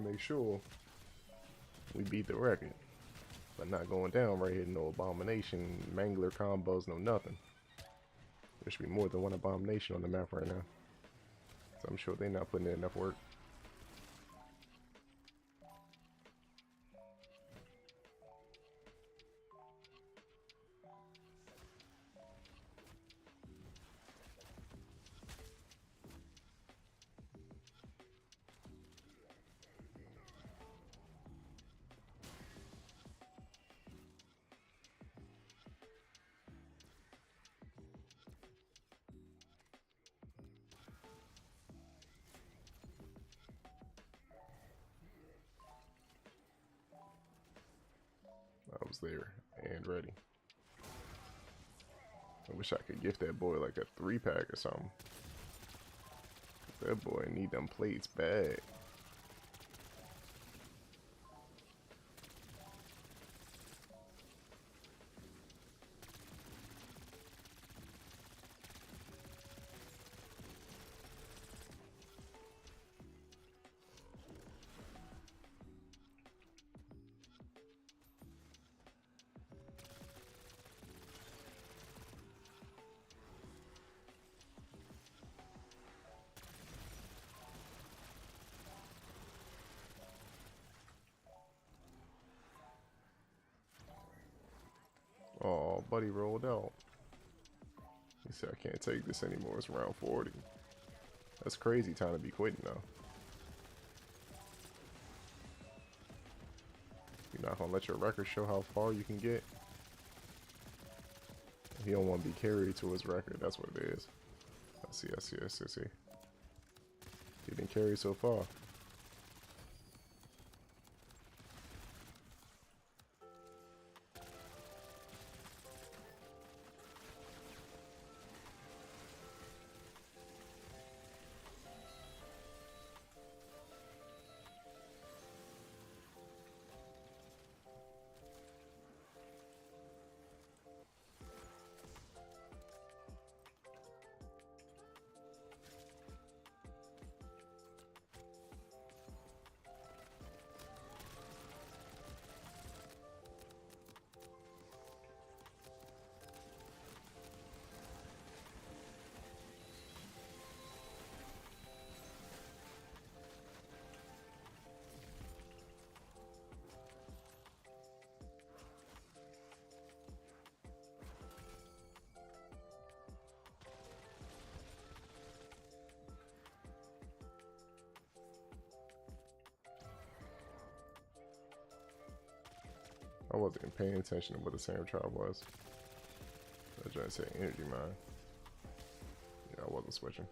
make sure we beat the record. But not going down right here, no abomination, mangler combos, no nothing. There should be more than one abomination on the map right now. So I'm sure they're not putting in enough work. I was there and ready. I wish I could gift that boy like a 3-pack or something. That boy need them plates bad. Oh, buddy rolled out. He said, I can't take this anymore. It's round 40. That's crazy time to be quitting though. You're not gonna let your record show how far you can get. He don't want to be carried to his record. That's what it is. I see. Getting carried so far. I wasn't paying attention to what the same trial was. I was trying to say energy mine. Yeah, I wasn't switching.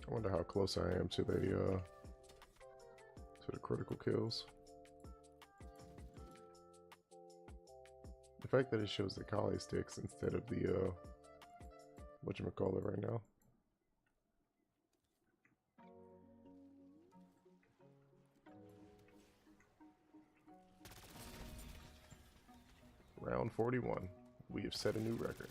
I wonder how close I am to the critical kills. The fact that it shows the collie sticks instead of the whatchamacallit right now. Round 41. We have set a new record.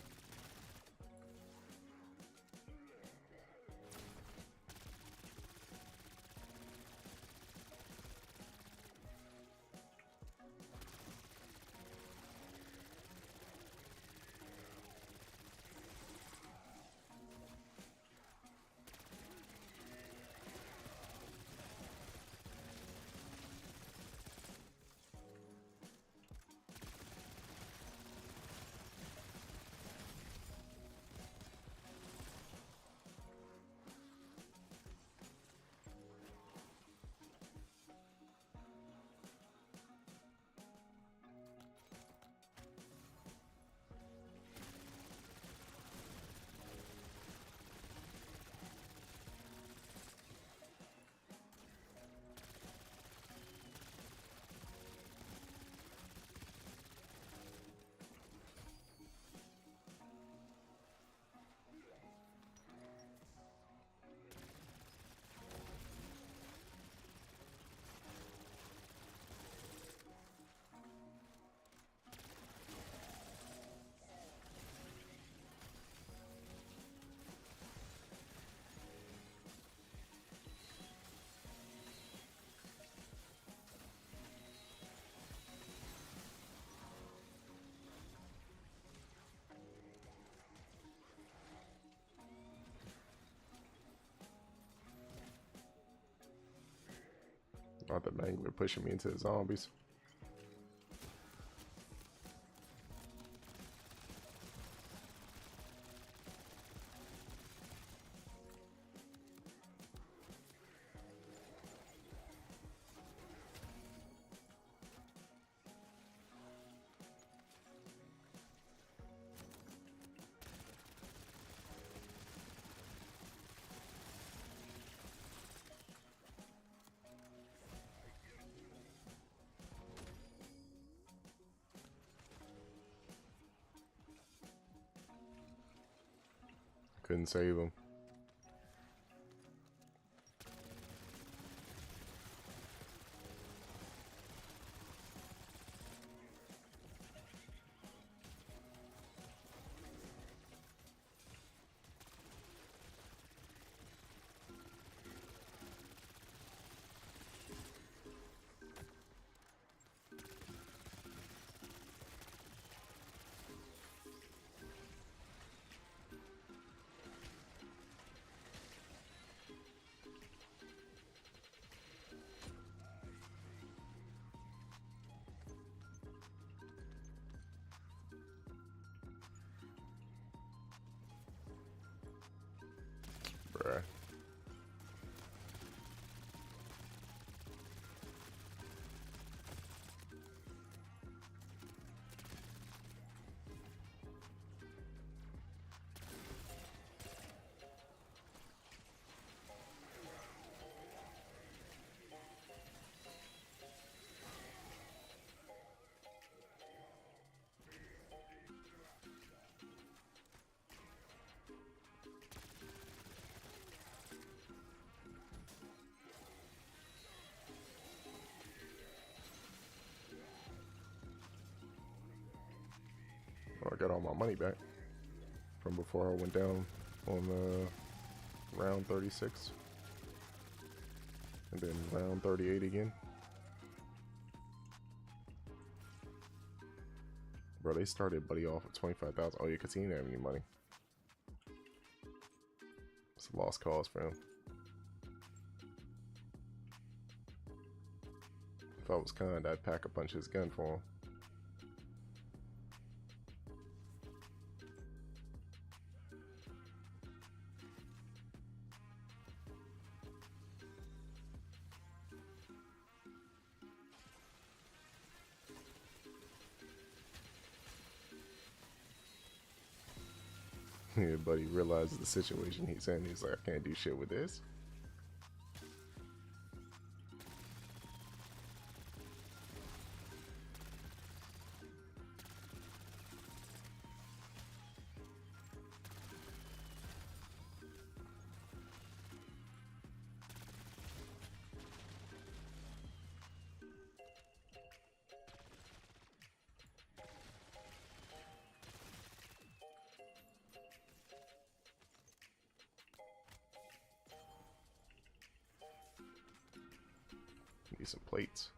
Oh, the mangler pushing me into the zombies. Couldn't save him. I got all my money back from before I went down on round 36. And then round 38 again. Bro, they started Buddy off with 25,000. Oh yeah, because he didn't have any money. It's a lost cause for him. If I was kind, I'd pack a punch his gun for him. Yeah, Buddy realizes the situation he's in. He's like, I can't do shit with this. Need some plates.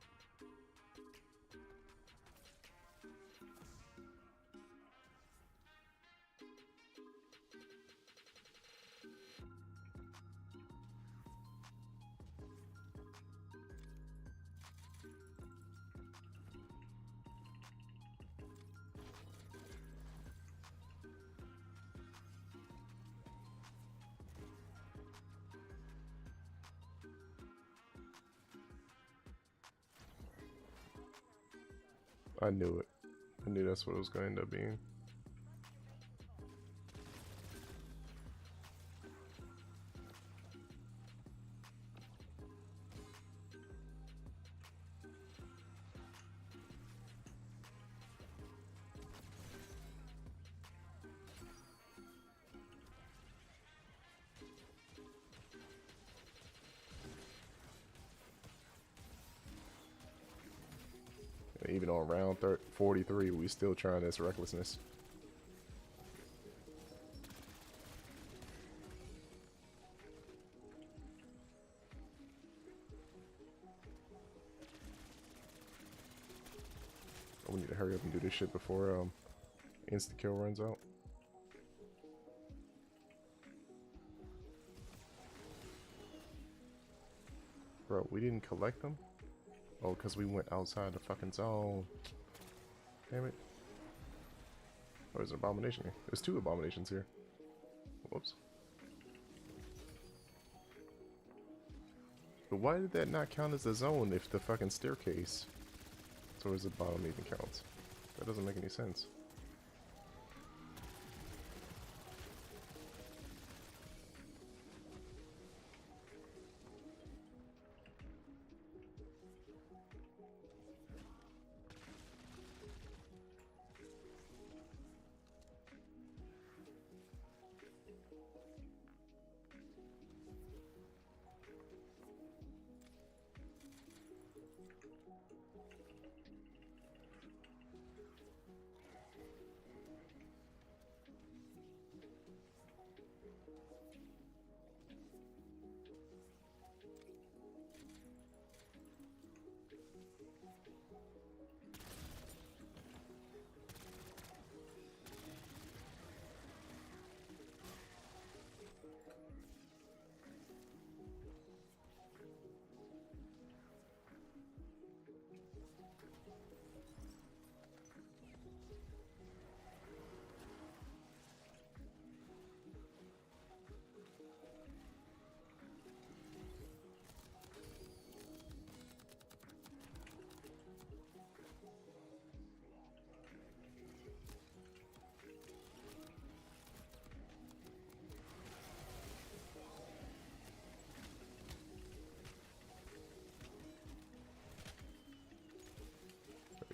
I knew it. I knew that's what it was going to end up being. Even on round 43, we still trying this recklessness. We need to hurry up and do this shit before insta kill runs out. Bro, we didn't collect them? Oh, because we went outside the fucking zone. Damn it. Oh, there's an abomination here. There's two abominations here. Whoops. But why did that not count as a zone if the fucking staircase towards the bottom even counts? That doesn't make any sense.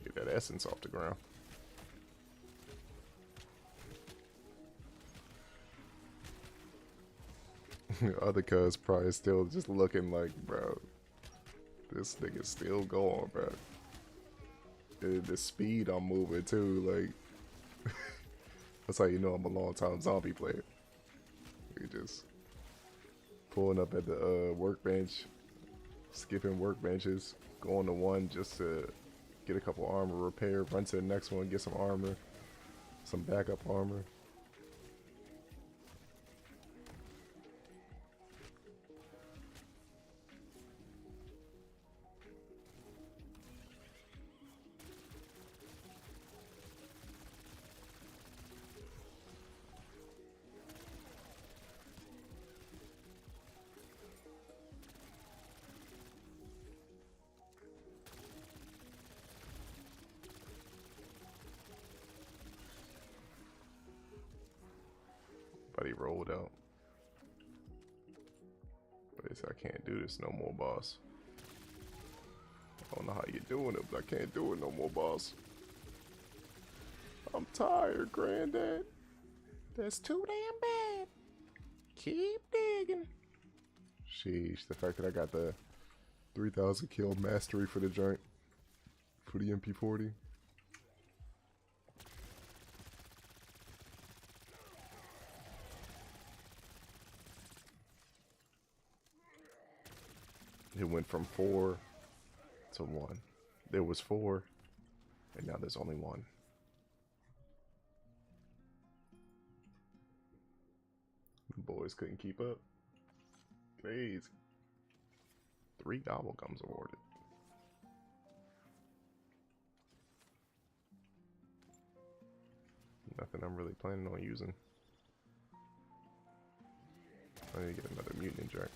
Get that essence off the ground. Other cuz probably still just looking like, bro, this nigga's still going, bro. The speed I'm moving too, like That's how you know I'm a long time zombie player. You just pulling up at the workbench, skipping workbenches, going to one just to get a couple armor repair, run to the next one, get some armor, some backup armor. But he rolled out. But he said, I can't do this no more, boss. I don't know how you're doing it, but I can't do it no more, boss. I'm tired, Granddad. That's too damn bad. Keep digging. Sheesh, the fact that I got the 3,000 kill mastery for the joint, for the MP40. It went from 4 to 1. There was 4, and now there's only 1. The boys couldn't keep up. Crazy. 3 gobblegums awarded. Nothing I'm really planning on using. I need to get another mutant inject.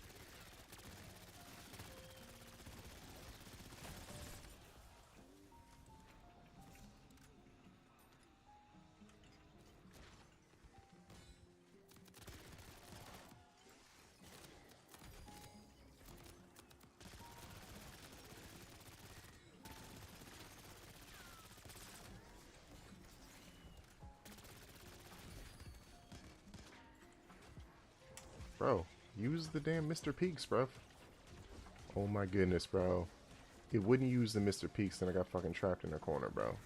Bro, use the damn Mr. Peaks, bro. Oh my goodness, bro. It wouldn't use the Mr. Peaks, then I got fucking trapped in a corner, bro.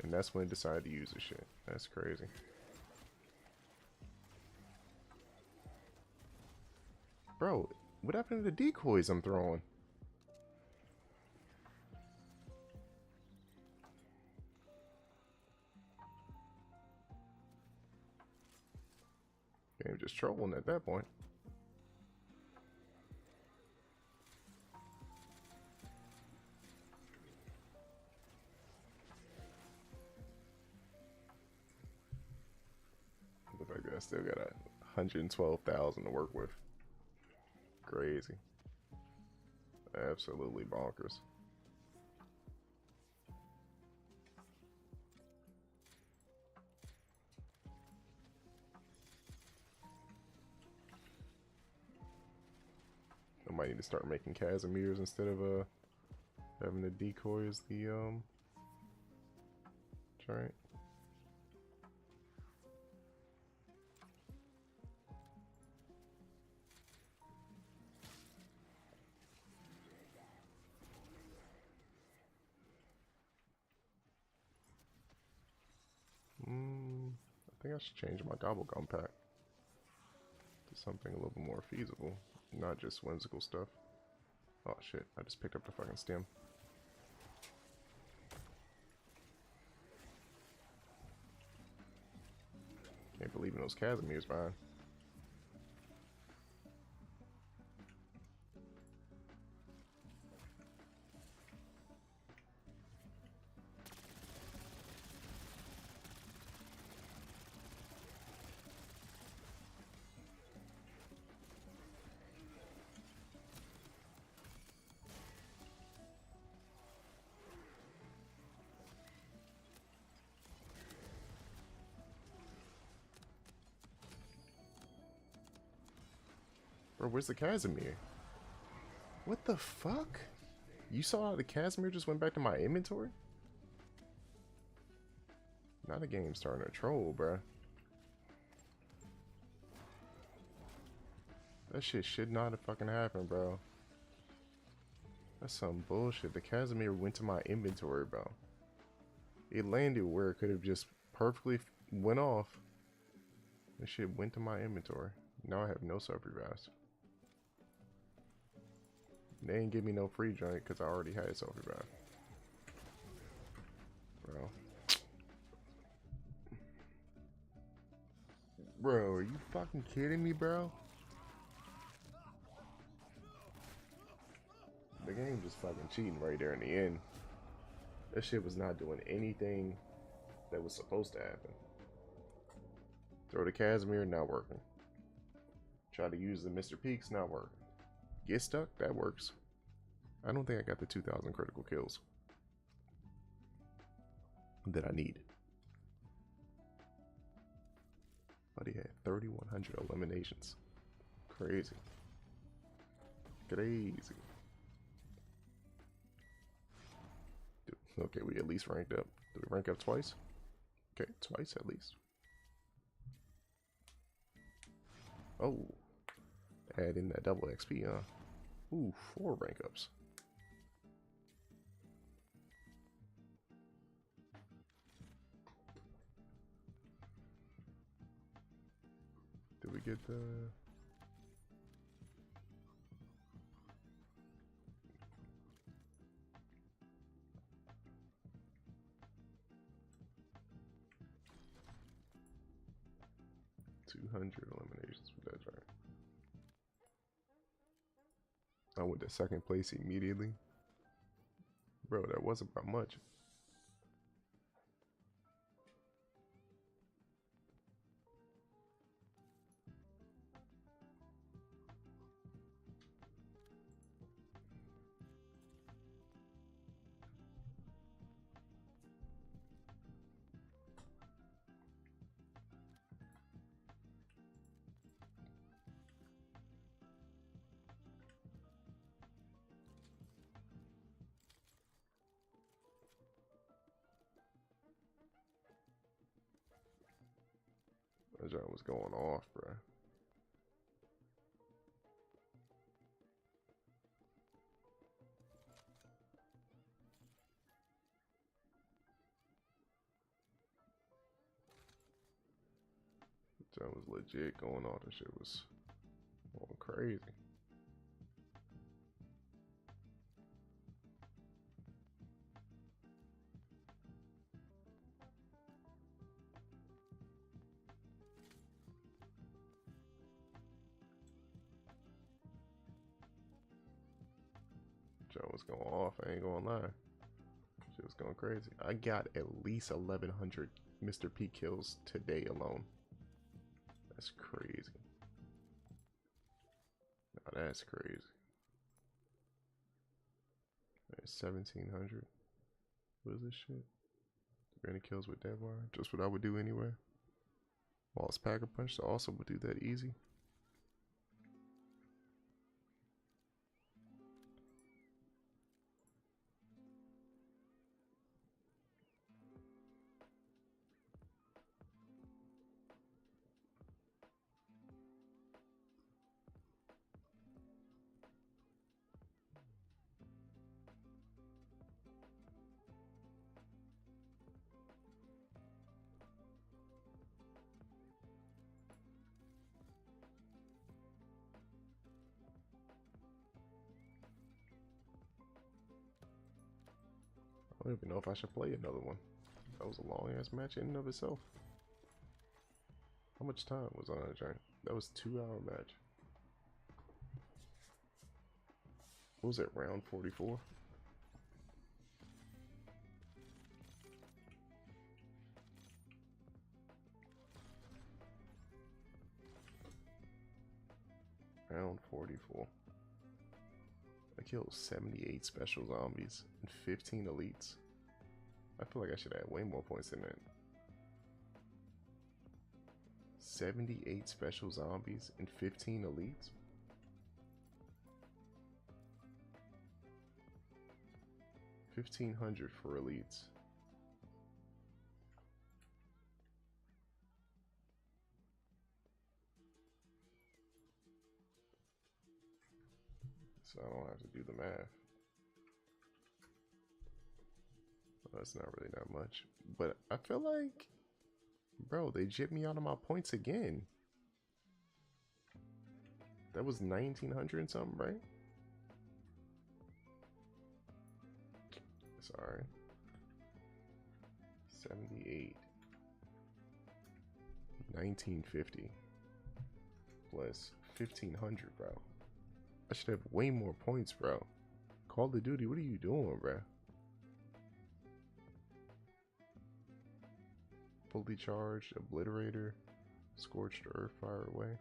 And that's when it decided to use this shit. That's crazy. Bro, what happened to the decoys I'm throwing? Game just trolling at that point. The fact that I still got 112,000 to work with. Crazy. Absolutely bonkers. I might need to start making Casimirs instead of having the decoy as the giant. I think I should change my gobblegum pack to something a little bit more feasible, not just whimsical stuff. Oh shit, I just picked up the fucking stem. Can't believe in those Casimirs, man. Bro, where's the Casimir? What the fuck? You saw how the Casimir just went back to my inventory? Now the game's starting to troll, bruh. That shit should not have fucking happened, bro. That's some bullshit. The Casimir went to my inventory, bro. It landed where it could have just perfectly went off. This shit went to my inventory. Now I have no self-revives. They ain't give me no free joint because I already had self-revive. Bro. Bro, are you fucking kidding me, bro? The game just fucking cheating right there in the end. That shit was not doing anything that was supposed to happen. Throw the Casimir, not working. Try to use the Mr. Peaks, not working. Get stuck, that works. I don't think I got the 2,000 critical kills that I need. But he had 3,100 eliminations. Crazy. Crazy. Dude, okay, we at least ranked up. Did we rank up twice? Okay, twice at least. Oh. Add in that double XP, huh? Ooh, 4 rank ups. Did we get the... $200 eliminations for that giant. I went to second place immediately. Bro, that wasn't by much. That giant was going off, bro. That was legit going off. That shit was going crazy. That was going off. I ain't gonna lie. Shit was going crazy. I got at least 1,100 Mr. P kills today alone. That's crazy. Now that's crazy. That's 1,700. What is this shit? 300 kills with dead wire. Just what I would do anyway. Wallace Packer Punch also would do that easy. I don't even know if I should play another one. That was a long ass match in and of itself. How much time was on that giant? That was a 2-hour match. What was it, round 44? Round 44. I killed 78 special zombies and 15 elites. I feel like I should add way more points than that. 78 special zombies and 15 elites? $1,500 for elites. So I don't have to do the math. Well, that's not really that much. But I feel like Bro, they jipped me out of my points again. That was 1900 and something, right? Sorry. 78. 1950. Plus 1500, bro. I should have way more points, bro. Call of Duty, what are you doing, bro? Fully charged, obliterator, scorched earth, fire away.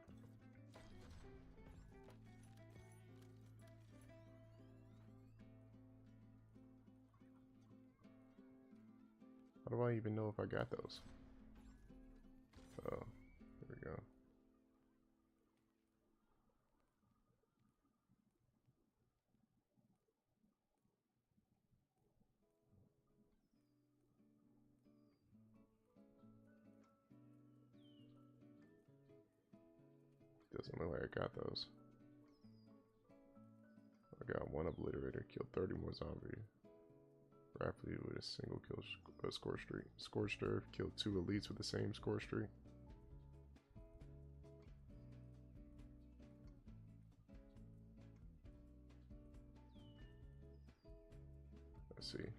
How do I even know if I got those? Oh, here we go. Doesn't look like I got those. I got one obliterator, killed 30 more zombies. Rapidly with a single kill score streak. Scorched earth, killed 2 elites with the same score streak. Let's see.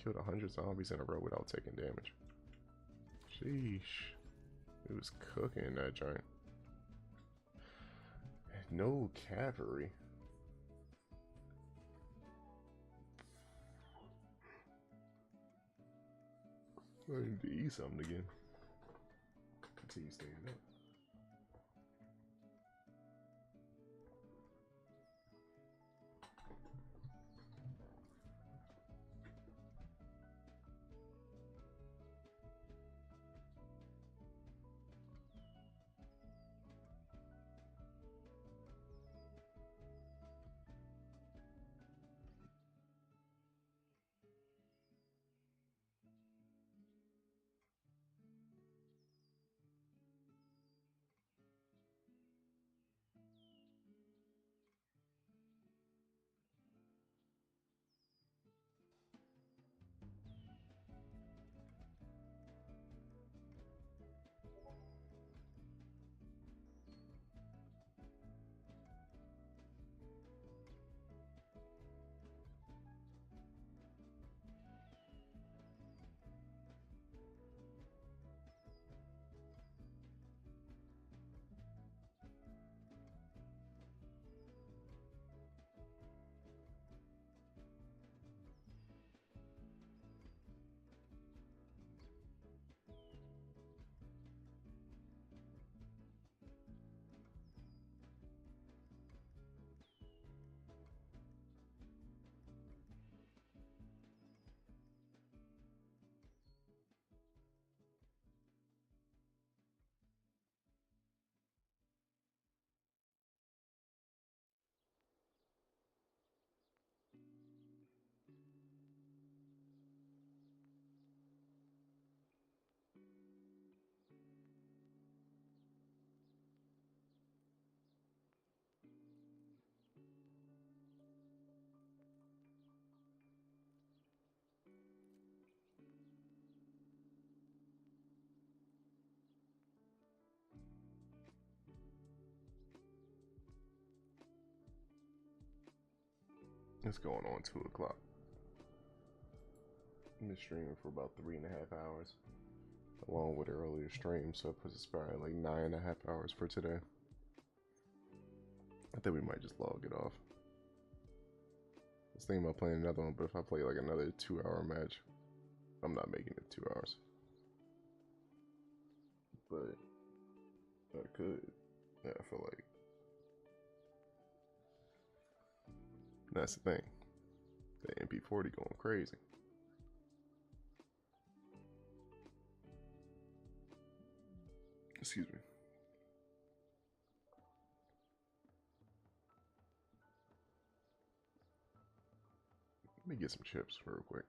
Killed 100 zombies in a row without taking damage. Sheesh. It was cooking that giant. No cavalry. I need to eat something again. Continue staying up. It's going on 2 o'clock. I've been streaming for about 3.5 hours, along with an earlier stream, so it puts us probably like 9.5 hours for today. I think we might just log it off. I was thinking about playing another one, but if I play like another 2-hour match, I'm not making it 2 hours. But I could. Yeah, I feel like that's the thing. The MP40 going crazy. Excuse me. Let me get some chips real quick.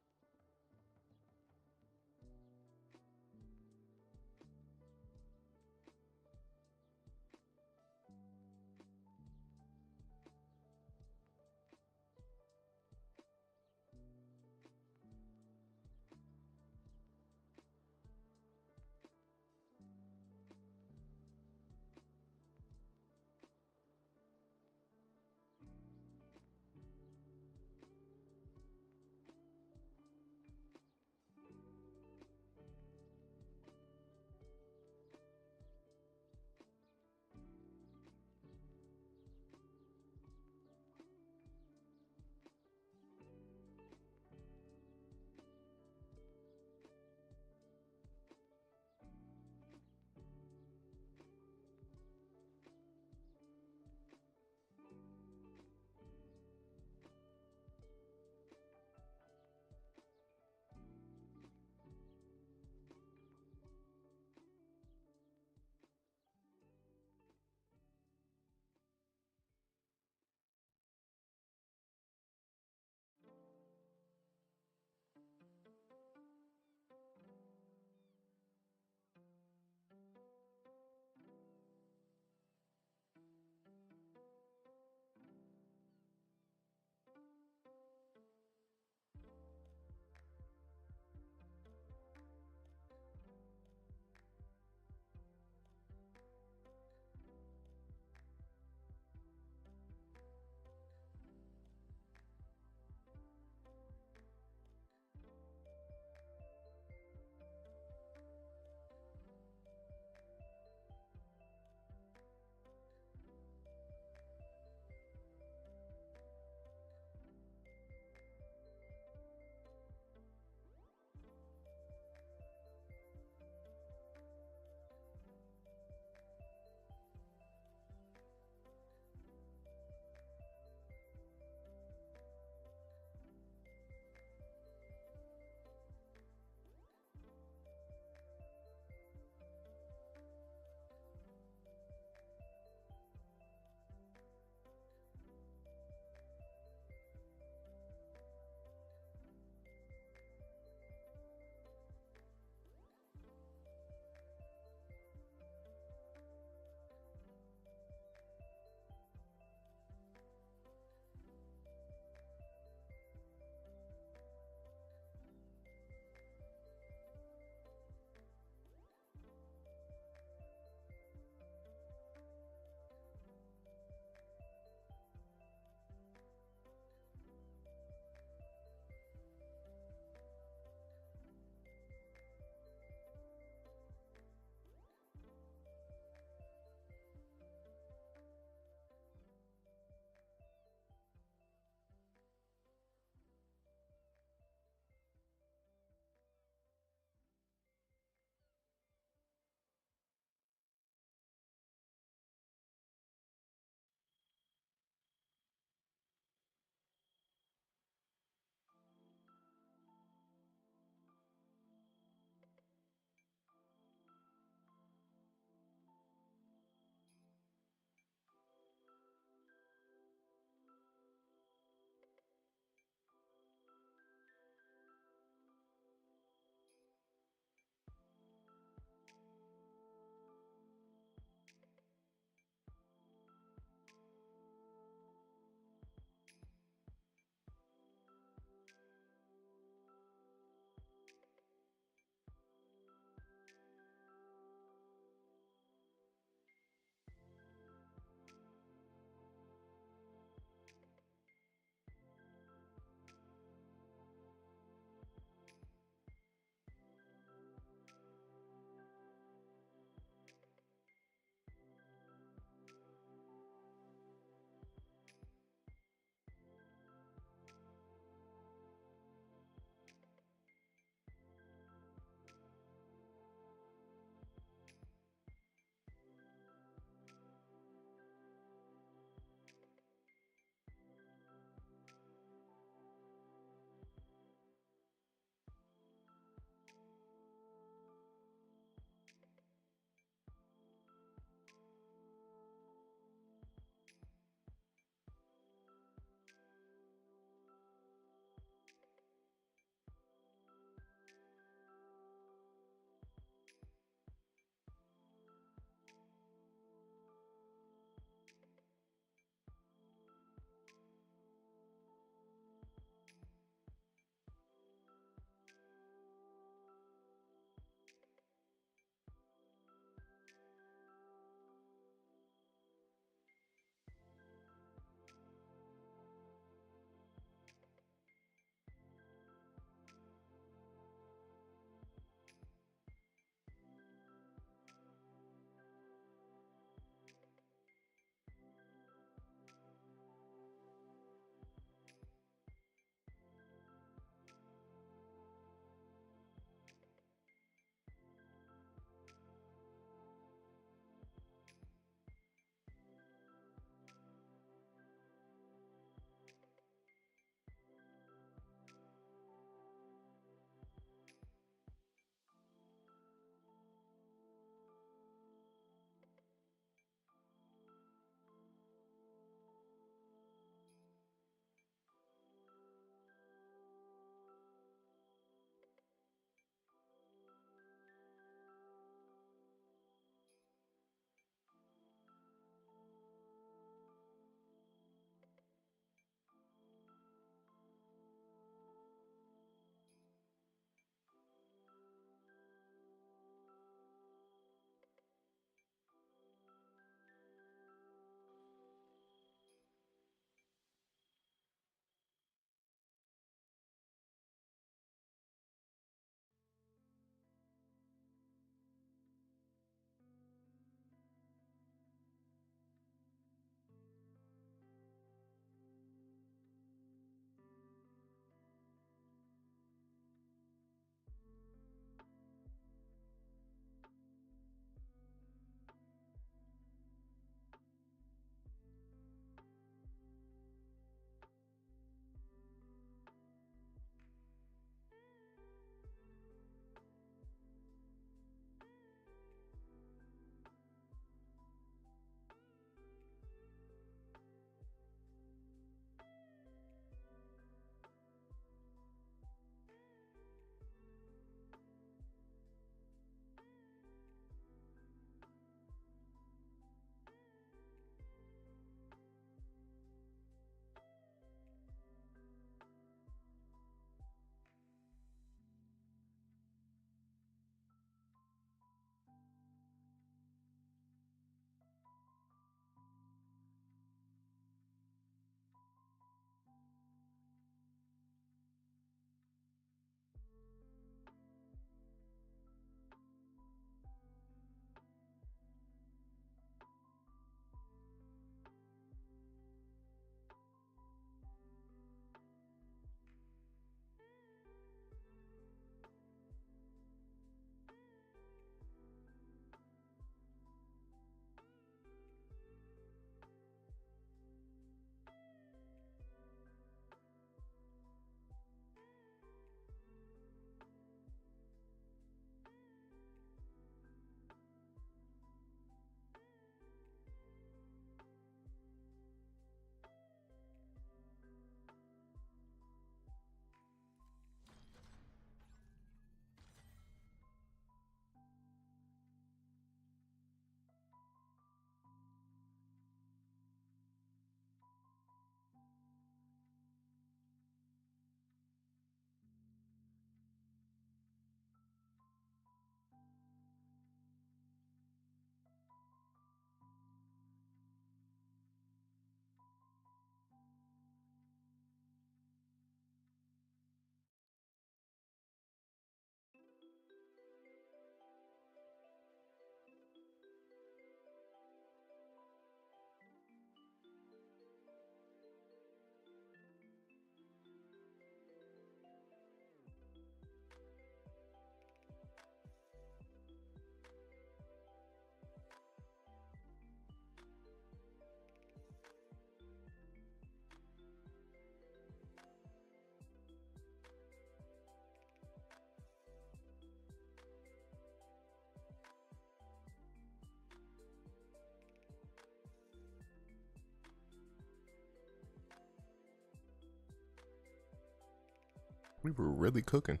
We were really cooking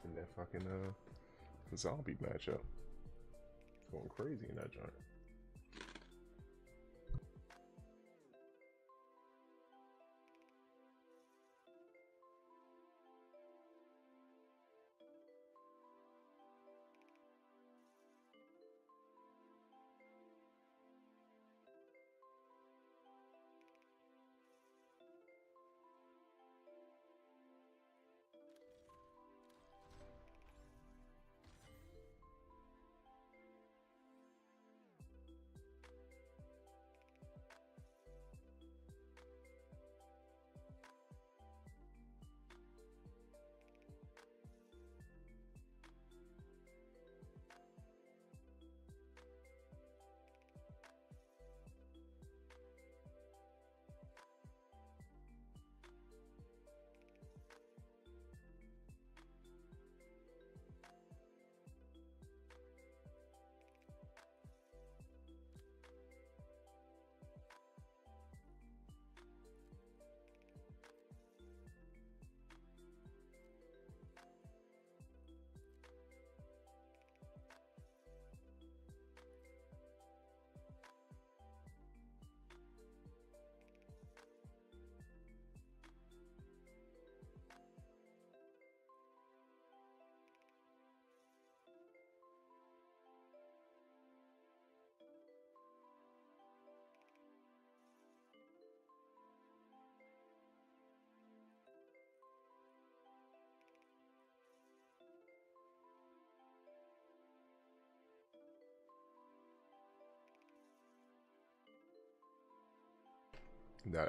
in that fucking zombie matchup. Going crazy in that joint.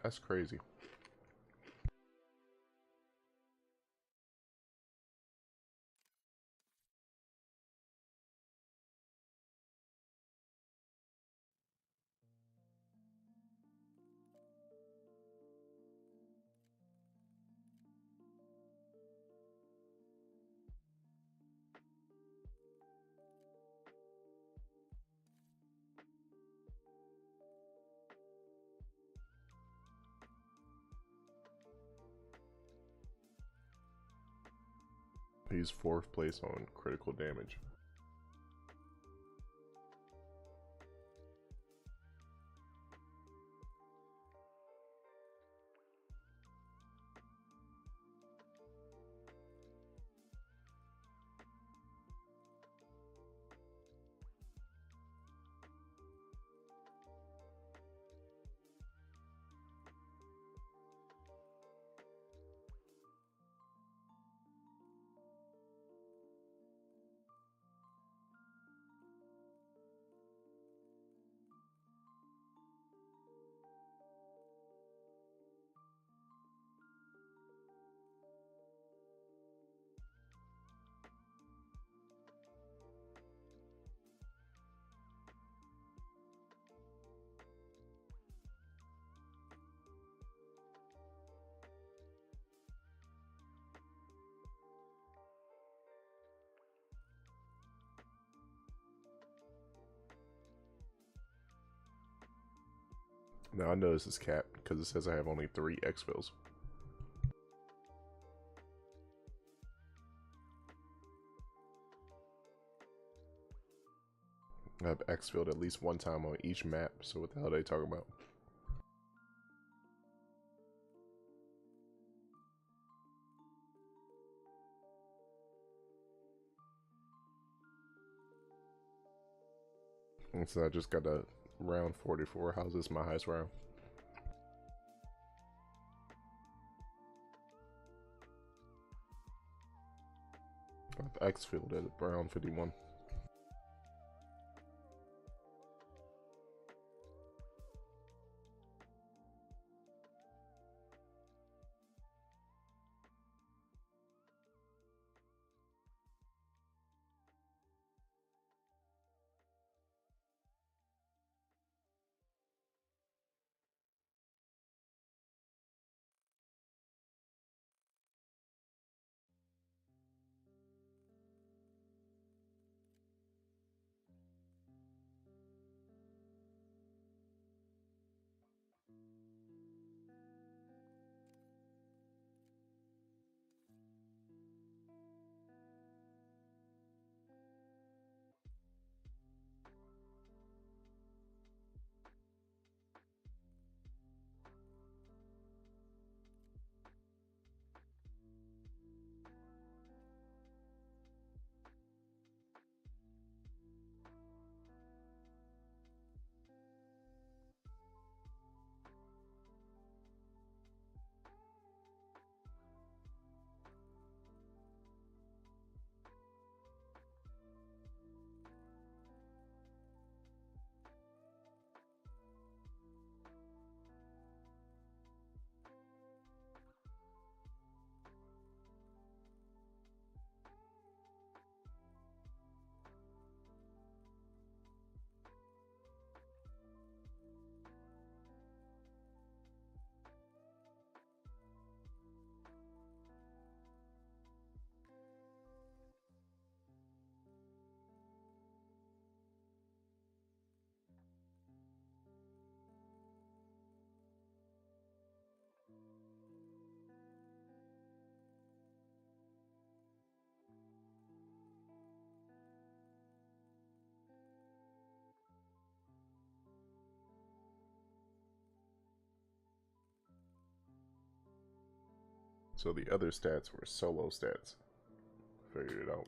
That's crazy. He's fourth place on critical damage. Now I know this is capped because it says I have only 3 exfils. I have exfilled at least one time on each map, so what the hell are they talking about? And so I just got a round 44. How's this my highest round? I've exfilled at round 51. So the other stats were solo stats. Figured it out.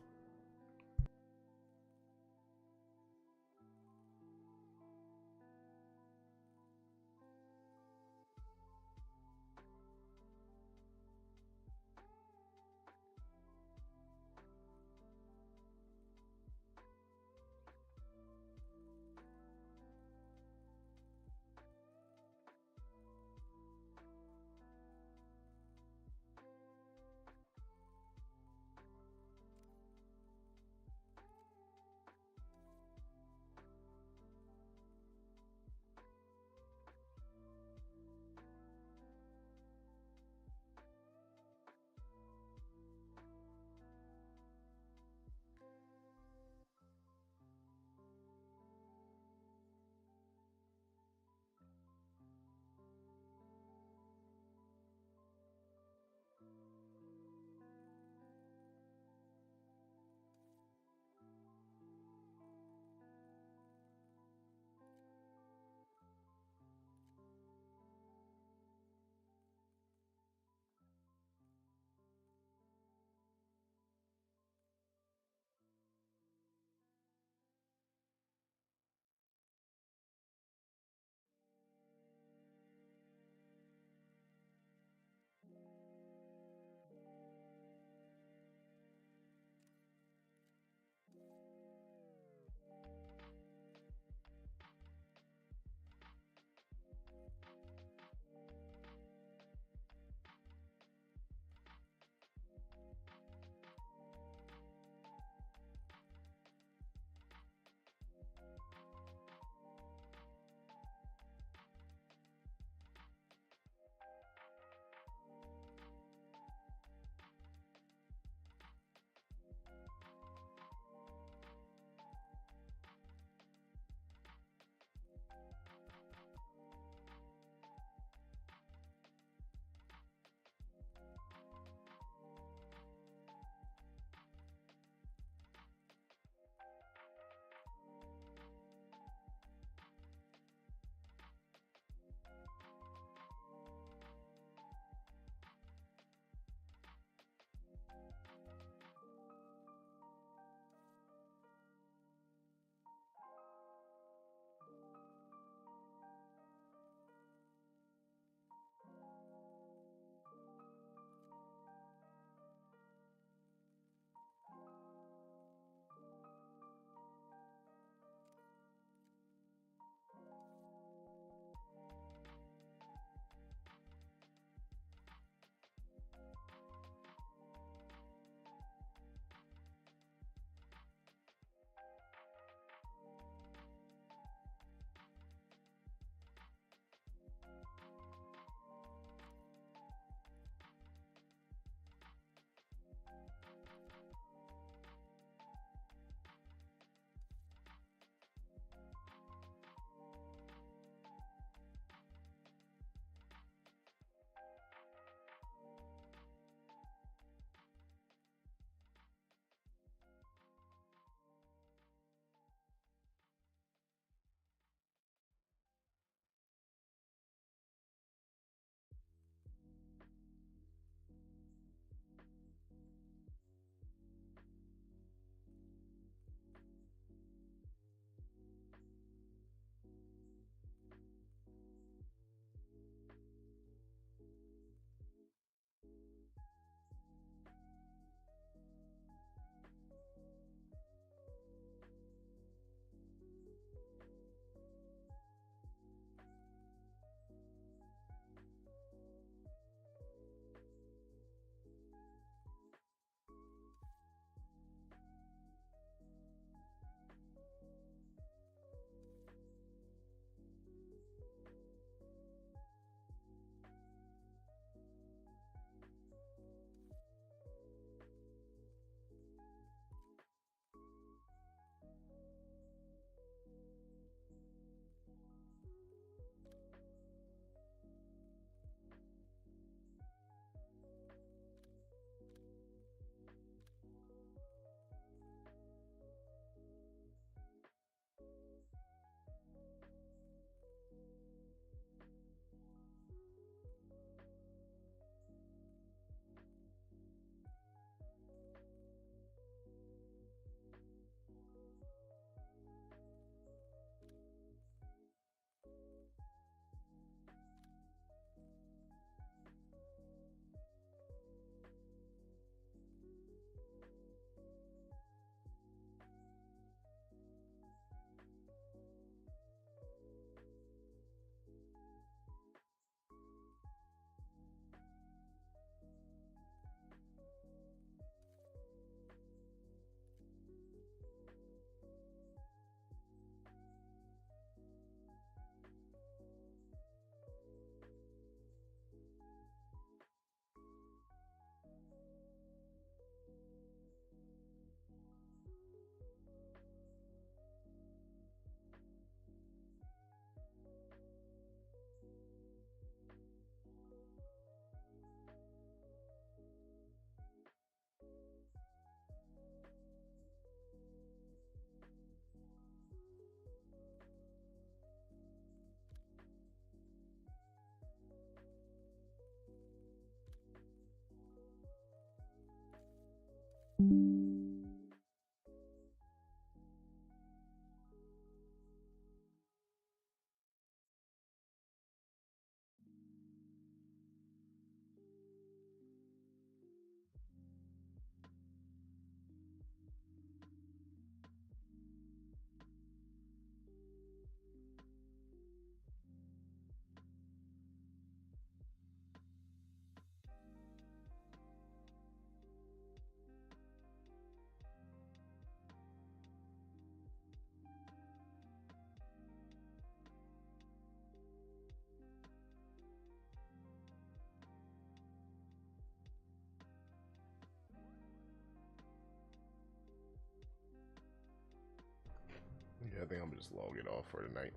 I think I'm gonna just log it off for tonight.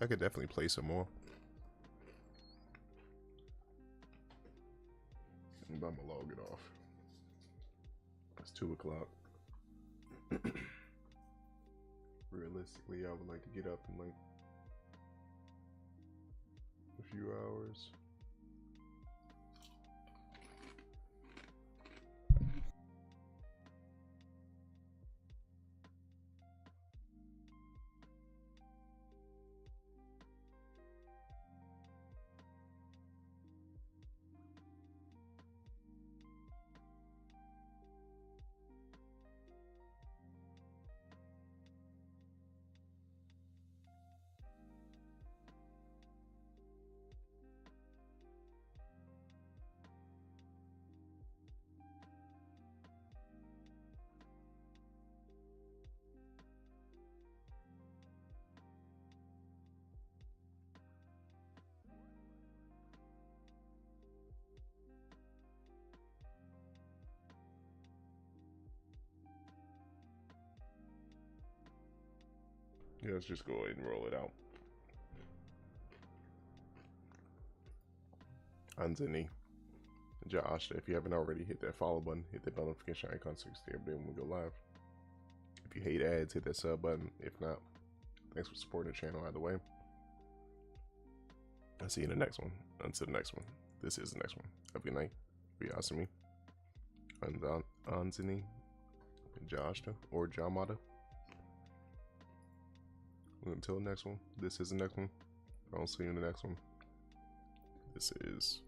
I could definitely play some more, but I'm gonna log it off. It's 2 o'clock. Realistically, I would like to get up in like a few hours. Yeah, let's just go ahead and roll it out. Anthony, Josh, if you haven't already, hit that follow button, hit that notification icon so you stay updated when we go live. If you hate ads, hit that sub button. If not, thanks for supporting the channel either way. I'll see you in the next one. Until the next one. This is the next one. Have a good night. Be awesome. Anthony, Josh, or Jamada. Until the next one. This is the next one. I'll see you in the next one. This is